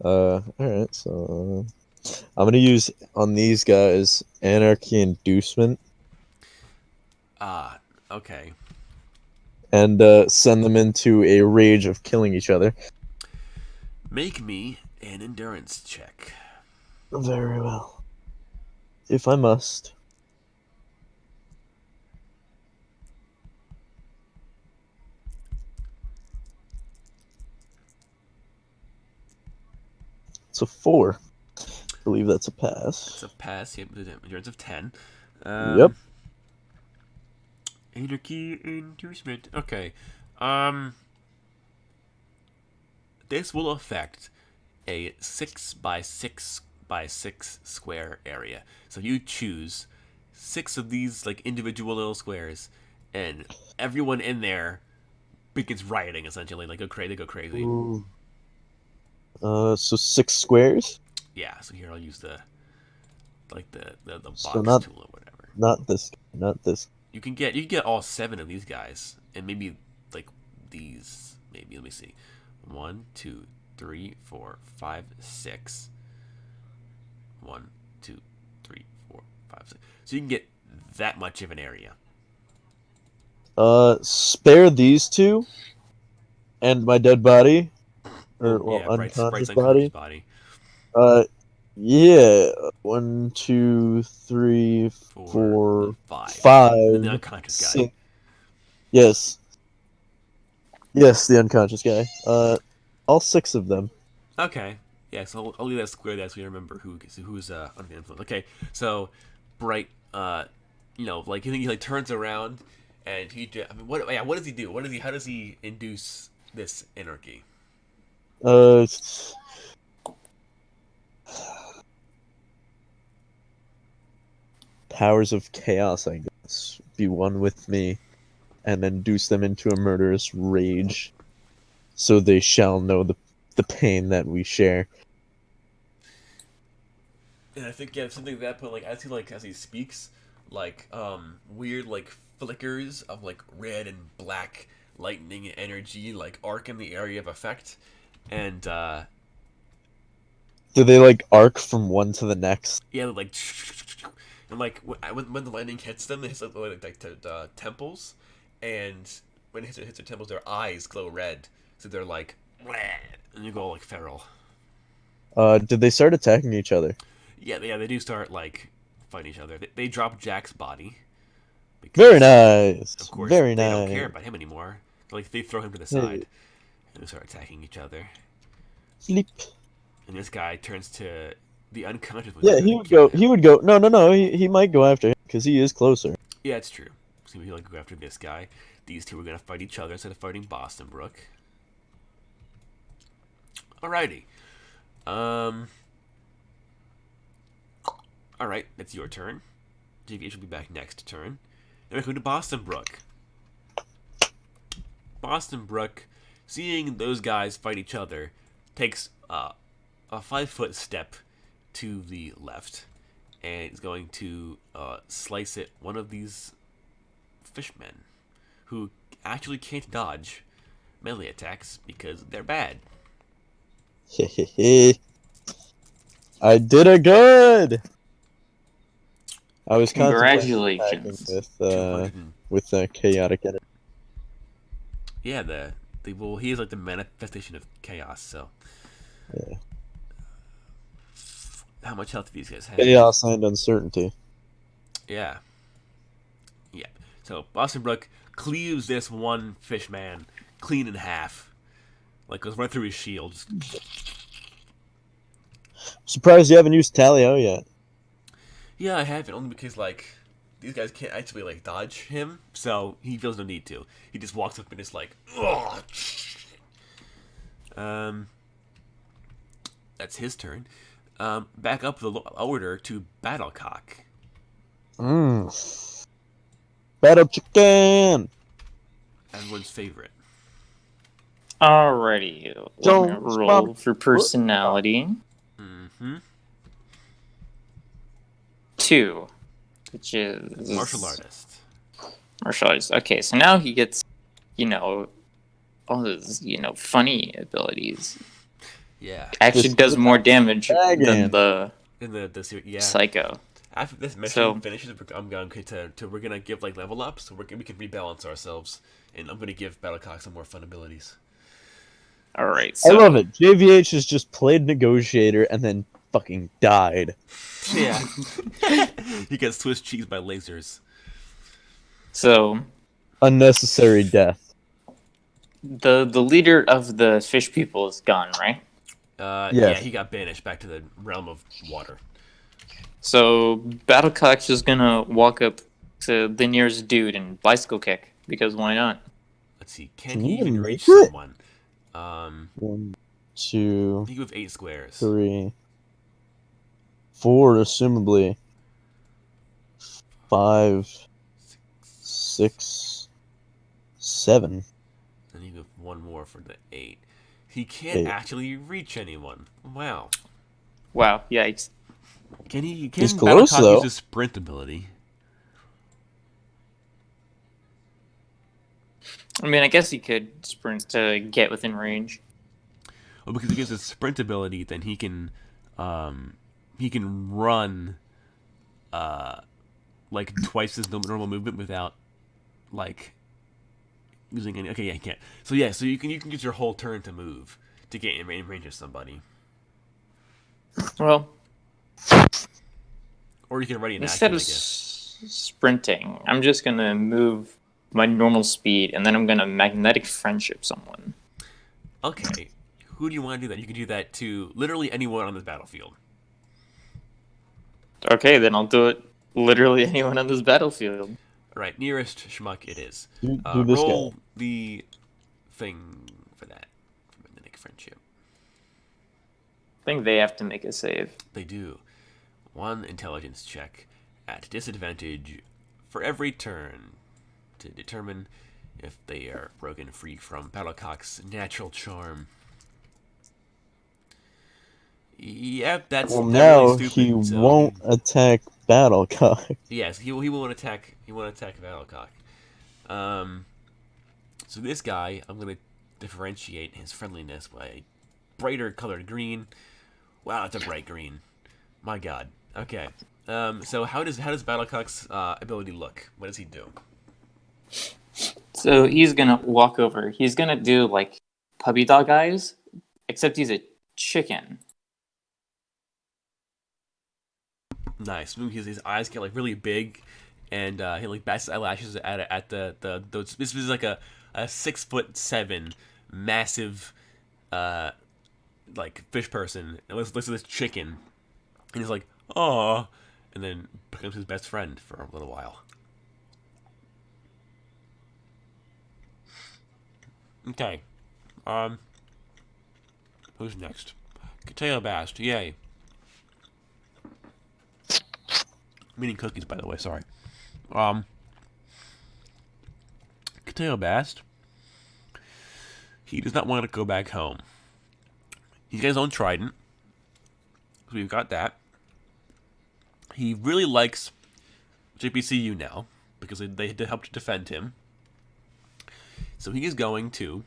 Alright, so I'm gonna use on these guys Anarchy Inducement Ah, okay. and send them into a rage of killing each other. Make me an endurance check. Very well. If I must. It's a 4. I believe that's a pass. It's a pass. You have an endurance of 10. Yep. Anarchy inducement. Okay. This will affect a 6 by 6 by 6 square area. So you choose 6 of these like individual little squares, and everyone in there begins rioting essentially. Like they go crazy. Ooh. So 6 squares? Yeah. So here I'll use the box So not- tool or whatever. Not this. You can get all 7 of these guys, and maybe like these. Maybe let me see. 1, 2, 3, 4, 5, 6. 1, 2, 3, 4, 5, 6. So you can get that much of an area. Spare these 2 and my dead body. Or Bright's unconscious unconscious body. body. Yeah. 1, 2, 3, 4, 5. And the unconscious guy. 6. Yes. Yes, the unconscious guy. All 6 of them. Okay. Yeah, so I'll leave that square there so we remember who's under the influence. Okay, so Bright, like he like turns around and what does he do? How does he induce this anarchy? Powers of chaos, I guess. Be one with me, and induce them into a murderous rage, so they shall know the pain that we share. And I think something like that. But as he speaks, weird flickers of red and black lightning energy arc in the area of effect, and Do they arc from one to the next? yeah, and when the lightning hits them, it hits the temples, and when it hits their temples, their eyes glow red, so they're like, "Bleh," and you go feral. Did they start attacking each other? Yeah, they do start fighting each other. They drop Jack's body. Very nice. Of course, Very they nice. don't care about him anymore. They throw him to the side, and they start attacking each other. Sleep. And this guy turns to the unconscious one. Yeah, he would go. He would go. No. He might go after him because he is closer. Yeah, it's true. So he'll go after this guy. These two are gonna fight each other instead of fighting Boston Brook. Alrighty. Alright, it's your turn. JVH will be back next turn. Then we're going to Boston Brook. Boston Brook, seeing those guys fight each other, takes a 5-foot step to the left, and is going to slice at one of these fishmen, who actually can't dodge melee attacks because they're bad. I did a good. I was Congratulations. with chaotic energy. Yeah, he is the manifestation of chaos. So, yeah. How much health do these guys have? Chaos and uncertainty. Yeah. So Boston Brook cleaves this one fish man clean in half, goes right through his shield. Surprised you haven't used Talio yet. Yeah, I haven't, only because these guys can't actually like dodge him, so he feels no need to. He just walks up and is like, ugh. That's his turn. Back up the order to Battlecock. Battle chicken. Everyone's favorite. Alrighty, let me roll for personality. Mm-hmm. 2, which is Martial artist. Martial artist. Okay, so now he gets, all his, funny abilities. Yeah. Actually does more damage than the yeah. Psycho. After this mission finishes, we're gonna give like level up, so we can rebalance ourselves, and I'm gonna give Battlecock some more fun abilities. All right, so I love it. JVH has just played negotiator and then fucking died. Yeah. He gets Swiss cheese by lasers. So unnecessary death. The leader of the fish people is gone, right? Yes. Yeah, he got banished back to the realm of water. So Battlecock's just gonna walk up to the nearest dude and bicycle kick, because why not? Let's see, can he even reach someone? 1, 2. He with 8 squares. 3, 4, assumably. 5, 6, 7. And he with 1 more for the 8. He can't actually reach anyone. Wow. Wow, yikes. Can He's close, Battlecock though. use his sprint ability? I mean, I guess he could sprint to get within range. Well, because he gives his sprint ability, then he can run like twice his normal movement without like using any. Okay, yeah, he can't. So yeah, so you can use your whole turn to move to get in range of somebody, Well, or you can ready an instead action, of I guess. sprinting, I'm just gonna move my normal speed, and then I'm gonna magnetic friendship someone. Okay, who do you want to do that? You can do that to literally anyone on this battlefield. Okay, then I'll do it literally anyone on this battlefield. All right, nearest schmuck it is. Do this Roll guy. the thing for that. For magnetic friendship. I think they have to make a save. They do. 1 intelligence check at disadvantage for every turn to determine if they are broken free from Battlecock's natural charm. Yep, that's Well, really now stupid. he So won't attack Battlecock. Yes, he won't attack. He won't attack Battlecock. So this guy, I'm gonna differentiate his friendliness by a brighter colored green. Wow, it's a bright green. My God. Okay. So how does Battlecock's ability look? What does he do? So he's gonna walk over. He's gonna do like puppy dog eyes, except he's a chicken. Nice. His eyes get like really big, and he like bats his eyelashes at the this is like a 6'7" massive like fish person, and looks at this chicken, and he's like, oh, and then becomes his best friend for a little while. Okay. Who's next? Kateo Bast, yay. Meaning cookies, by the way, sorry. Kateo Bast, he does not want to go back home. He's got his own trident, so we've got that. He really likes JPCU now, because they helped defend him. So he is going to...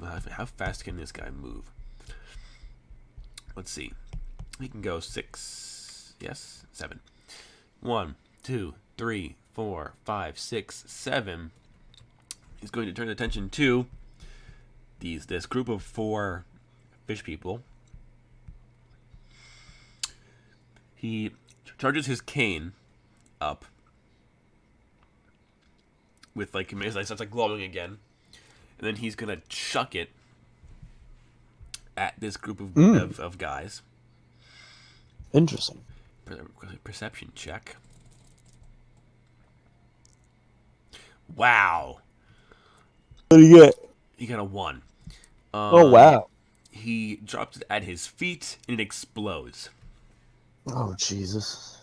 how fast can this guy move? Let's see. He can go 6... Yes? 7. 1, 2, 3, 4, 5, 6, 7. He's going to turn attention to this group of 4 fish people. He charges his cane up with like his eyes starts like glowing again, and then he's gonna chuck it at this group of guys. Interesting. Perception check. Wow. What do you get? He got a 1. Oh wow. He drops it at his feet and it explodes. Oh Jesus.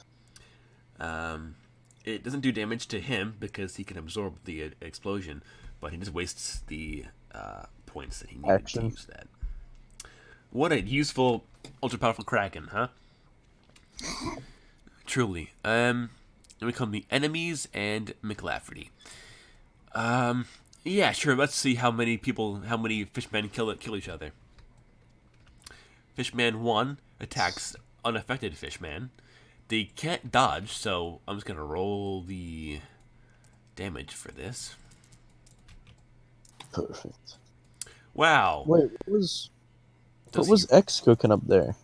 It doesn't do damage to him because he can absorb the explosion, but he just wastes the points that he needed Action. to use that. What a useful, ultra powerful Kraken, huh? Truly. Then we come the enemies and McLafferty. Yeah, sure. Let's see how many fishmen kill each other. Fishman 1 attacks unaffected Fishman. They can't dodge, so I'm just gonna roll the damage for this. Perfect. Wow. Wait, what was X cooking up there?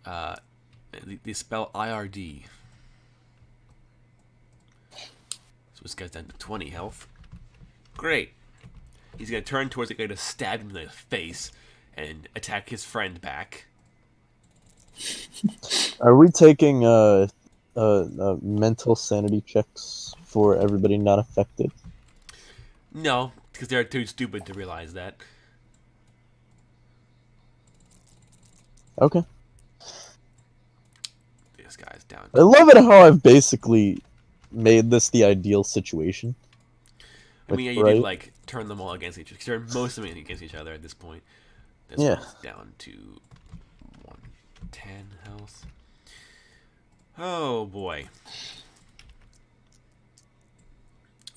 They spell IRD. So this guy's down to 20 health. Great. He's gonna turn towards the guy to stab him in the face and attack his friend back. Are we taking mental sanity checks for everybody not affected? No, because they're too stupid to realize that. Okay. This guy's down. I love it how I've basically made this the ideal situation. I mean, yeah, you need to, like, turn them all against each other. Because they're most of them against each other at this point. This one's down to 110 health. Oh, boy.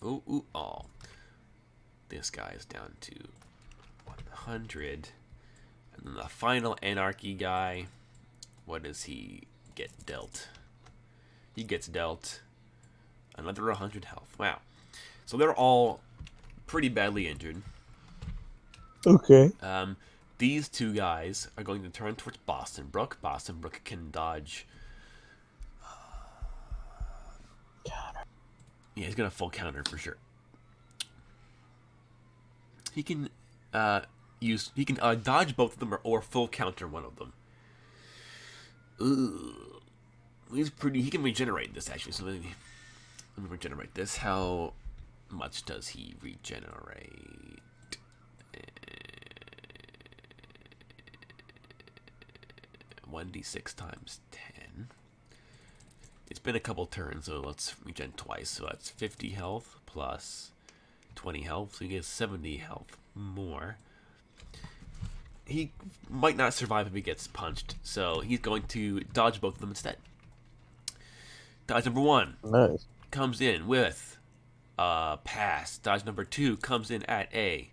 Ooh, oh. This guy is down to 100. And then the final Anarchy guy, what does he get dealt? He gets dealt another 100 health. Wow. So they're all pretty badly injured. Okay. These two guys are going to turn towards Boston Brook. Boston Brook can dodge. Counter. Yeah, he's gonna full counter for sure. He can dodge both of them or full counter one of them. Ooh, he's pretty. He can regenerate this actually. So let me regenerate this. How much does he regenerate? 1d6 times 10. It's been a couple turns, so let's regen twice. So that's 50 health plus 20 health, so he gets 70 health more. He might not survive if he gets punched, so he's going to dodge both of them instead. Dodge number 1 Nice. comes in with pass. Dodge number 2 comes in at a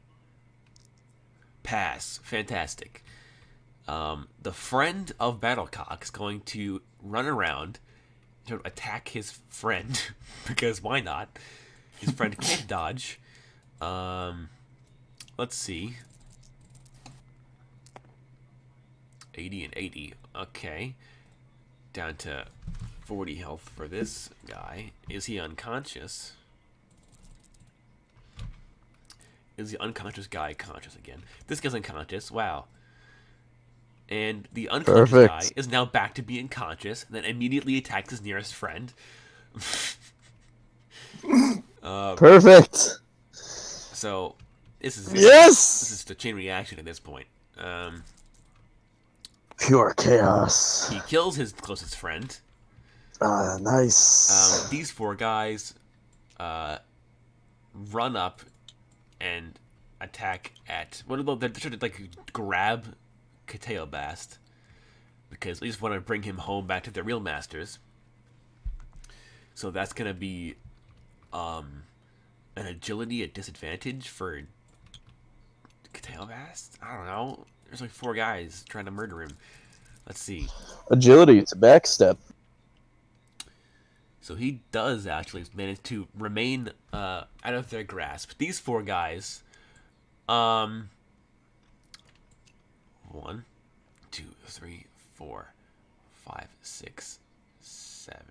pass. Fantastic. The friend of Battlecock is going to run around to attack his friend because why not? His friend can't dodge. Let's see. 80 and 80. Okay. Down to 40 health for this guy. Is he unconscious? Is the unconscious guy conscious again? This guy's unconscious. Wow. And the unconscious guy is now back to being conscious, and then immediately attacks his nearest friend. Perfect. So this is Yes. This is the chain reaction at this point. Pure chaos. He kills his closest friend. Nice. These 4 guys run up and attack at they're trying to like grab Kode because they just want to bring him home back to their real masters. So that's gonna be an agility at disadvantage for Kode. I don't know. There's like 4 guys trying to murder him. Let's see. Agility. It's a backstep. So he does actually manage to remain out of their grasp. These 4 guys, 1, 2, 3, 4, 5, 6, 7.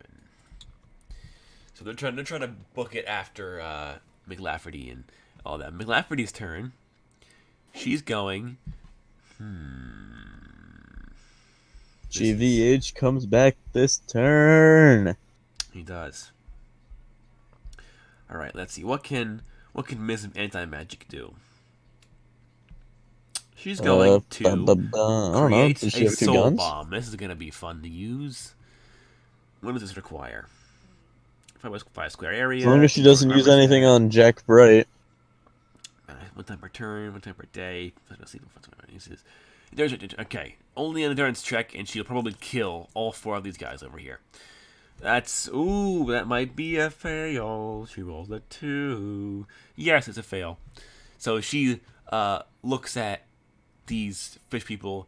So they're trying to book it after McLafferty and all that. McLafferty's turn. She's going. GVH comes back this turn. He does. All right, let's see. What can What can Miss Anti-Magic do? She's going to I don't know. create Does she a have two soul guns? bomb. This is going to be fun to use. What does this require? 5 square area. As long as she doesn't use anything on Jack Bright. 1 time per turn, 1 time per day. Let's see what uses. Okay, only an endurance check, and she'll probably kill all 4 of these guys over here. That might be a fail. She rolls a 2. Yes, it's a fail. So she looks at these fish people,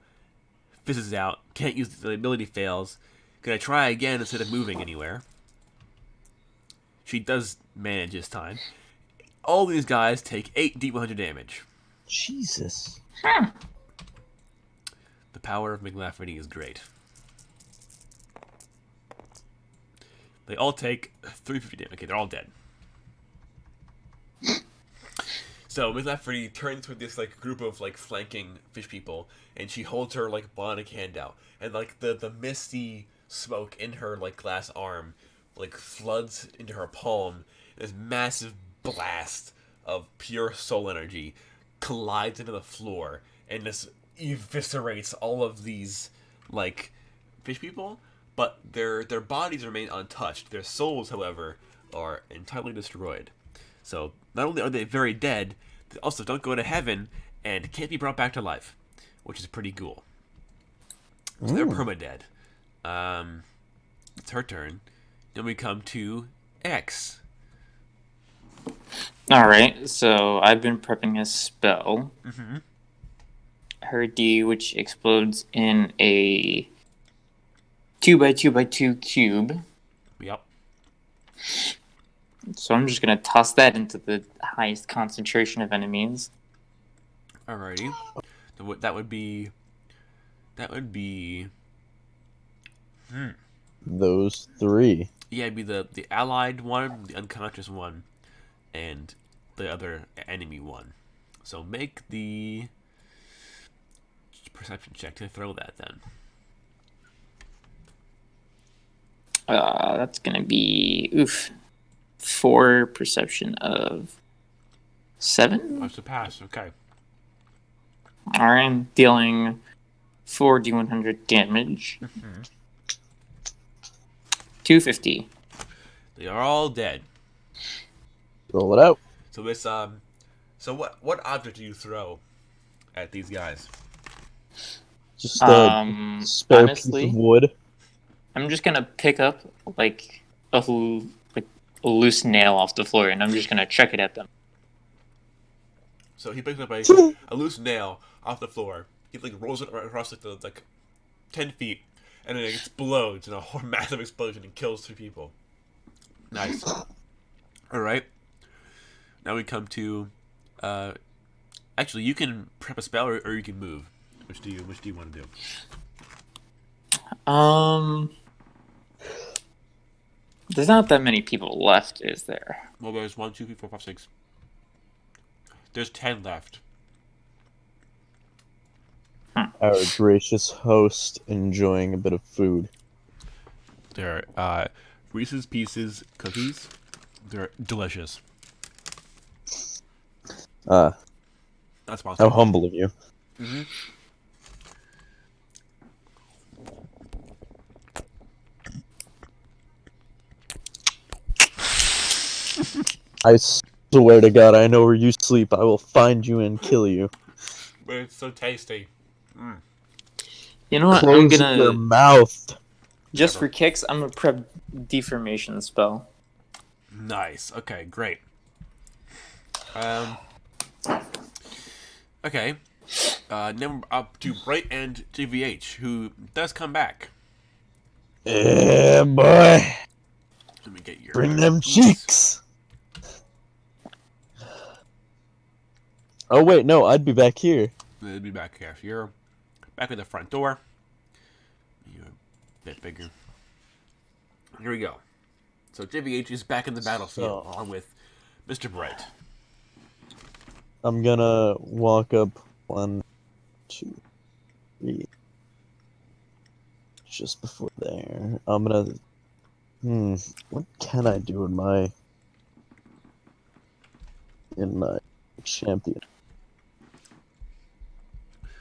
fizzes out, can't use the ability, fails. Gonna try again instead of moving anywhere. She does manage this time. All these guys take 8 D100 damage. Jesus. The power of McLafferty is great. They all take 350 damage. Okay, they're all dead. So McLafferty turns with this group of flanking fish people, and she holds her bionic hand out, and the misty smoke in her glass arm floods into her palm. This massive blast of pure soul energy collides into the floor and just eviscerates all of these fish people, but their bodies remain untouched. Their souls, however, are entirely destroyed. So not only are they very dead, they also don't go to heaven and can't be brought back to life, which is pretty cool. So they're permadead. It's her turn. Then we come to X. Alright, so I've been prepping a spell. Mm-hmm. Her D, which explodes in a 2x2x2 cube. Yep. So I'm just gonna toss that into the highest concentration of enemies. Alrighty. That would be. Those 3. Yeah, it'd be the allied one, the unconscious one, and the other enemy one. So make the perception check to throw that then. That's gonna be 4 perception of 7. That's a pass. Okay. Alright, I'm dealing 4 D100 damage. 250. They are all dead. Roll it out. So this so what object do you throw at these guys? Just a spare honestly, piece of wood. I'm just gonna pick up a loose nail off the floor, and I'm just gonna chuck it at them. So he picks up a loose nail off the floor. He rolls it across the 10 feet, and then it explodes in a massive explosion and kills 3 people. Nice. All right. Now we come to. Actually, you can prep a spell or you can move. Which do you want to do? There's not that many people left, is there? Well, there's 1, 2, 3, 4, 5, 6. There's 10 left. Our gracious host enjoying a bit of food. They're Reese's Pieces cookies. They're delicious. That's possible. How humble of you. Mm-hmm. I swear to God, I know where you sleep. I will find you and kill you. But it's so tasty. Mm. You know what? Close I'm gonna your mouth. just for kicks. I'm gonna prep deformation spell. Nice. Okay, great. Okay. Now we're up to Bright and JVH, who does come back. Yeah, boy. Let me get your Bring them piece. cheeks. Oh, wait, no, I'd be back here. They'll be back here. So you're back at the front door. You're a bit bigger. Here we go. So JVH is back in the battlefield along with Mr. Bright. I'm gonna walk up 1, 2, 3. Just before there. I'm gonna... what can I do in my... in my champion?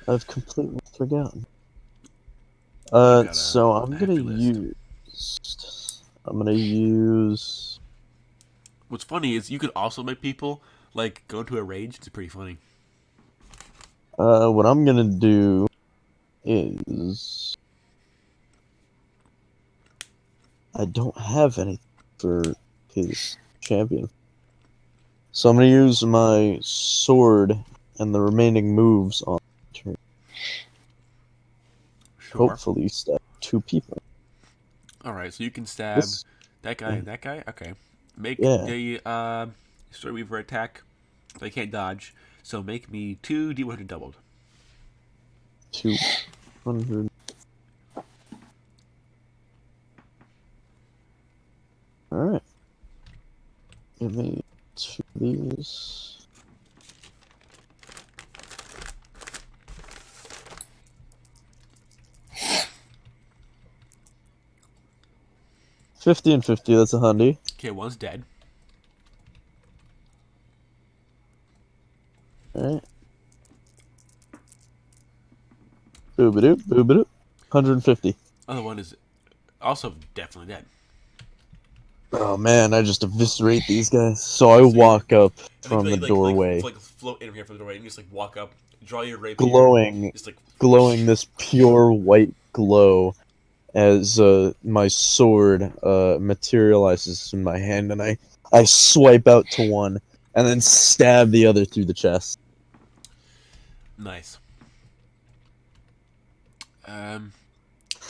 I've completely forgotten. So I'm gonna use. What's funny is you could also make people like go into a rage. It's pretty funny. What I'm gonna do is I don't have anything for his champion, so I'm gonna use my sword and the remaining moves on turn. Sure. Hopefully, stab 2 people. All right, so you can stab This, that guy. That guy. Okay. Make Yeah. the Sword Weaver attack. They can't dodge. So make me 2 D100 doubled. 200. All right. Give me 2 of these. $50 and $50. That's $100. Okay, one's dead. All right. Boop-a-doop, boop-a-doop. 150. Other one is also definitely dead. Oh man, I just eviscerate these guys. So I walk up from the doorway, Like float in here from the doorway, and just like walk up, draw your rapier, glowing just like this pure white glow as my sword materializes in my hand, and I swipe out to one and then stab the other through the chest. Nice.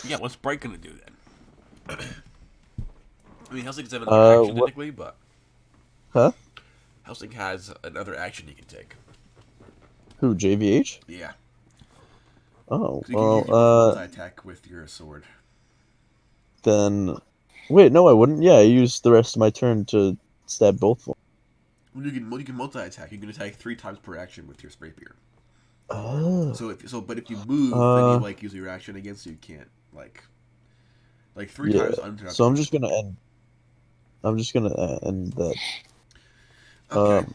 Yeah, what's Bright gonna do then? I mean, Helsing doesn't have another action technically, but Helsing has another action he can take. Who, JVH? Yeah. Oh, You can use multi-attack with your sword. Then, wait, no, I wouldn't. Yeah, I use the rest of my turn to stab both of them. Well, you can multi-attack. You can attack 3 times per action with your rapier. Oh. But if you move and you like use your action against you can't like 3 times uninterrupted. So I'm just gonna end that. Okay.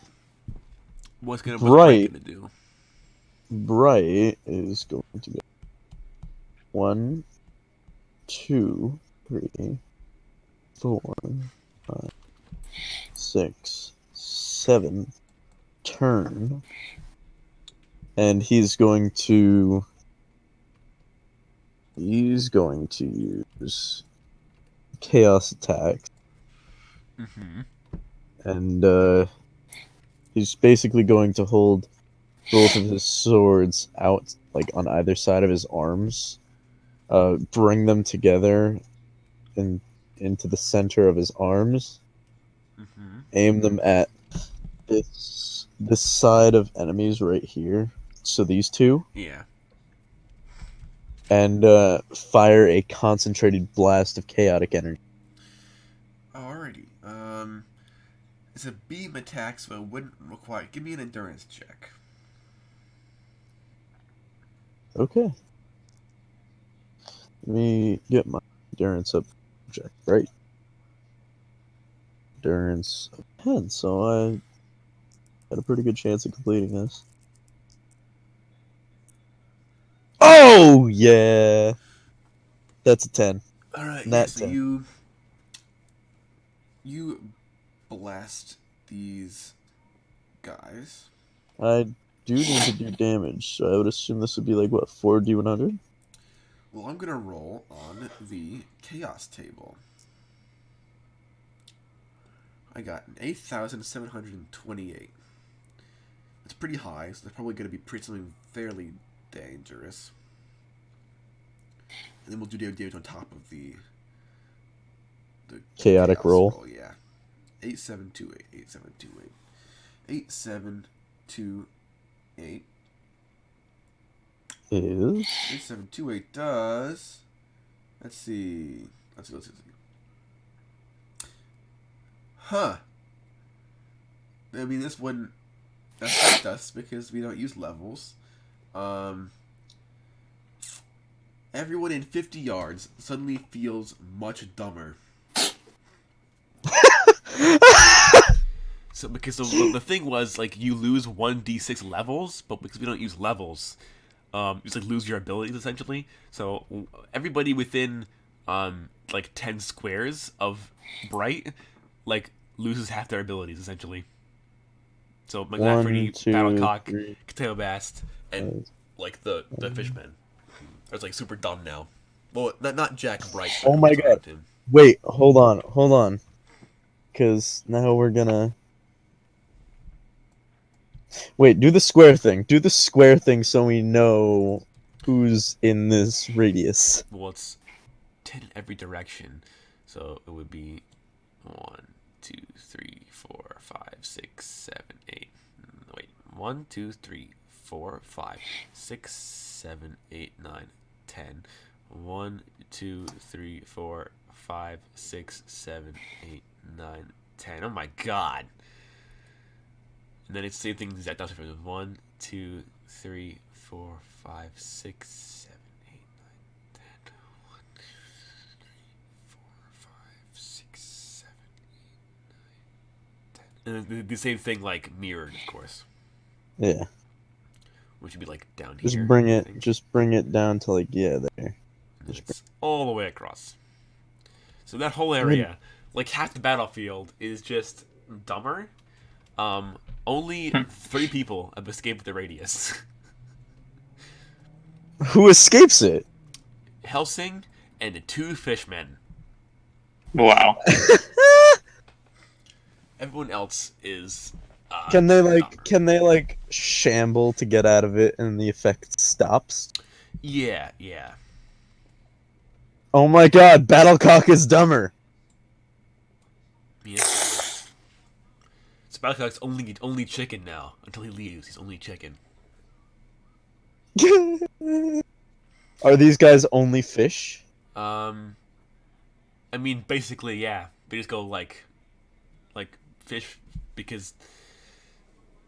What's Bright gonna do? Bright is going to go 1, 2, 3, 4, 5, 6, 7 turn, and he's going to use chaos attacks. Mm-hmm. And he's basically going to hold both of his swords out, like on either side of his arms, bring them together into the center of his arms, aim them at this side of enemies right here. So these two. Yeah. And fire a concentrated blast of chaotic energy. Alrighty. It's a beam attack, so it wouldn't require. Give me an endurance check. Okay. Let me get my endurance up. Check, right? Endurance of 10, so I had a pretty good chance of completing this. Oh, yeah! That's a 10. Alright, yeah, so 10. you blast these guys. I do need to do damage, so I would assume this would be like, what, 4d100? Well, I'm gonna roll on the chaos table. I got an 8,728. It's pretty high, so they're probably gonna be something fairly dangerous. And then we'll do damage on top of the chaotic roll. Yeah. 8728. 8728. 8728. Is 8728 does. Let's see. Let's see. Huh. I mean, this wouldn't affect us because we don't use levels. Everyone in 50 yards suddenly feels much dumber. So because the thing was like you lose 1d6 levels, but because we don't use levels, you just like lose your abilities essentially. So everybody within like 10 squares of bright like loses half their abilities essentially. So McLafferty, 1, 2, Battlecock, 3. Kateo Bast, and like the fishmen. It's like super dumb now. Well, not Jack Bright. But Oh my who's god! around him. Wait, hold on, because now we're gonna wait. Do the square thing. Do the square thing so we know who's in this radius. Well, it's 10 in every direction, so it would be 1, 2, 3, 4, 5, 6, 7, 8. Wait, 1, 2, 3, 4, 5, 6, 7, 8, 9, 10. 1, 2, 3, 4, 5, 6, 7, 8, 9, 10. Oh my god! And then it's the same thing as that. 1, 2, 3, 4, 5, 6, 7, 8, 9, 10. 1, 2, 3, 4, 5, 6, 7, 8, 9, 10. And then the same thing like mirrored, of course. Yeah. Which would be like down Just here. bring it. Just bring it down to like there. And it's all the way across. So that whole area, like half the battlefield, is just dumber. Only 3 people have escaped the radius. Who escapes it? Helsing and the 2 fishmen. Wow. Everyone else is. Can they dumber. shamble to get out of it and the effect stops? Yeah. Oh my god, Battlecock is dumber. Yeah. So Battlecock's only chicken now until he leaves. He's only chicken. Are these guys only fish? I mean, basically, yeah. They just go like fish because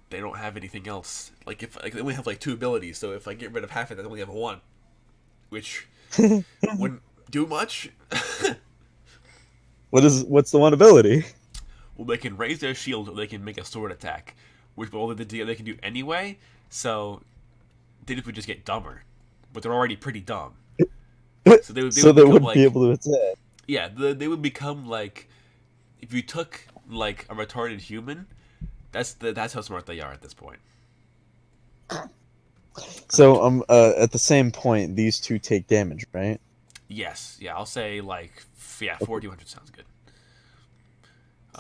they don't have anything else. Like if they only have like 2 abilities, so if I get rid of half of it, they only have 1, which wouldn't do much. What's the one ability? Well, they can raise their shield or they can make a sword attack, which all they can do anyway. So they would just get dumber, but they're already pretty dumb. So they wouldn't be able to attack. Yeah, they would become like if you took like a retarded human. That's how smart they are at this point. So at the same point, these 2 take damage, right? Yes, yeah, I'll say like 4,200 sounds good.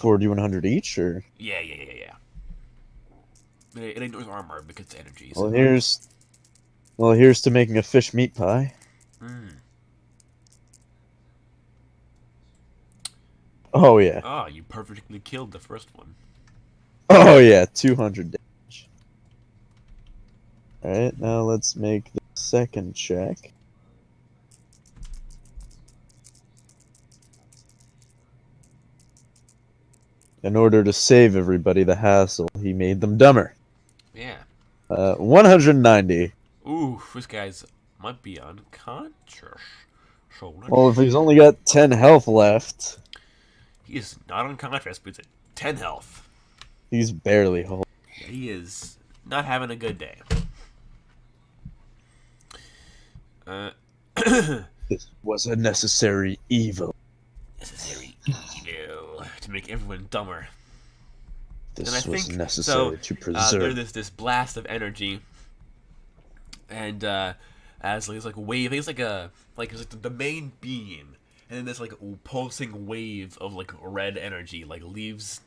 4,100 each, or Yeah. It ignores armor because it's energy. So. Well, here's to making a fish meat pie. Oh yeah. Oh, you perfectly killed the first one. Oh yeah, 200 damage. All right, now let's make the second check. In order to save everybody the hassle, he made them dumber. Yeah. 190. Ooh, this guy's might be unconscious. So Well, if he's only got 10 health left, he is not unconscious, but he's at 10 health. he's barely holding. Yeah, he is not having a good day. This was a necessary evil. Necessary evil to make everyone dumber. This was necessary to preserve. There's this blast of energy, and as he's like wave, it's like the main beam, and then this like pulsing wave of like red energy like leaves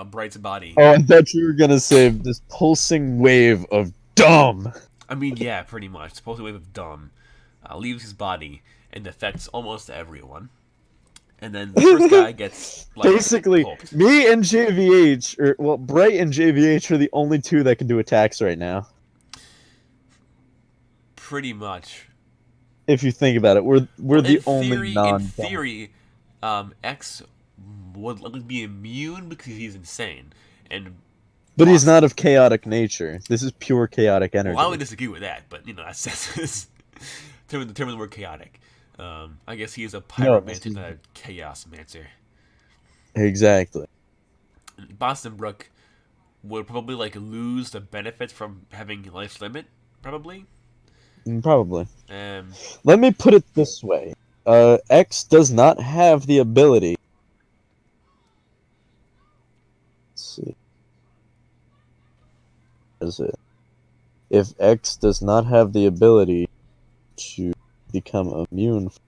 Bright's body. Oh, I thought you were gonna say this pulsing wave of dumb. I mean, yeah, pretty much. This pulsing wave of dumb leaves his body and affects almost everyone. And then the first guy gets like basically pulped. me and JVH, Bright and JVH are the only 2 that can do attacks right now. Pretty much. If you think about it, we're the only non. In theory, X would be immune because he's insane, But he's not of chaotic nature. This is pure chaotic energy. Well, I would disagree with that, but that's determine the word chaotic. I guess he is a pyromancer, not a chaos mancer. Exactly. Boston Brook would probably like lose the benefits from having life limit. Probably. Probably. Um. Let me put it this way. X does not have the ability. Let's see. Is it? If X does not have the ability to become immune from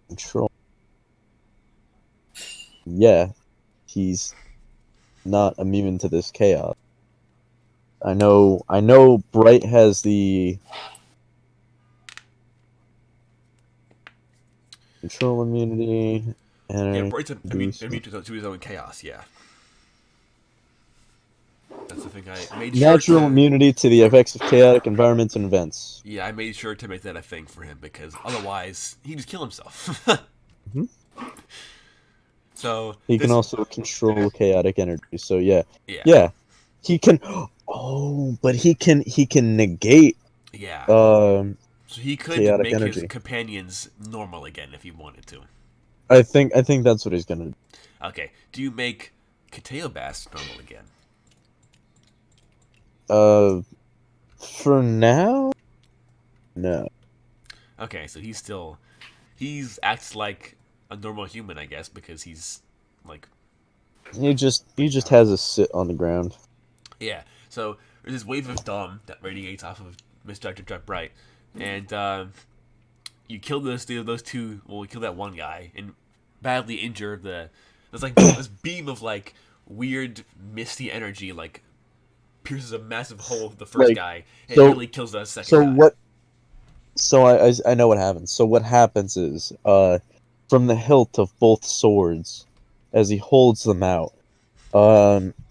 control, yeah, he's not immune to this chaos. I know Bright has the control immunity. Yeah, And Bright's immune to his own chaos. Yeah. That's the thing I made sure natural to. immunity to the effects of chaotic environments and events. Yeah, I made sure to make that a thing for him because otherwise he'd just kill himself. Mhm. So He this, can also control chaotic energy. So yeah, yeah, he can. Oh, but he can negate yeah. um So he could chaotic make his energy. companions normal again if he wanted to. I think that's what he's gonna do. Okay, do you make Bass normal again? For now, no. Okay, so he's acts like a normal human, I guess, because he's like He just has a sit on the ground. yeah. So there's this wave of dumb that radiates off of Mr. Dr. Bright, and you kill those two. Well, we kill that one guy and badly injure the. There's like this beam of like weird misty energy like pierces a massive hole with the first Like, guy and so nearly kills the second so guy. what? So I know what happens. So what happens is from the hilt of both swords, as he holds them out,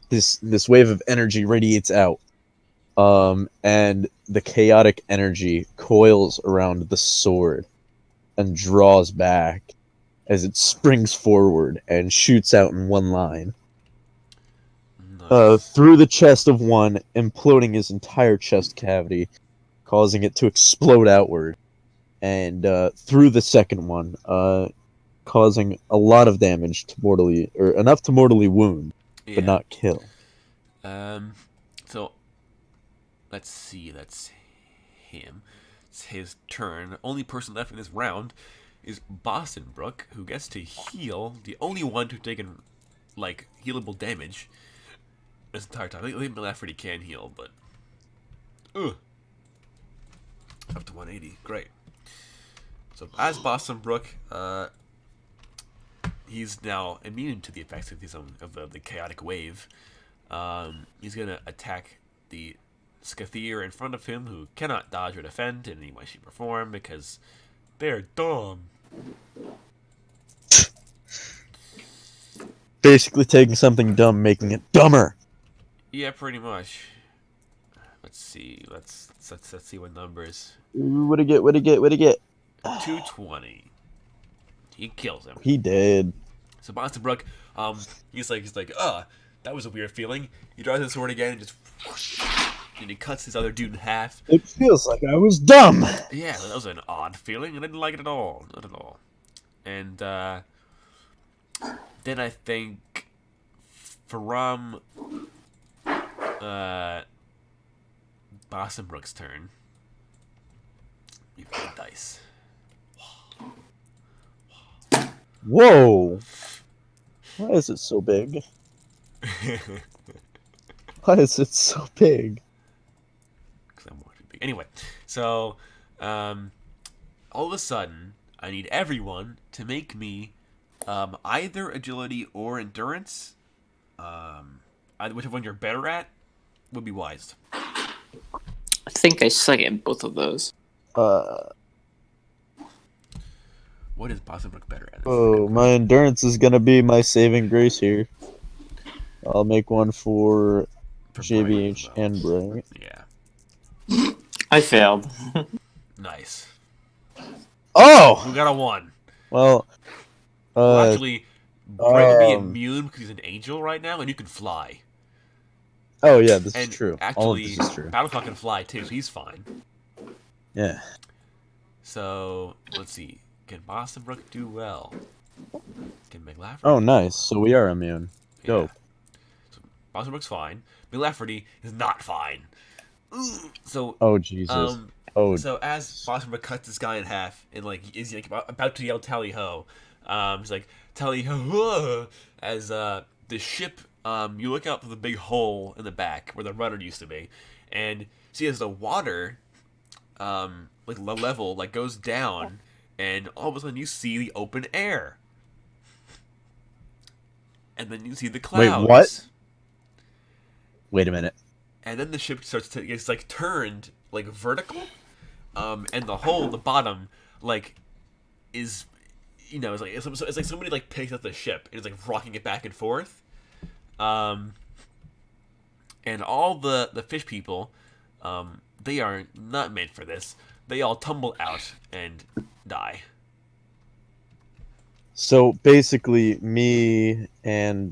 this wave of energy radiates out. And the chaotic energy coils around the sword and draws back as it springs forward and shoots out in one line. Nice. Through the chest of one, imploding his entire chest cavity, causing it to explode outward, and through the second one, causing a lot of damage to mortally, or enough to mortally wound, but Yeah. not kill. So let's see. That's him. It's his turn. The only person left in this round is Boston Brook, who gets to heal. The only one to taken like healable damage this entire time. I think Lafferty can heal, but up to 180. Great. So as Boston Brook, he's now immune to the effects of the chaotic wave. He's gonna attack the Skathir in front of him, who cannot dodge or defend in any way, shape, or form because they're dumb. Basically taking something dumb, making it dumber. Yeah, pretty much. Let's see. Let's see what numbers. What'd he get? What'd he get? What'd he get? 220. He kills him. He did. So Boston Brook, he's like, that was a weird feeling. He draws his sword again and just whoosh, and he cuts this other dude in half. It feels like I was dumb. Yeah, that was an odd feeling. I didn't like it at all. Not at all. And then I think from Boston Brook's turn, we play dice. Whoa. Why is it so big? Why is it so big? Because I'm watching big. Anyway, so all of a sudden, I need everyone to make me either agility or endurance. Whichever one you're better at would be wise. I think I suck at both of those. What is Boston Brook better at? Oh, my endurance is gonna be my saving grace here. I'll make one for JVH and Bright. Yeah. I failed. Nice. Oh! Who got a 1? Well, Actually, Bright would be immune because he's an angel right now, and you can fly. oh yeah, this And is true. All of actually, this is true. Battlecock can fly too, so he's fine. Yeah. So, let's see. Can Boston Brook do well? Can McLaughlin? Oh, nice. So we are immune. Go. Yeah. So Boston fine. McLafferty is not fine. So, Oh Jesus. um, Oh. so as Boston cuts this guy in half and like is like about to yell "Tally ho," he's like "Tally ho," as the ship. You look out for the big hole in the back where the rudder used to be, and see as the water, like the level like goes down, and all of a sudden you see the open air, and then you see the Wait, clouds. what? Wait a minute. And then the ship starts to it's like turned like vertical, and the hole, the bottom, like is, it's like somebody like picked up the ship and is like rocking it back and forth, and all the fish people, they are not made for this. They all tumble out and die. So basically, me and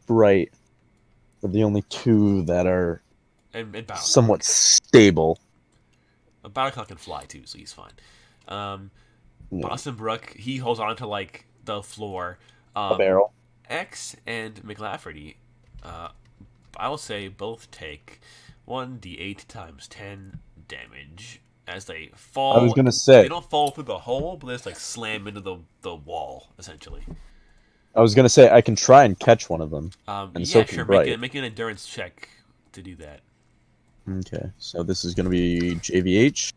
Bright are the only two that are And Battlecock. somewhat stable. Battlecock can fly too, so he's fine. Yeah. Boston Brook, he holds on to like the floor. A barrel. X and McLafferty, I will say both take 1d8 times 10 damage as they fall. I was gonna say. They don't fall through the hole, but they just like slam into the wall essentially. I was gonna say I can try and catch one of them. And Yeah, so can sure. Bright. Make an endurance check to do that. Okay, so this is gonna be JVH.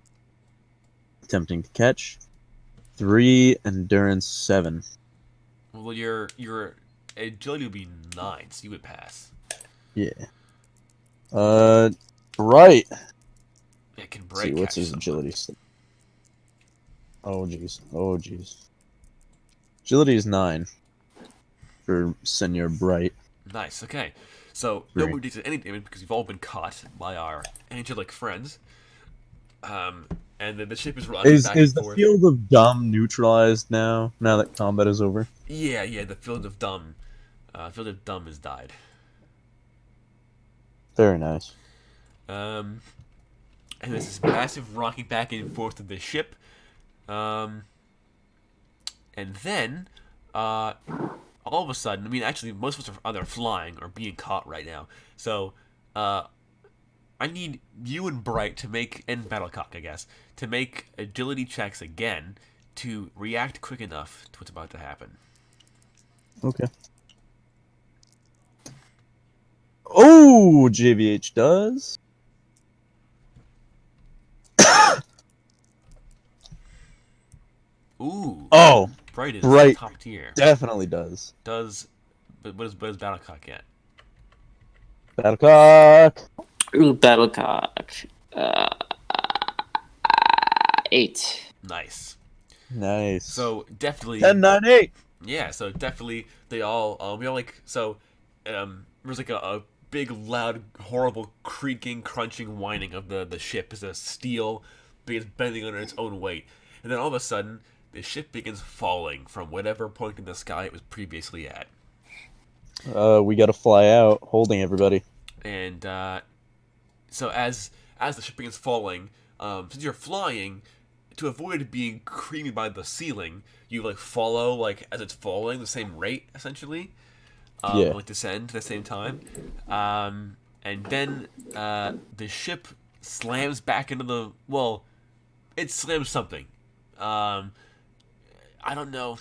Attempting to catch. 3 endurance 7. Well, your agility would be 9, so you would pass. Yeah. Right. It can Let's break. see, what's catch his someone. agility? Oh jeez. Oh jeez. Agility is 9 for Senior Bright. Nice. Okay. So Great. nobody takes any damage because you've all been caught by our angelic friends. And then the ship is rocking back Is and the forth. field of dumb neutralized now? Now that combat is over. Yeah. The field of dumb. Field of dumb has died. Very nice. And there's this massive rocking back and forth of the ship. And then, all of a sudden, I mean, actually, most of us are either flying or being caught right now. So, I need you and Bright to make, and Battlecock, I guess, to make agility checks again to react quick enough to what's about to happen. Okay. Oh, JVH does. Ooh. Oh, Bright is Bright top tier. definitely does. But what does Battlecock get? Battlecock. Ooh, Battlecock. 8. Nice. Nice. So definitely 10, 9, 8. Yeah, so definitely they all we all like so there's like a big loud horrible creaking crunching whining of the ship as the steel begins bending under its own weight, and then all of a sudden the ship begins falling from whatever point in the sky it was previously at, We gotta fly out, holding everybody. and so as the ship begins falling, since you're flying, to avoid being creamed by the ceiling, you like follow like as it's falling the same rate essentially. Yeah. Like descend at the same time, and then the ship slams back into the it slams something. I don't know.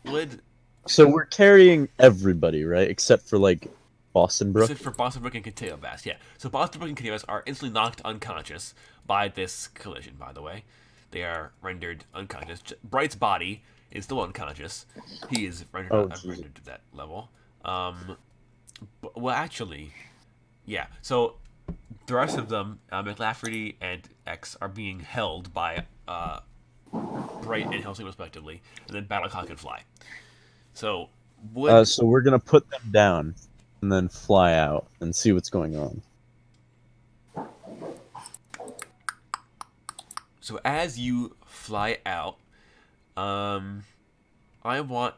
Would So we're carrying everybody, right? Except for like Boston Brook. except for Boston Brook and Cateo Bass, yeah. So Boston Brook and Cateo Bass are instantly knocked unconscious by this collision. By the way, they are rendered unconscious. Bright's body is still unconscious. He is rendered rendered to that level. Well, actually, yeah. So the rest of them, McLafferty and X, are being held by Bright and Helsing respectively, and then Battlecock and Fly. So So we're gonna put them down and then fly out and see what's going on. So as you fly out, I want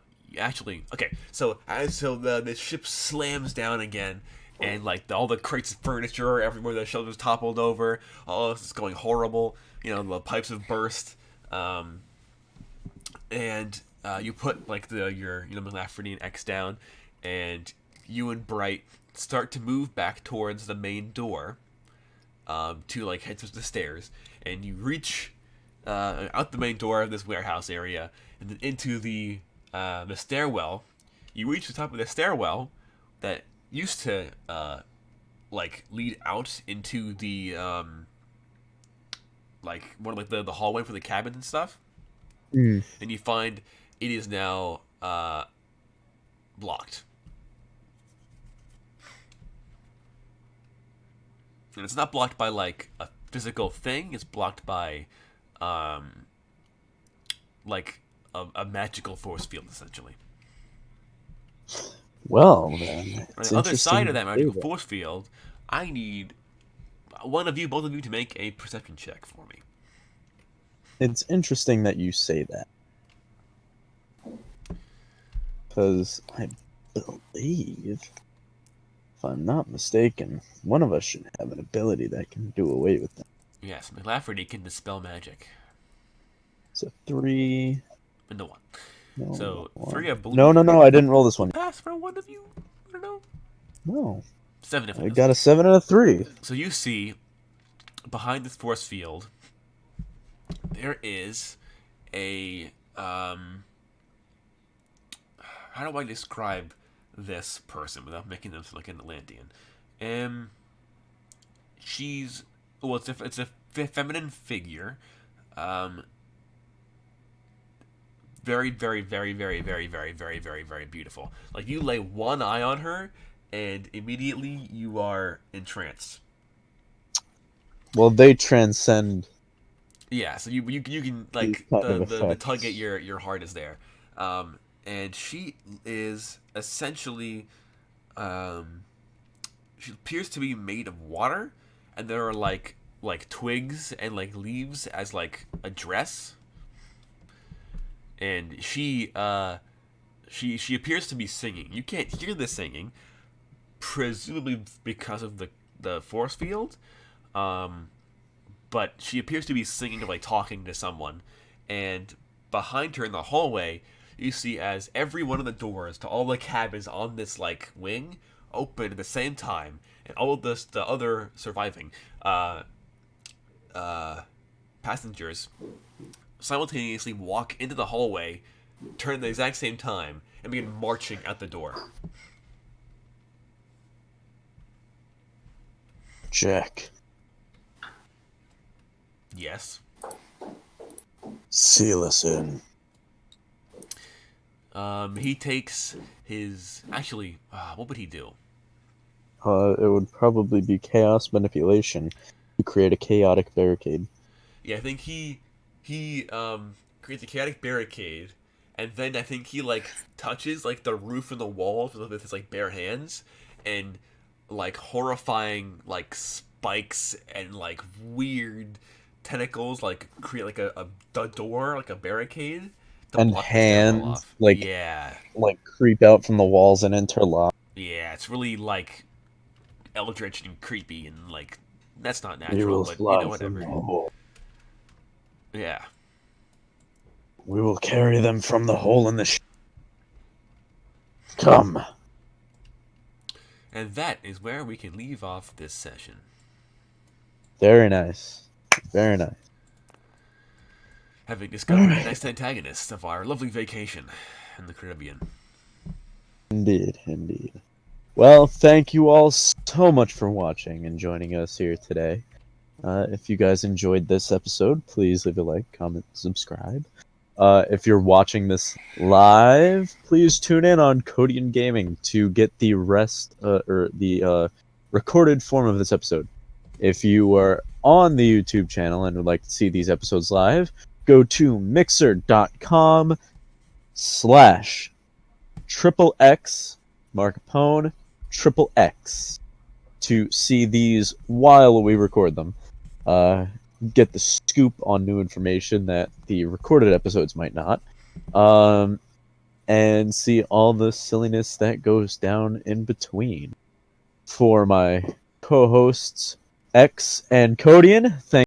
okay. So the ship slams down again, and like all the crates of furniture everywhere, the shelters toppled over. All this is going horrible. The pipes have burst, and you put like your McLafferty and X down, and you and Bright start to move back towards the main door, to like head to the stairs, and you reach out the main door of this warehouse area, and then into the stairwell. You reach the top of the stairwell that used to like lead out into the like one of like the hallway for the cabin and stuff, and you find it is now blocked. And it's not blocked by like a physical thing. It's blocked by like a magical force field, essentially. Well, then. On the other side of that magical force field, I need one of you, both of you, to make a perception check for me. It's interesting that you say that. Because I believe, if I'm not mistaken, one of us should have an ability that can do away with that. Yes, McLafferty can dispel magic. It's a 3. And no one. No, So, one. 3 of blue. No, I didn't roll this one. Pass for one of you? I don't know. No. 7 if I got a 7 and a 3. So you see, behind this force field, there is a how do I describe this person without making them look an Atlantean? She's it's a feminine figure, very, very, very, very, very, very, very, very, very beautiful. Like you lay one eye on her, and immediately you are entranced. Well, they transcend. Yeah, so you can like the tug at your heart is there, and she is essentially, she appears to be made of water, and there are like twigs and like leaves as like a dress, and she appears to be singing. You can't hear the singing, presumably because of the force field. But she appears to be singing or like talking to someone, and behind her in the hallway, you see as every one of the doors to all the cabins on this like wing open at the same time, and all of the other surviving passengers simultaneously walk into the hallway, turn at the exact same time, and begin marching out the door. Jack. Yes. Seal us in. He takes his... Actually, what would he do? It would probably be chaos manipulation to create a chaotic barricade. Yeah, I think he creates a chaotic barricade, and then I think he like touches like the roof and the walls with his like bare hands, and like horrifying like spikes and like weird tentacles like create like a door, like a barricade, and hands like creep out from the walls and interlock. Yeah, it's really like eldritch and creepy, and like that's not We natural, will but fly whatever. from the hole. Yeah. We will carry them from the hole in the Come. And that is where we can leave off this session. Very nice. Very nice. Having discovered the next antagonist of our lovely vacation in the Caribbean. Indeed, indeed. Well, thank you all so much for watching and joining us here today. If you guys enjoyed this episode, please leave a like, comment, subscribe. If you're watching this live, please tune in on Kode Gaming to get the rest or the recorded form of this episode. If you are on the YouTube channel and would like to see these episodes live, go to mixer.com/XXX Mark Capone XXX to see these while we record them. Get the scoop on new information that the recorded episodes might not, and see all the silliness that goes down in between. For my co-hosts X and Kodian, thank